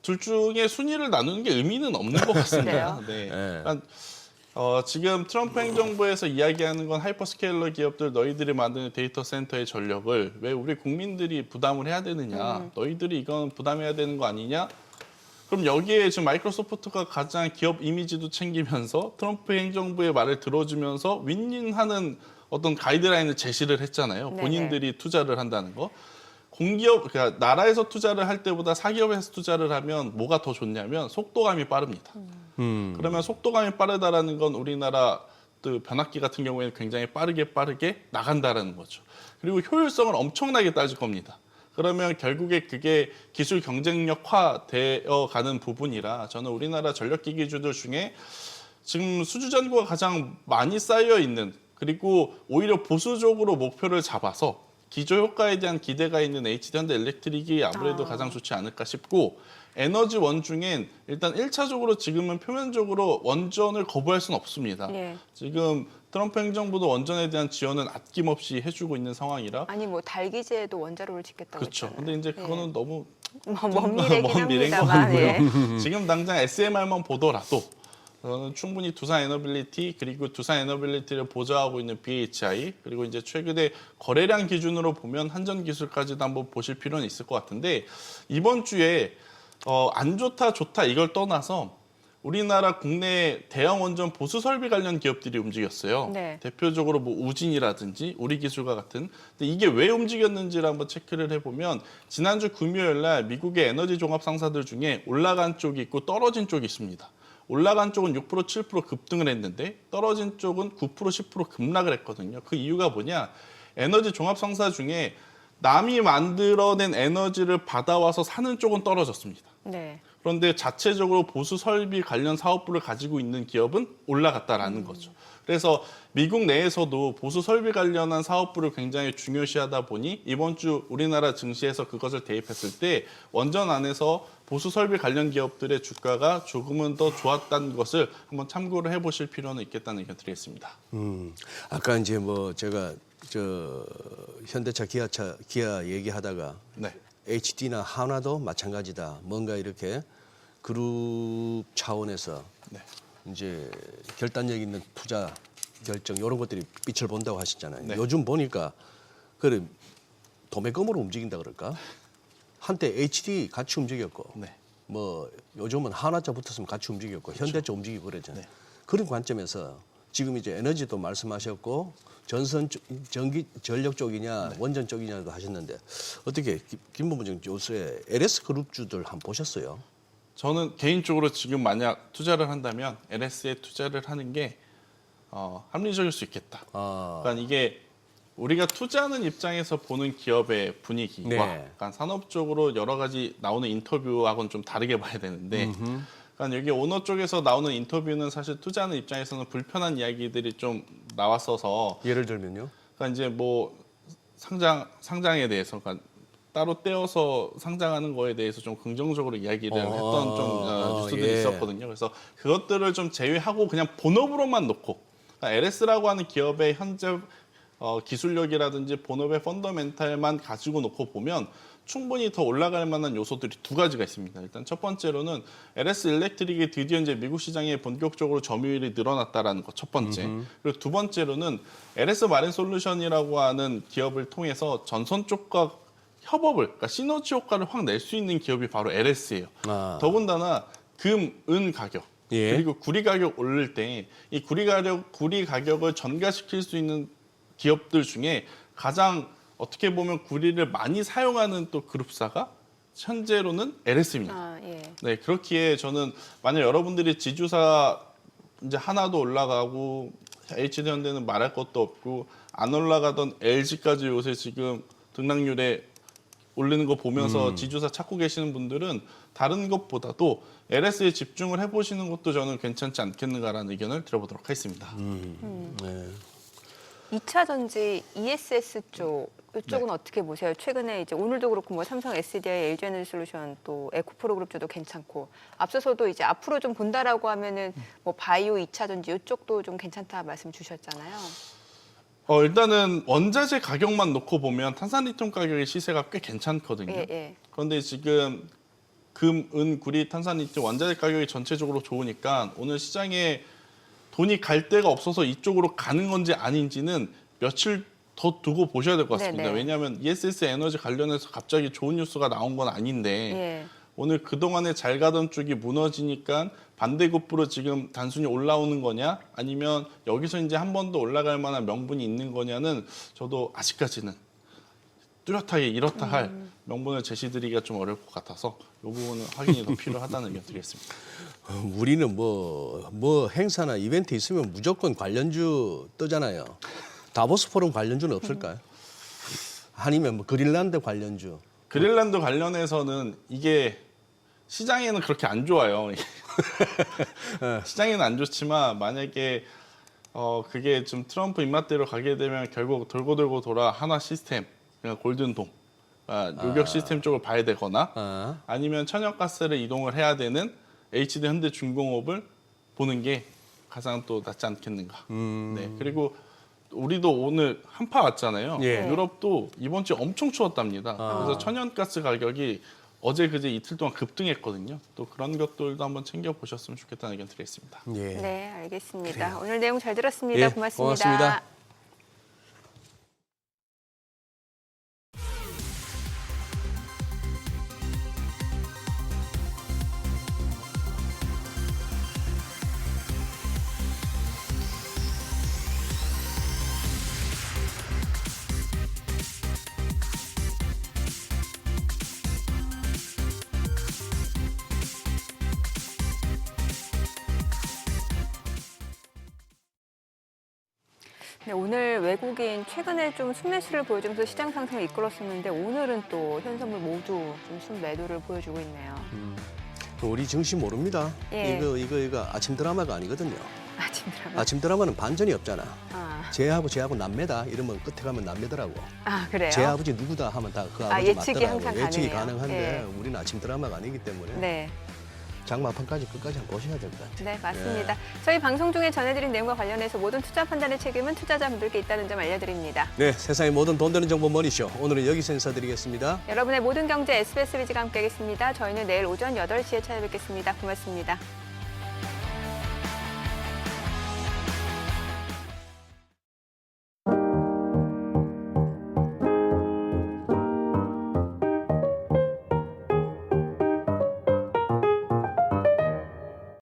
둘 중에 순위를 나누는 게 의미는 없는 것 같습니다. 그래요? 네. 네. 그러니까 지금 트럼프 행정부에서 이야기하는 건 하이퍼스케일러 기업들 너희들이 만드는 데이터 센터의 전력을 왜 우리 국민들이 부담을 해야 되느냐. 너희들이 이건 부담해야 되는 거 아니냐. 그럼 여기에 지금 마이크로소프트가 가장 기업 이미지도 챙기면서 트럼프 행정부의 말을 들어주면서 윈윈하는 어떤 가이드라인을 제시를 했잖아요. 네네. 본인들이 투자를 한다는 거. 공기업, 그러니까 나라에서 투자를 할 때보다 사기업에서 투자를 하면 뭐가 더 좋냐면 속도감이 빠릅니다. 그러면 속도감이 빠르다라는 건 우리나라 또 변압기 같은 경우에는 굉장히 빠르게 나간다라는 거죠. 그리고 효율성을 엄청나게 따질 겁니다. 그러면 결국에 그게 기술 경쟁력화 되어 가는 부분이라 저는 우리나라 전력기기주들 중에 지금 수주잔고가 가장 많이 쌓여 있는 그리고 오히려 보수적으로 목표를 잡아서 기조 효과에 대한 기대가 있는 HD현대 일렉트릭이 아무래도 가장 좋지 않을까 싶고 에너지원 중엔 일단 1차적으로 지금은 표면적으로 원전을 거부할 수는 없습니다. 예. 지금 트럼프 행정부도 원전에 대한 지원은 아낌없이 해주고 있는 상황이라 아니 뭐 달기제에도 원자로를 짓겠다고 그렇죠. 했잖아요. 근데 이제 그거는 너무 먼 미래긴 먼 미래인 것 합니다만. 예. 지금 당장 SMR만 보더라도 저는 충분히 두산 에너빌리티 그리고 두산 에너빌리티를 보좌하고 있는 BHI 그리고 이제 최근에 거래량 기준으로 보면 한전기술까지도 한번 보실 필요는 있을 것 같은데 이번 주에 안 좋다 좋다 이걸 떠나서 우리나라 국내 대형 원전 보수 설비 관련 기업들이 움직였어요. 네. 대표적으로 뭐 우진이라든지 우리기술과 같은. 근데 이게 왜 움직였는지를 한번 체크를 해보면 지난주 금요일 날 미국의 에너지 종합 상사들 중에 올라간 쪽이 있고 떨어진 쪽이 있습니다. 올라간 쪽은 6%, 7% 급등을 했는데 떨어진 쪽은 9%, 10% 급락을 했거든요. 그 이유가 뭐냐? 에너지 종합 상사 중에 남이 만들어낸 에너지를 받아와서 사는 쪽은 떨어졌습니다. 네. 그런데 자체적으로 보수 설비 관련 사업부를 가지고 있는 기업은 올라갔다라는 거죠. 그래서 미국 내에서도 보수 설비 관련한 사업부를 굉장히 중요시하다 보니 이번 주 우리나라 증시에서 그것을 대입했을 때 원전 안에서 보수 설비 관련 기업들의 주가가 조금은 더 좋았다는 것을 한번 참고를 해보실 필요는 있겠다는 의견 드리겠습니다. 아까 이제 뭐 제가 현대차, 기아 얘기하다가 네. HD나 한화도 마찬가지다. 뭔가 이렇게 그룹 차원에서 네. 이제 결단력 있는 투자 결정 이런 것들이 빛을 본다고 하셨잖아요. 네. 요즘 보니까 그래 도매금으로 움직인다 그럴까? 한때 HD 같이 움직였고 네. 뭐 요즘은 한화자 붙었으면 같이 움직였고 현대차 움직이고 그러잖아요. 그런 관점에서 지금 이제 에너지도 말씀하셨고 전선 전기 전력 쪽이냐 원전 쪽이냐도 하셨는데 어떻게 김 본부장 요새 LS 그룹주들 한번 보셨어요? 저는 개인적으로 지금 만약 투자를 한다면 LS에 투자를 하는 게 합리적일 수 있겠다. 그러니까 이게 우리가 투자하는 입장에서 보는 기업의 분위기와 네. 약간 산업적으로 여러 가지 나오는 인터뷰하고는 좀 다르게 봐야 되는데 그러니까 여기 오너 쪽에서 나오는 인터뷰는 사실 투자하는 입장에서는 불편한 이야기들이 좀 나왔어서 예를 들면요? 그러니까 이제 뭐 상장에 대해서 그러니까 따로 떼어서 상장하는 거에 대해서 좀 긍정적으로 이야기를 했던 좀 뉴스들이 예. 있었거든요. 그래서 그것들을 좀 제외하고 그냥 본업으로만 놓고 그러니까 LS라고 하는 기업의 현재 기술력이라든지 본업의 펀더멘탈만 가지고 놓고 보면 충분히 더 올라갈 만한 요소들이 두 가지가 있습니다. 일단 첫 번째로는 LS 일렉트릭이 드디어 이제 미국 시장에 본격적으로 점유율이 늘어났다라는 것 첫 번째. 그리고 두 번째로는 LS 마린 솔루션이라고 하는 기업을 통해서 전선 쪽과 협업을, 그러니까 시너지 효과를 확 낼 수 있는 기업이 바로 LS예요. 더군다나 금, 은 가격 예. 그리고 구리 가격 오를 때 이 구리 가격을 전가시킬 수 있는 기업들 중에 가장 어떻게 보면 구리를 많이 사용하는 또 그룹사가 현재로는 LS입니다. 예. 네, 그렇기에 저는 만약 여러분들이 지주사 이제 하나도 올라가고 HD현대는 말할 것도 없고 안 올라가던 LG까지 요새 지금 등락률에 올리는 거 보면서 지주사 찾고 계시는 분들은 다른 것보다도 LS에 집중을 해보시는 것도 저는 괜찮지 않겠는가라는 의견을 들어보도록 하겠습니다. 네. 2차 전지 ESS 쪽 이쪽은 네. 어떻게 보세요? 최근에 이제 오늘도 그렇고 뭐 삼성 SDI, LG 에너지 솔루션 또 에코프로 그룹주도 괜찮고 앞서서도 이제 앞으로 좀 본다라고 하면은 뭐 바이오 2차 전지 이쪽도 좀 괜찮다 말씀 주셨잖아요. 일단은 원자재 가격만 놓고 보면 탄산리튬 가격의 시세가 꽤 괜찮거든요. 예. 그런데 지금 금, 은, 구리, 탄산리튬 원자재 가격이 전체적으로 좋으니까 오늘 시장에 돈이 갈 데가 없어서 이쪽으로 가는 건지 아닌지는 며칠 더 두고 보셔야 될 것 같습니다. 네네. 왜냐하면 ESS 에너지 관련해서 갑자기 좋은 뉴스가 나온 건 아닌데 예. 오늘 그동안에 잘 가던 쪽이 무너지니까 반대급부로 지금 단순히 올라오는 거냐 아니면 여기서 이제 한 번 더 올라갈 만한 명분이 있는 거냐는 저도 아직까지는 뚜렷하게 이렇다 할 명분을 제시드리기가 좀 어려울 것 같아서 이 부분은 확인이 더 필요하다는 의견 드리겠습니다. 우리는 뭐 행사나 이벤트 있으면 무조건 관련주 뜨잖아요. 다보스 포럼 관련주는 없을까요? 아니면 뭐 그린란드 관련주. 그린란드 관련해서는 이게 시장에는 그렇게 안 좋아요. 시장에는 안 좋지만 만약에 그게 좀 트럼프 입맛대로 가게 되면 결국 돌고 돌아 한화 시스템, 그러니까 골든돔, 요격 시스템 쪽을 봐야 되거나 아니면 천연가스를 이동을 해야 되는 HD 현대중공업을 보는 게 가장 또 낫지 않겠는가. 네, 그리고 우리도 오늘 한파 왔잖아요. 예. 유럽도 이번 주에 엄청 추웠답니다. 그래서 천연가스 가격이 어제 그제 이틀 동안 급등했거든요. 또 그런 것들도 한번 챙겨보셨으면 좋겠다는 의견 드리겠습니다. 예. 네, 알겠습니다. 오늘 내용 잘 들었습니다. 예, 고맙습니다. 고맙습니다. 네, 오늘 외국인 최근에 좀 순매수를 보여주면서 시장 상승을 이끌었었는데 오늘은 또 현선물 모두 좀 순매도를 보여주고 있네요. 우리 증시 모릅니다. 예. 이거 아침 드라마가 아니거든요. 아침 드라마. 아침 드라마는 반전이 없잖아. 아, 쟤하고 남매다 이러면 끝에 가면 남매더라고. 그래요? 제 아버지 누구다 하면 다 그 아버지 예측이 맞더라고. 항상 예측이 가능해요. 가능한데 예. 우리는 아침 드라마가 아니기 때문에 네. 장마판까지 끝까지 한번 보셔야 될 것 같아요. 네, 맞습니다. 저희 방송 중에 전해드린 내용과 관련해서 모든 투자 판단의 책임은 투자자분들께 있다는 점 알려드립니다. 네, 세상의 모든 돈 되는 정보 머니쇼. 오늘은 여기서 인사드리겠습니다. 여러분의 모든 경제 SBS 비즈가 함께하겠습니다. 저희는 내일 오전 8시에 찾아뵙겠습니다. 고맙습니다.